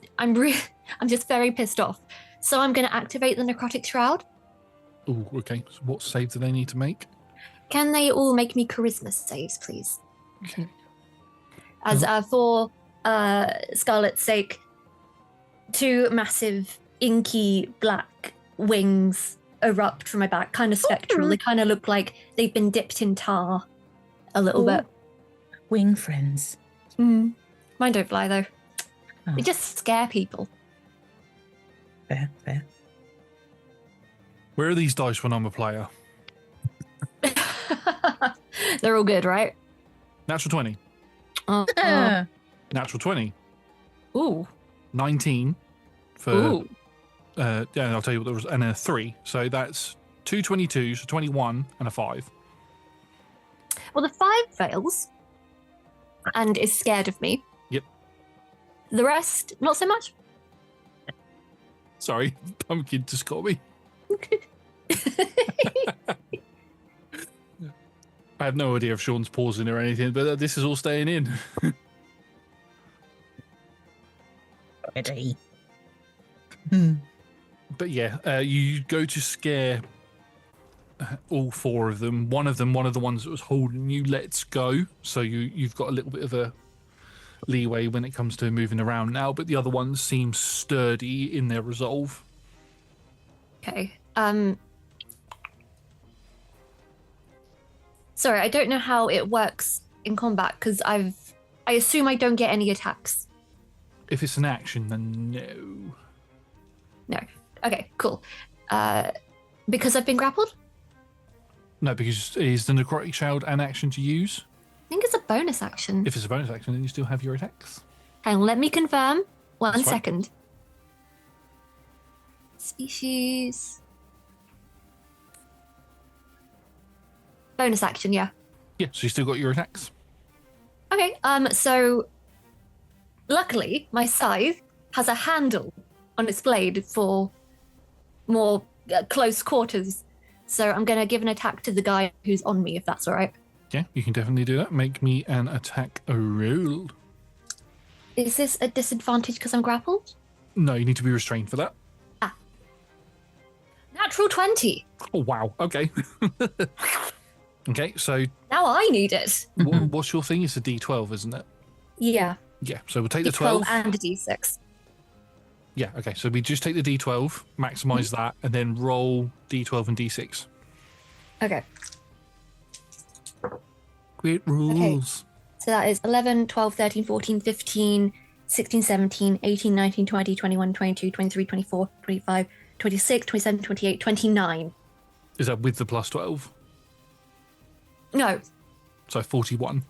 very pissed off. So I'm going to activate the necrotic shroud. Oh, okay. So what save do they need to make? Can they all make me charisma saves, please? Okay. As for Scarlet's sake, 2 massive inky black wings erupt from my back, kind of spectral. They kind of look like they've been dipped in tar a little bit. Wing friends. Mine don't fly though. Oh. They just scare people. Fair. Where are these dice when I'm a player? They're all good, right? Natural 20. Natural 20. Ooh. 19 for... Ooh. Yeah, I'll tell you what there was. And a 3. So that's 2 22s, so 21 and a 5. Well, the 5 fails and is scared of me. Yep. The rest, not so much. Sorry, Pumpkin just got me. I have no idea if Sean's pausing or anything, but this is all staying in. Ready. But yeah, you go to scare all 4 of them. One of the ones that was holding you lets go, so you've got a little bit of a leeway when it comes to moving around now, but the other ones seem sturdy in their resolve. Okay. Sorry, I don't know how it works in combat because I assume I don't get any attacks. If it's an action, then no. No. Okay, cool. Because I've been grappled? No, because is the necrotic shroud an action to use? I think it's a bonus action. If it's a bonus action, then you still have your attacks. Hang on, let me confirm. One That's fine. second. Species. Bonus action, yeah. Yeah, so you still got your attacks. Okay, so luckily my scythe has a handle on its blade for more close quarters. So I'm going to give an attack to the guy who's on me, if that's all right. Yeah, you can definitely do that. Make me an attack roll. Is this a disadvantage because I'm grappled? No, you need to be restrained for that. Natural 20. Oh, wow. Okay. Okay, so Now I need it. what's your thing? It's a D12, isn't it? Yeah. Yeah, so we'll take the D12 12. and a D6. Yeah, okay. So we just take the D12, maximize that, and then roll D12 and D6. Okay. Great rules. So that is 11, 12, 13, 14, 15, 16, 17, 18, 19, 20, 21, 22, 23, 24, 25, 26, 27, 28, 29. Is that with the plus 12? No, So 41.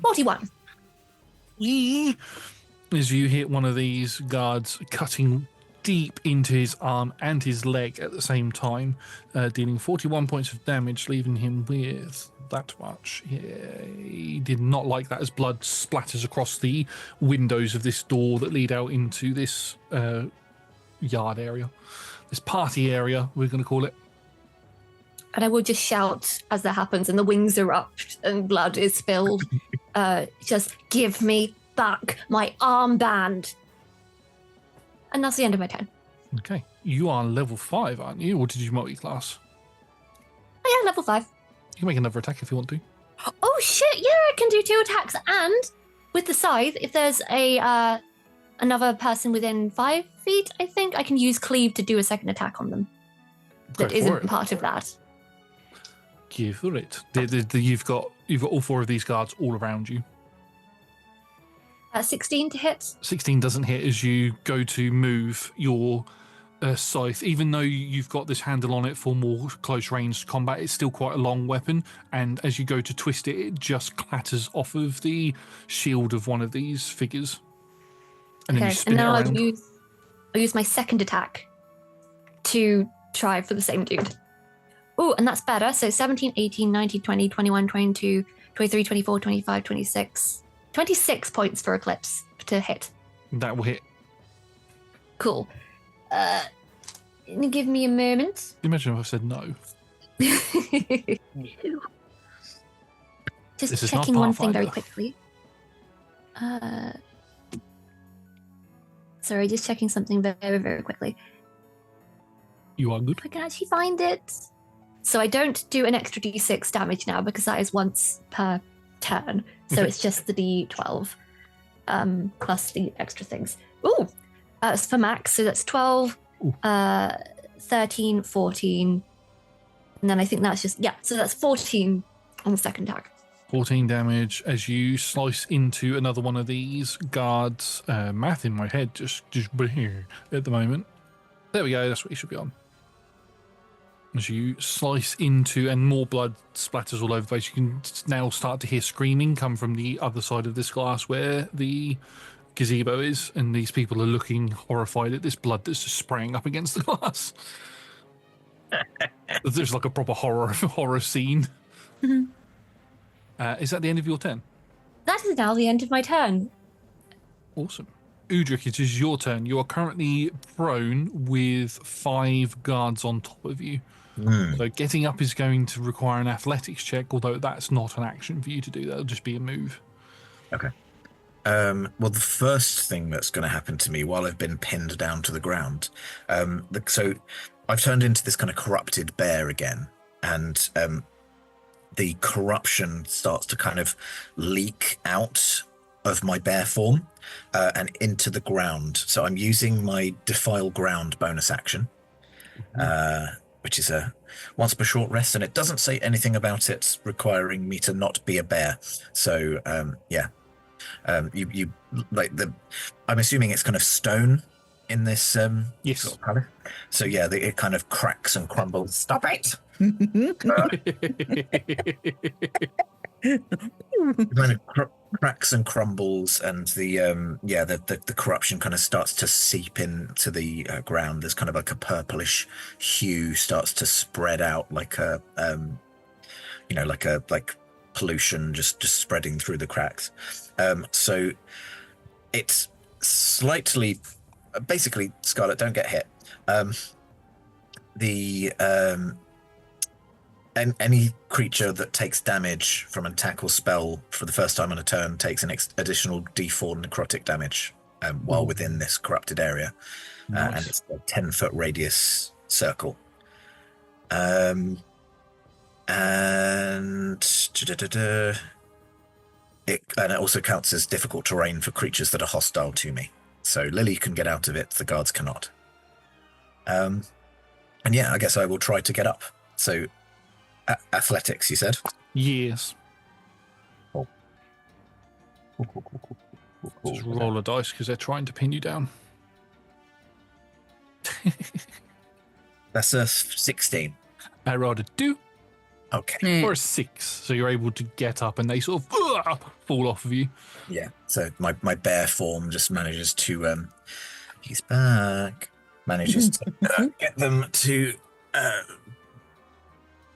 41. As you hit one of these guards, cutting deep into his arm and his leg at the same time, dealing 41 points of damage, leaving him with that much. He did not like that as blood splatters across the windows of this door that lead out into this yard area, this party area, we're going to call it. And I will just shout as that happens and the wings erupt and blood is spilled. Just give me back my armband. And that's the end of my turn. Okay. You are level 5, aren't you? Or did you multi-class? Oh, yeah, level 5. You can make another attack if you want to. Oh, shit. Yeah, I can do 2 attacks. And with the scythe, if there's a another person within 5 feet, I think, I can use cleave to do a second attack on them. Go That for isn't it. part of that. Give for it. You've got all 4 of these guards all around you. 16 to hit. 16 doesn't hit as you go to move your scythe. Even though you've got this handle on it for more close range combat, it's still quite a long weapon. And as you go to twist it, it just clatters off of the shield of one of these figures. And then you spin and it now around. I'll use my second attack to try for the same dude. Oh, and that's better. So 17, 18, 19, 20, 21, 22, 23, 24, 25, 26. 26 points for Eclipse to hit. That will hit. Cool. Give me a moment. Imagine if I said no. This Just is not checking one thing very Pathfinder. quickly. Sorry, just checking something very, very quickly. You are good. If I can actually find it. So I don't do an extra d6 damage now because that is once per turn. So Okay. it's just the d12 plus the extra things. Ooh, it's for max. So that's 12, Ooh. 13, 14. And then I think that's just, yeah, so that's 14 on the second attack. 14 damage as you slice into another one of these guards. Math in my head just here at the moment. There we go. That's what you should be on. As you slice into, and more blood splatters all over the place, you can now start to hear screaming come from the other side of this glass where the gazebo is, and these people are looking horrified at this blood that's just spraying up against the glass. There's like a proper horror scene. Mhm. Is that the end of your turn? That is now the end of my turn. Awesome. Udric, it is your turn. You are currently prone with 5 guards on top of you. So getting up is going to require an athletics check, although that's not an action for you to do. That'll just be a move. Okay. Well, the first thing that's going to happen to me while I've been pinned down to the ground, so I've turned into this kind of corrupted bear again, and the corruption starts to kind of leak out of my bear form and into the ground. So I'm using my Defile Ground bonus action, which is a once per short rest, and it doesn't say anything about it requiring me to not be a bear. So yeah. You like the. I'm assuming it's kind of stone in this Yes. sort of palace. So yeah, it kind of cracks and crumbles. Stop it! It kind of cracks and crumbles, and the corruption kind of starts to seep into the ground. There's kind of like a purplish hue starts to spread out, like a like pollution just spreading through the cracks. So it's slightly, basically, Scarlet, don't get hit. Any creature that takes damage from an attack or spell for the first time on a turn takes an additional D4 necrotic damage while within this corrupted area. Nice. And it's a 10-foot radius circle. And it also counts as difficult terrain for creatures that are hostile to me. So Lily can get out of it, the guards cannot. And yeah, I guess I will try to get up. So athletics, you said? Yes. Cool. Just roll a dice because they're trying to pin you down. That's a 16. I rolled a 2 Okay. or a 6, so you're able to get up and they sort of fall off of you. Yeah. So my bear form just manages to he's back. Manages to get them to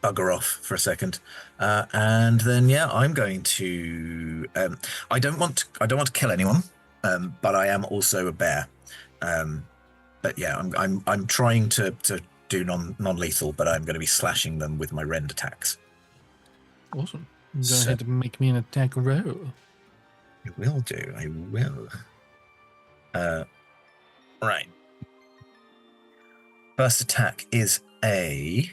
bugger off for a second, and then yeah, I'm going to. I don't want to kill anyone, but I am also a bear. But yeah, I'm trying to do non-lethal, but I'm going to be slashing them with my rend attacks. Awesome. Go ahead and make me an attack roll. I will do. I will. Right. First attack is a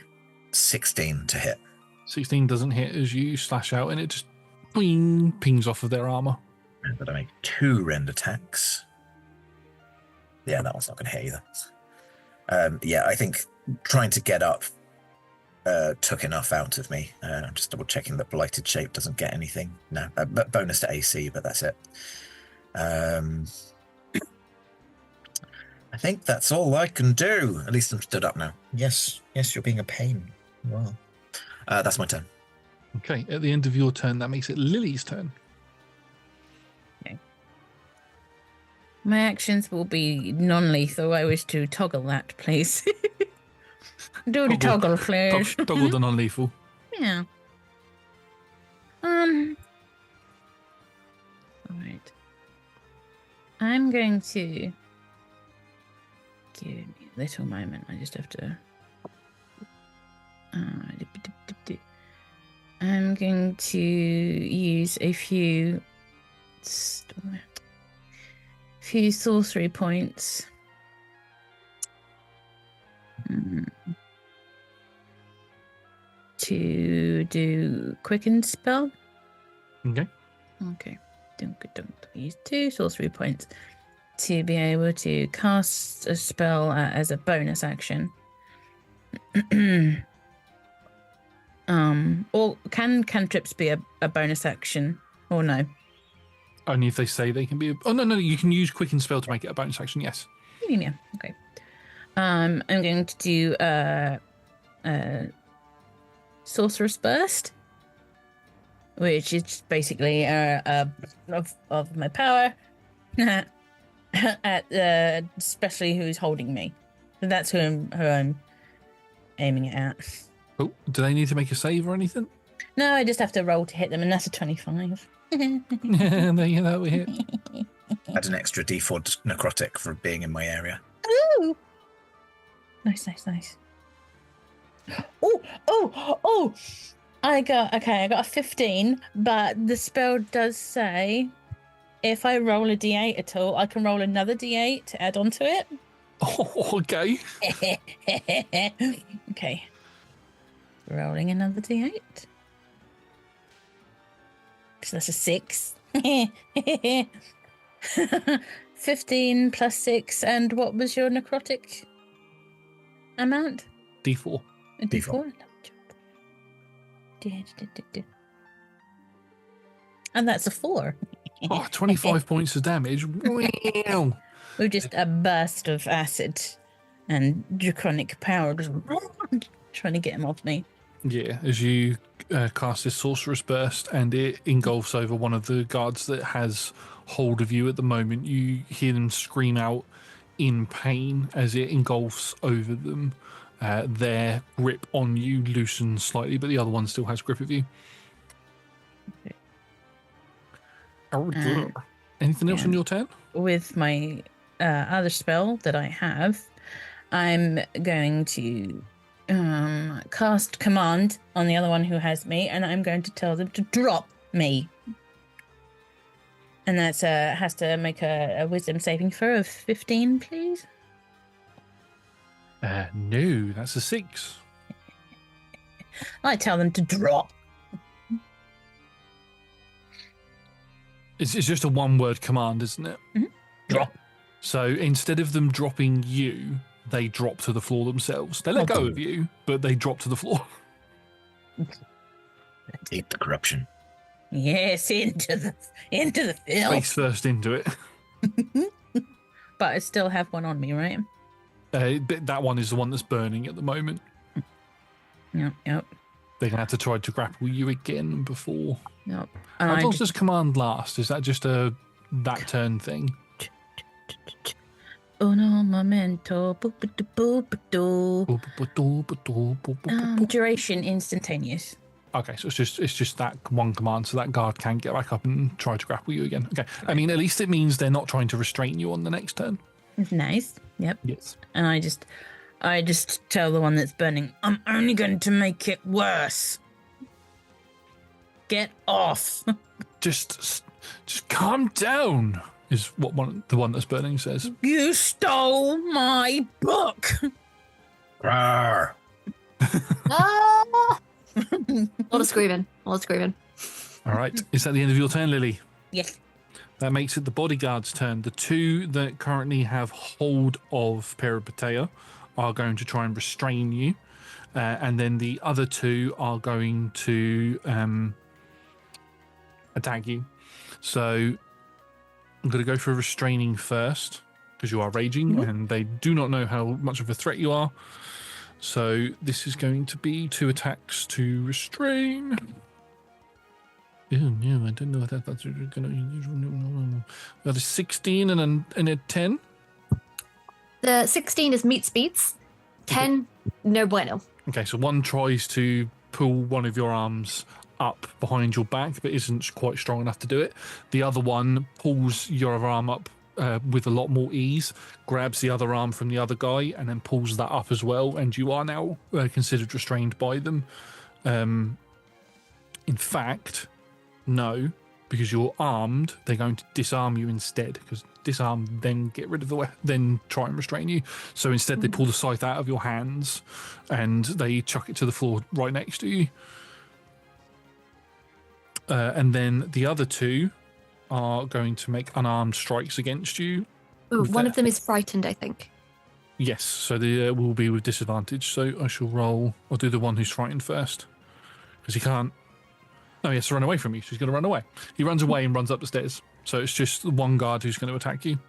16 to hit. 16 doesn't hit as you slash out, and it just boing, pings off of their armor. But I make 2 rend attacks. Yeah, that one's not going to hit either. Yeah, I think trying to get up took enough out of me. I'm just double checking that blighted shape doesn't get anything. No, but bonus to AC, but that's it. I think that's all I can do. At least I'm stood up now. Yes, you're being a pain. Wow. That's my turn. Okay, at the end of your turn, that makes it Lily's turn. Okay. My actions will be non-lethal. I wish to toggle that, please. Do the toggle, please. Toggle the non-lethal. Yeah. All right. I'm going to give me a little moment. I just have to. I'm going to use a few sorcery points. To do quicken spell. Okay. Okay. Don't use 2 sorcery points to be able to cast a spell as a bonus action. Or can cantrips be a bonus action or no? Only if they say they can be. Oh no, you can use quicken spell to make it a bonus action. Yes. Yeah. Okay. I'm going to do Sorcerer's Burst, which is basically of my power at especially who's holding me. So that's who I'm aiming it at. Oh, do they need to make a save or anything? No, I just have to roll to hit them, and that's a 25. There you go, we hit. Add an extra D4 necrotic for being in my area. Ooh! Nice. Oh! I got a 15, but the spell does say if I roll a D8 at all, I can roll another D8 to add on to it. Oh, okay. Okay. Rolling another D8. So that's a 6. 15 plus 6, and what was your necrotic amount? D4. A D4? And that's a 4. Oh, 25 points of damage. Wow. With just a burst of acid and draconic power just trying to get him off me. Yeah, as you cast this Sorcerer's Burst and it engulfs over one of the guards that has hold of you at the moment, you hear them scream out in pain as it engulfs over them. Their grip on you loosens slightly, but the other one still has grip of you. Okay. Anything else on your turn? With my other spell that I have, I'm going to cast command on the other one who has me, and I'm going to tell them to drop me. And that's has to make a wisdom saving throw of 15, please. No, that's a 6. I tell them to drop. It's just a one-word command, isn't it? Mm-hmm. Drop. So instead of them dropping you, they drop to the floor themselves. They let go of you, but they drop to the floor. Hate the corruption. Yes, into the Face filth. first into it. But I still have one on me, right? But that one is the one that's burning at the moment. Yep. They're going to have to try to grapple you again before. Yep. How long does command last? Is that just that turn thing? Uno momento. Duration instantaneous. Okay, so it's just that one command, so that guard can get back up and try to grapple you again. Okay, I mean, at least it means they're not trying to restrain you on the next turn. Nice. Yep. Yes. And I just tell the one that's burning, I'm only going to make it worse. Get off. Just calm down, is what the one that's burning says. You stole my book. Rawr. Ah! A lot of screaming. All right, is that the end of your turn, Lily? Yes. That makes it the bodyguard's turn. The two that currently have hold of Peri are going to try and restrain you, and then the other two are going to attack you. So I'm going to go for restraining first because you are raging and they do not know how much of a threat you are. So this is going to be 2 attacks to restrain. Oh, no, I don't know what that's going to. That is 16 and a 10. The 16 is meets beats. 10, no bueno. Okay, so one tries to pull one of your arms up behind your back, but isn't quite strong enough to do it. The other one pulls your other arm up with a lot more ease, grabs the other arm from the other guy, and then pulls that up as well. And you are now considered restrained by them. In fact, no, because you're armed, they're going to disarm you instead. Because disarm, then get rid of the weapon, then try and restrain you. So instead, they pull the scythe out of your hands and they chuck it to the floor right next to you. And then the other two are going to make unarmed strikes against you. Ooh, one of them is frightened, I think. Yes, so they will be with disadvantage. So I shall roll. I'll do the one who's frightened first. Because he can't. No, he has to run away from you. So he's going to run away. He runs away and runs up the stairs. So it's just the one guard who's going to attack you.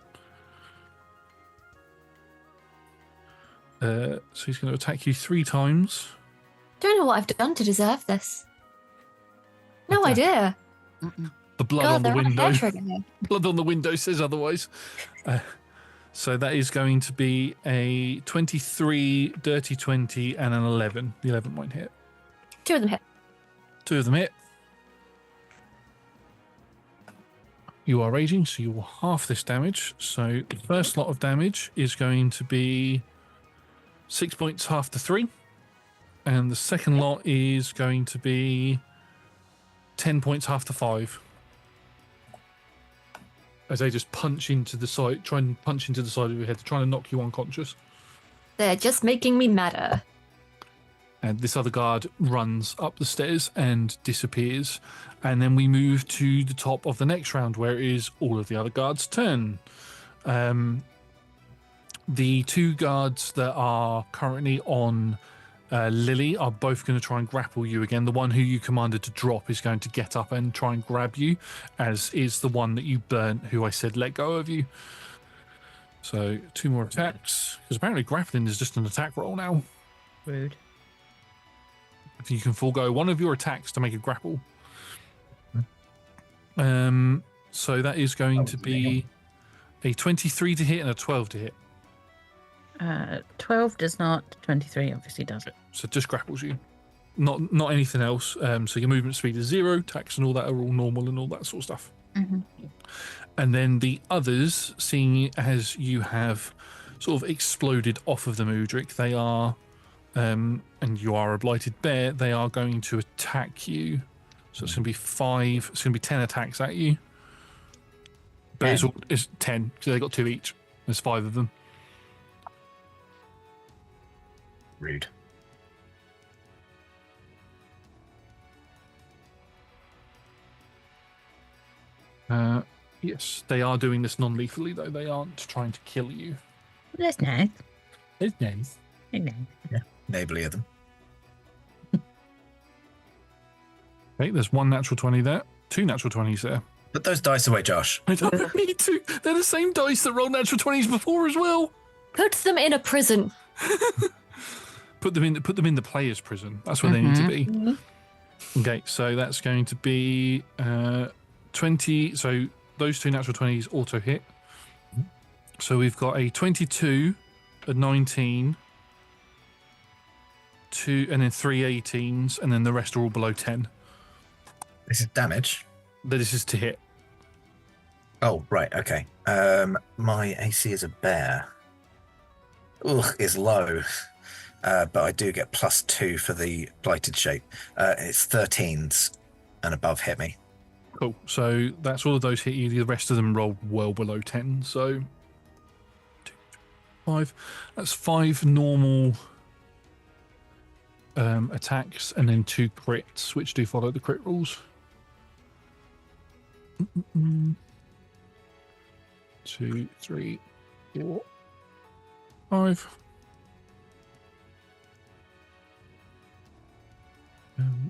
So he's going to attack you 3 times. Don't know what I've done to deserve this. No Okay. idea. The blood God, on the they're on a window. hair trigger here. Blood on the window says otherwise. So that is going to be a 23, dirty 20, and an 11. The 11 won't hit. 2 of them hit. 2 of them hit. You are raging, so you will half this damage. So the first lot of damage is going to be 6 points half to 3. And the second lot is going to be 10 points half to 5. As they just punch into the side, try and punch into the side of your head, trying to knock you unconscious. They're just making me madder. And this other guard runs up the stairs and disappears. And then we move to the top of the next round, where it is all of the other guards' turn. The 2 guards that are currently on Lily are both going to try and grapple you again. The one who you commanded to drop is going to get up and try and grab you, as is the one that you burnt, who I said let go of you. So 2 more attacks, because apparently grappling is just an attack roll now. Rude. You can forego one of your attacks to make a grapple. So that is going to be a 23 to hit and a 12 to hit. 12 does not. 23 obviously does. So it just grapples you. Not anything else. So your movement speed is 0, attacks and all that are all normal and all that sort of stuff. Mm-hmm. And then the others, seeing as you have sort of exploded off of them, Udric, they are, and you are a blighted bear, they are going to attack you. So it's going to be 5, it's going to be 10 attacks at you. But it's 10, so they got 2 each. There's 5 of them. Rude. Yes, they are doing this non-lethally, though. They aren't trying to kill you. That's nice. It's nice. Yeah, neighbourly of them. Okay, there's 1 natural 20 there. 2 natural 20s there. Put those dice away, Josh. I don't need to. They're the same dice that rolled natural 20s before as well. Put them in a prison. Put them in the player's prison. That's where they need to be. Mhm. Okay, so that's going to be 20. So those 2 natural 20s auto hit. So we've got a 22, a 19, 2, and then 3 18s, and then the rest are all below 10. This is damage. This is to hit. Oh, right, okay. My AC as a bear is low, but I do get +2 for the blighted shape. It's 13s and above hit me. Cool. So that's all of those hit you. The rest of them roll well below 10. So 2, 5. That's 5 normal attacks, and then 2 crits, which do follow the crit rules. 2, 3, 4, 5.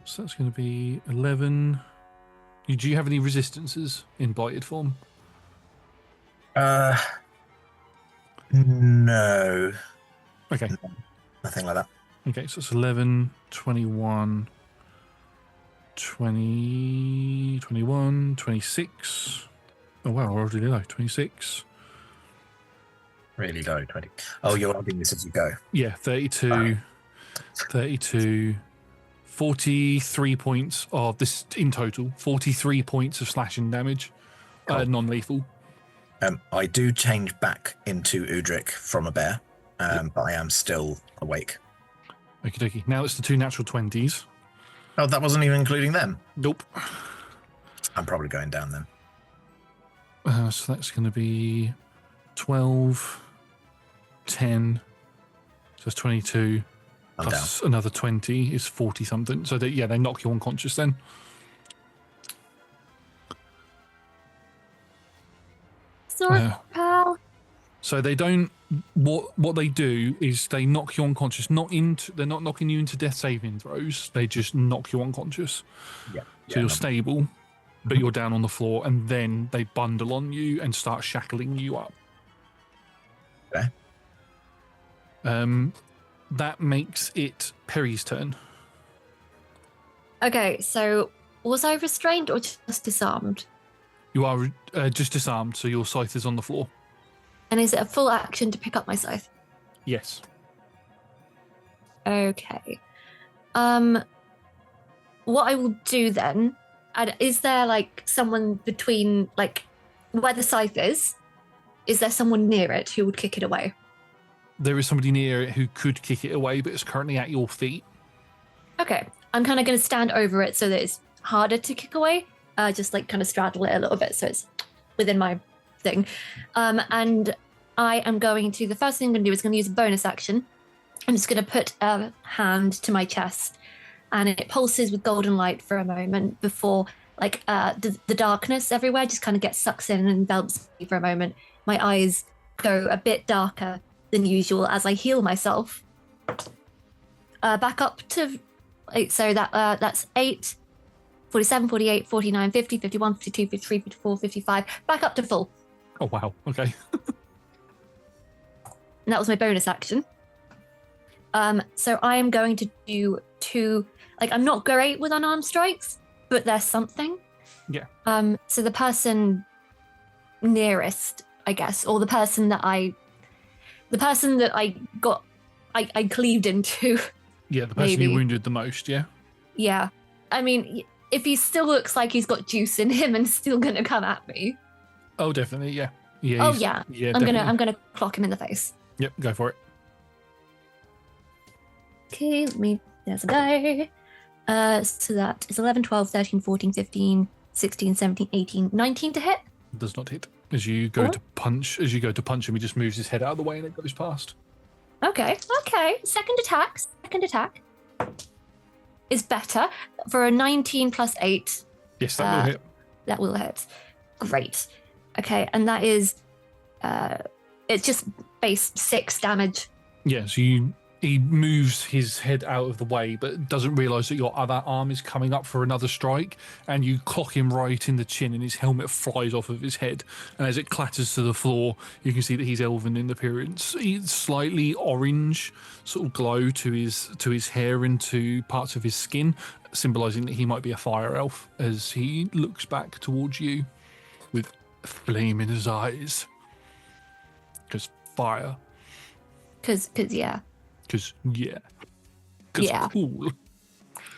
So that's going to be 11. Do you have any resistances in blighted form? No. Okay. Nothing like that. Okay, so it's 11, 21, 20, 21, 26. Oh, wow, already low. 26. Really low, 20. Oh, you're adding this as you go. Yeah, 32, 32, 43 points of this in total. 43 points of slashing damage, Cool. non-lethal. I do change back into Udric from a bear, but I am still awake. Okie dokie. Now it's the 2 natural 20s. Oh, that wasn't even including them. Nope. I'm probably going down then. So that's going to be 12, 10, so that's 22, I'm plus another 20 is 40 something. So they knock you unconscious then. Sorry, pal. So they don't. What they do is they knock you unconscious. They're not knocking you into death saving throws. They just knock you unconscious. Yeah. So you're stable, but you're down on the floor, and then they bundle on you and start shackling you up. Okay. That makes it Peri's turn. Okay, so was I restrained or just disarmed? You are just disarmed, so your scythe is on the floor. And is it a full action to pick up my scythe? Yes. Okay. What I will do then, is there like someone between like where the scythe is? Is there someone near it who would kick it away? There is somebody near it who could kick it away, but it's currently at your feet. Okay. I'm kind of going to stand over it so that it's harder to kick away. Just like kind of straddle it a little bit so it's within my thing. And I am going to, the first thing I'm going to do is going to use a bonus action. I'm just going to put a hand to my chest and it pulses with golden light for a moment before like the darkness everywhere just kind of gets sucked in and envelops me for a moment. My eyes go a bit darker than usual as I heal myself. Back up to, so that's 8, 47, 48, 49, 50, 51, 52, 53, 54, 55, back up to full. Oh, wow. Okay. And that was my bonus action. So I am going to do 2, like I'm not great with unarmed strikes, but there's something. Yeah. So the person nearest, I guess, or the person that I cleaved into. Yeah, the person Maybe. you wounded the most, yeah? Yeah. I mean, if he still looks like he's got juice in him and still gonna come at me. Oh, definitely, yeah. Yeah. Oh he's- yeah. Yeah, I'm definitely. gonna clock him in the face. Yep, go for it. Okay, there's a die. So that is 11, 12, 13, 14, 15, 16, 17, 18, 19 to hit. Does not hit. As you go Oh. to punch him, he just moves his head out of the way and it goes past. Okay. Second attack is better for a 19 plus 8. Yes, that will hit. That will hit. Great. Okay, and that is, it's just base 6 damage. Yeah, so he moves his head out of the way, but doesn't realise that your other arm is coming up for another strike, and you clock him right in the chin, and his helmet flies off of his head. And as it clatters to the floor, you can see that he's elven in appearance. He's slightly orange, sort of glow to his hair and to parts of his skin, symbolising that he might be a fire elf. As he looks back towards you with flame in his eyes, because fire. Because yeah. Because, yeah. Because Yeah. cool.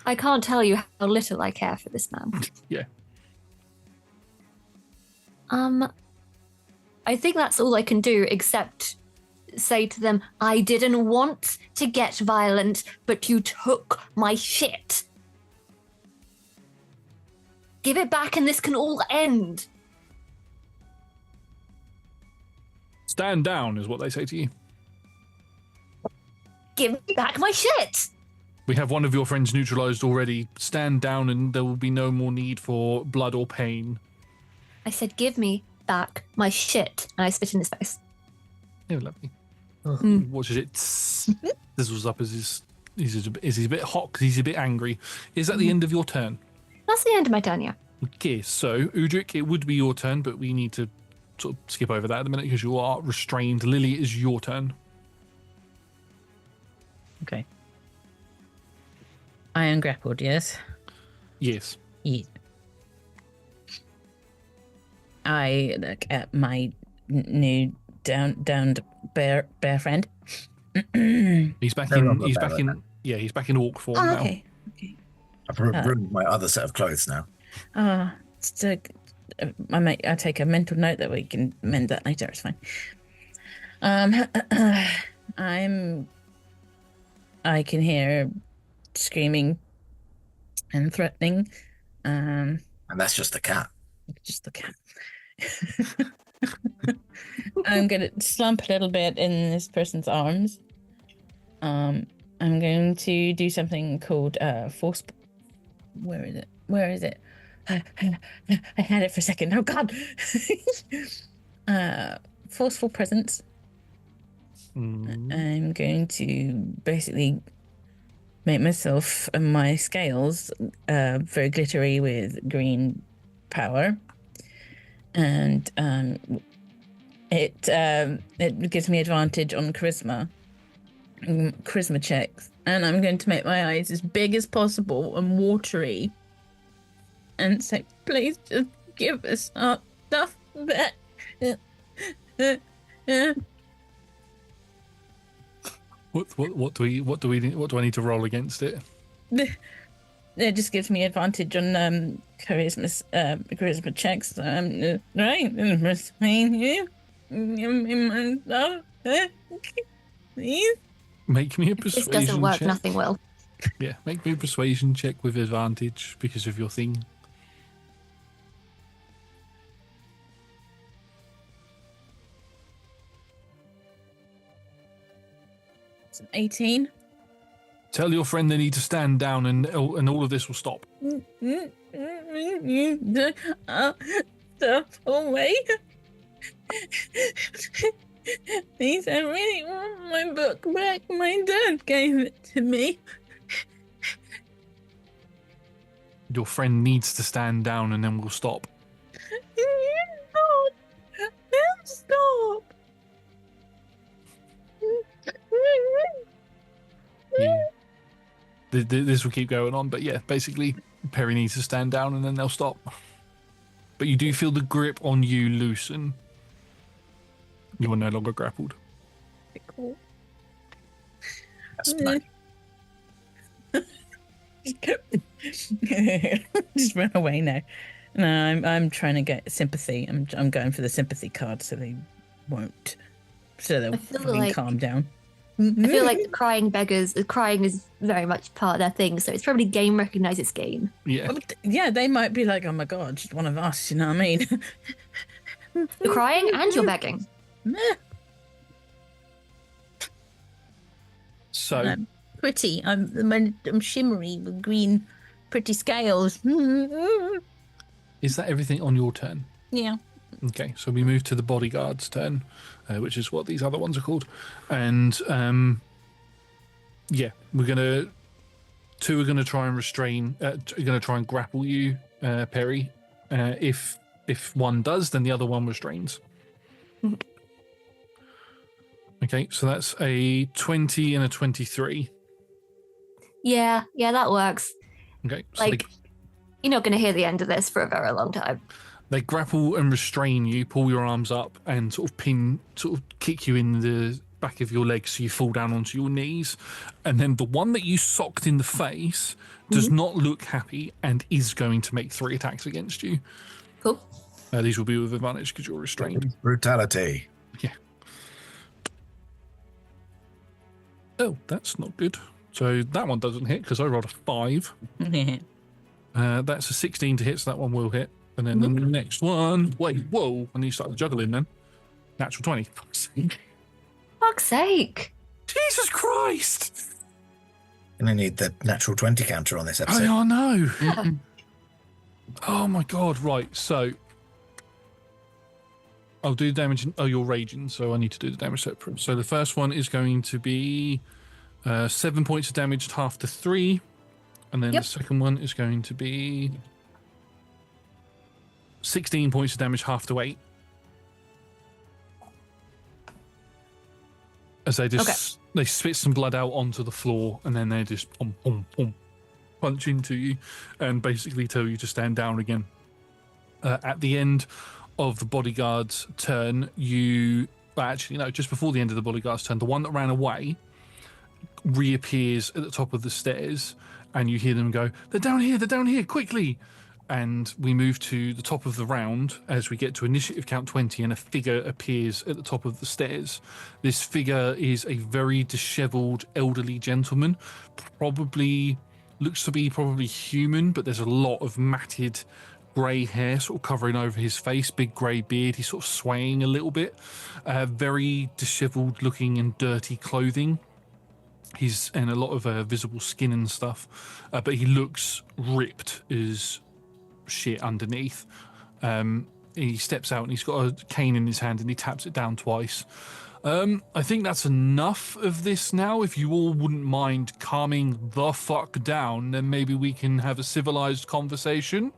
I can't tell you how little I care for this man. Yeah. I think that's all I can do, except say to them, I didn't want to get violent, but you took my shit. Give it back and this can all end. Stand down is what they say to you. Give me back my shit. We have one of your friends neutralized already. Stand down and there will be no more need for blood or pain. I said, give me back my shit. And I spit in his face. Yeah, lovely. Mm. Watches it. Sizzles up as he's a bit hot because he's a bit angry. Is that the end of your turn? That's the end of my turn, yeah. Okay, so Udric, it would be your turn, but we need to sort of skip over that at the minute because you are restrained. Lily, it is your turn. Okay. I am grappled, yes? Yes. Yeah. I look at my new downed bear friend. He's back No in. longer He's bear, back in. Yeah, he's back in orc form Oh, now. okay. I've ruined my other set of clothes now. I take a mental note that we can mend that later. It's fine. I can hear screaming and threatening. And that's just the cat. Just the cat. I'm gonna slump a little bit in this person's arms. I'm going to do something called force. Where is it? Where is it? I had it for a second. Oh God! Forceful presence. I'm going to basically make myself and my scales very glittery with green power, and it gives me advantage on charisma checks, and I'm going to make my eyes as big as possible and watery, and say, "Please, just give us our stuff back." What do I need to roll against it? It just gives me advantage on charisma checks. Right, persuade you. Give me my stuff, please. Make me a If persuasion this doesn't work, check. nothing will. Yeah, make me a persuasion check with advantage because of your thing. It's an 18. Tell your friend they need to stand down and all of this will stop. Stuff away. Please, I really want my book back. My dad gave it to me. Your friend needs to stand down and then we'll stop. Stop. Yeah. This will keep going on, but yeah, basically, Peri needs to stand down and then they'll stop. But you do feel the grip on you loosen. You are no longer grappled. Cool. That's nice. Just run away now. No, I'm trying to get sympathy. I'm going for the sympathy card, so they won't. So they'll feel fucking like- calm down. I feel like the crying is very much part of their thing, so it's probably game recognize its game. Yeah. Yeah, they might be like, "Oh my God, she's one of us." You know what I mean? You're crying and you're begging. So I'm pretty. I'm shimmery with green, pretty scales. is that everything on your turn? Yeah. Okay, so we move to the bodyguard's turn, which is what these other ones are called. And yeah, two are gonna try and restrain, are gonna try and grapple you, Peri. If one does, then the other one restrains. Okay, so that's a 20 and a 23. Yeah, that works. Okay, so Like, you're not going to hear the end of this for a very long time. they grapple and restrain you, pull your arms up, and sort of kick you in the back of your legs so you fall down onto your knees. And then the one that you socked in the face does not look happy and is going to make 3 attacks against you. Cool. These will be with advantage because you're restrained. Brutality. Yeah. Oh, that's not good. So that one doesn't hit because I rolled a 5. That's a 16 to hit, so that one will hit. And then the next one, wait, whoa, and you start juggling then. Natural 20. Fuck's sake. Jesus Christ! Gonna need the natural 20 counter on this episode. I know. Oh my god, right, so I'll do damage. Oh, you're raging, so I need to do the damage separate. So the first one is going to be 7 points of damage, half to 3. And then the second one is going to be 16 points of damage, half to 8. As they just they spit some blood out onto the floor, and then they just punch into you and basically tell you to stand down again. At the end of the bodyguard's turn, just before the end of the bodyguard's turn, the one that ran away reappears at the top of the stairs, and you hear them go, they're down here, quickly. And we move to the top of the round as we get to initiative count 20, and a figure appears at the top of the stairs. This figure is a very disheveled elderly gentleman, looks to be human, but there's a lot of matted grey hair sort of covering over his face, big grey beard. He's sort of swaying a little bit, very disheveled looking and dirty clothing. He's in a lot of visible skin and stuff, but he looks ripped as shit underneath. He steps out and he's got a cane in his hand and he taps it down twice. I think that's enough of this now. If you all wouldn't mind calming the fuck down, then maybe we can have a civilized conversation.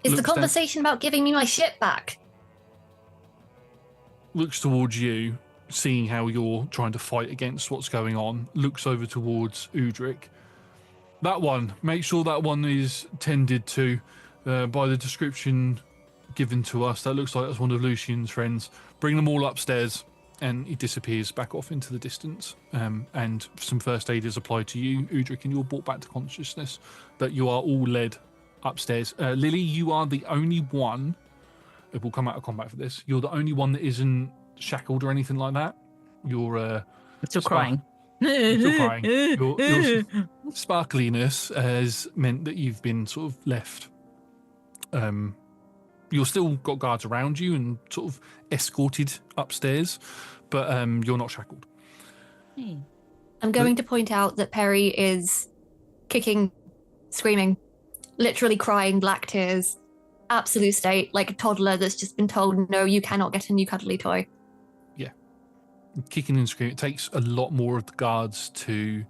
Is the conversation about giving me my shit back? Looks towards you, seeing how you're trying to fight against what's going on. Looks over towards Udric. That one, make sure that one is tended to. By the description given to us, that looks like that's one of Lucian's friends. Bring them all upstairs. And he disappears back off into the distance. And some first aid is applied to you, Udric, and you're brought back to consciousness. But you are all led upstairs. Lily, you are the only one. It will come out of combat for this. You're the only one that isn't shackled or anything like that. You're still crying. Still crying. Your sparkliness has meant that you've been sort of left. You're still got guards around you and sort of escorted upstairs, but you're not shackled. I'm going to point out that Peri is kicking, screaming, literally crying black tears, absolute state, like a toddler that's just been told, no, you cannot get a new cuddly toy. Yeah. Kicking and screaming. It takes a lot more of the guards to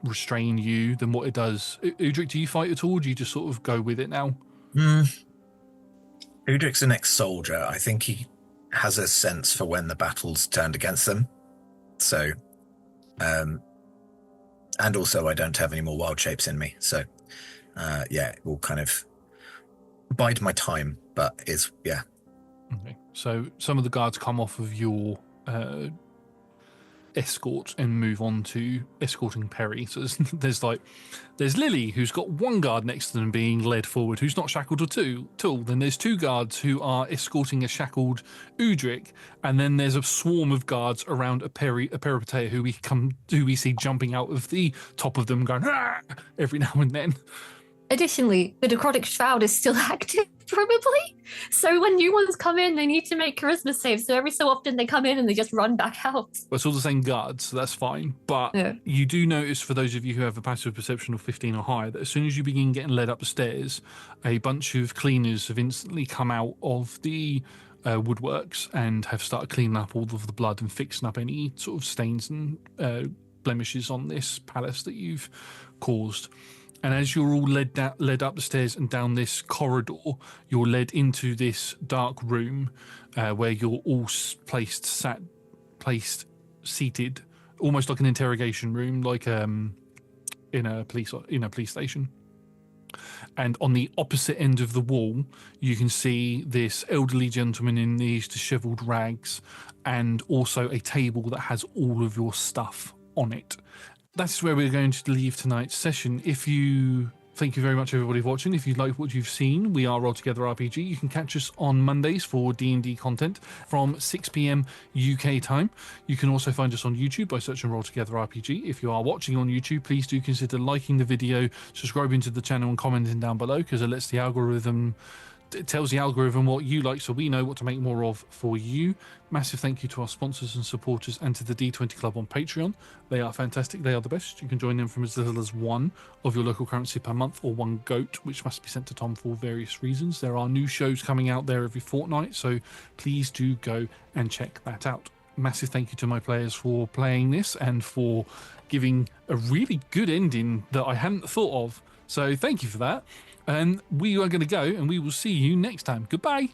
restrain you than what it does. Udric, do you fight at all? Or do you just sort of go with it now? Udric's an ex-soldier. I think he has a sense for when the battle's turned against them. So, and also I don't have any more wild shapes in me. So, it will kind of bide my time, but Okay. So some of the guards come off of your escort and move on to escorting Peri. So there's Lily, who's got one guard next to them being led forward, who's not shackled at all. Then there's 2 guards who are escorting a shackled Udric, and then there's a swarm of guards around a peripateia who we see jumping out of the top of them, going every now and then. Additionally, the necrotic shroud is still active, probably. So when new ones come in, they need to make charisma saves. So every so often they come in and they just run back out. Well, it's all the same guards, so that's fine. But Yeah. you do notice, for those of you who have a passive perception of 15 or higher, that as soon as you begin getting led up the stairs, a bunch of cleaners have instantly come out of the woodworks and have started cleaning up all of the blood and fixing up any sort of stains and blemishes on this palace that you've caused. And as you're all led up the stairs and down this corridor, you're led into this dark room where you're all seated, almost like an interrogation room, like in a police station. And on the opposite end of the wall, you can see this elderly gentleman in these dishevelled rags, and also a table that has all of your stuff on it. That's where we're going to leave tonight's session. Thank you very much, everybody, for watching. If you like what you've seen, we are Roll Together RPG. You can catch us on Mondays for D&D content from 6 p.m. UK time. You can also find us on YouTube by searching Roll Together RPG. If you are watching on YouTube, please do consider liking the video, subscribing to the channel, and commenting down below, because it lets the algorithm... It tells the algorithm what you like, so we know what to make more of for you. Massive thank you to our sponsors and supporters, and to the D20 Club on Patreon. They are fantastic. They are the best. You can join them from as little as $1 of your local currency per month, or 1 goat, which must be sent to Tom for various reasons. There are new shows coming out there every fortnight, so please do go and check that out. Massive thank you to my players for playing this and for giving a really good ending that I hadn't thought of. So thank you for that. And we are going to go, and we will see you next time. Goodbye.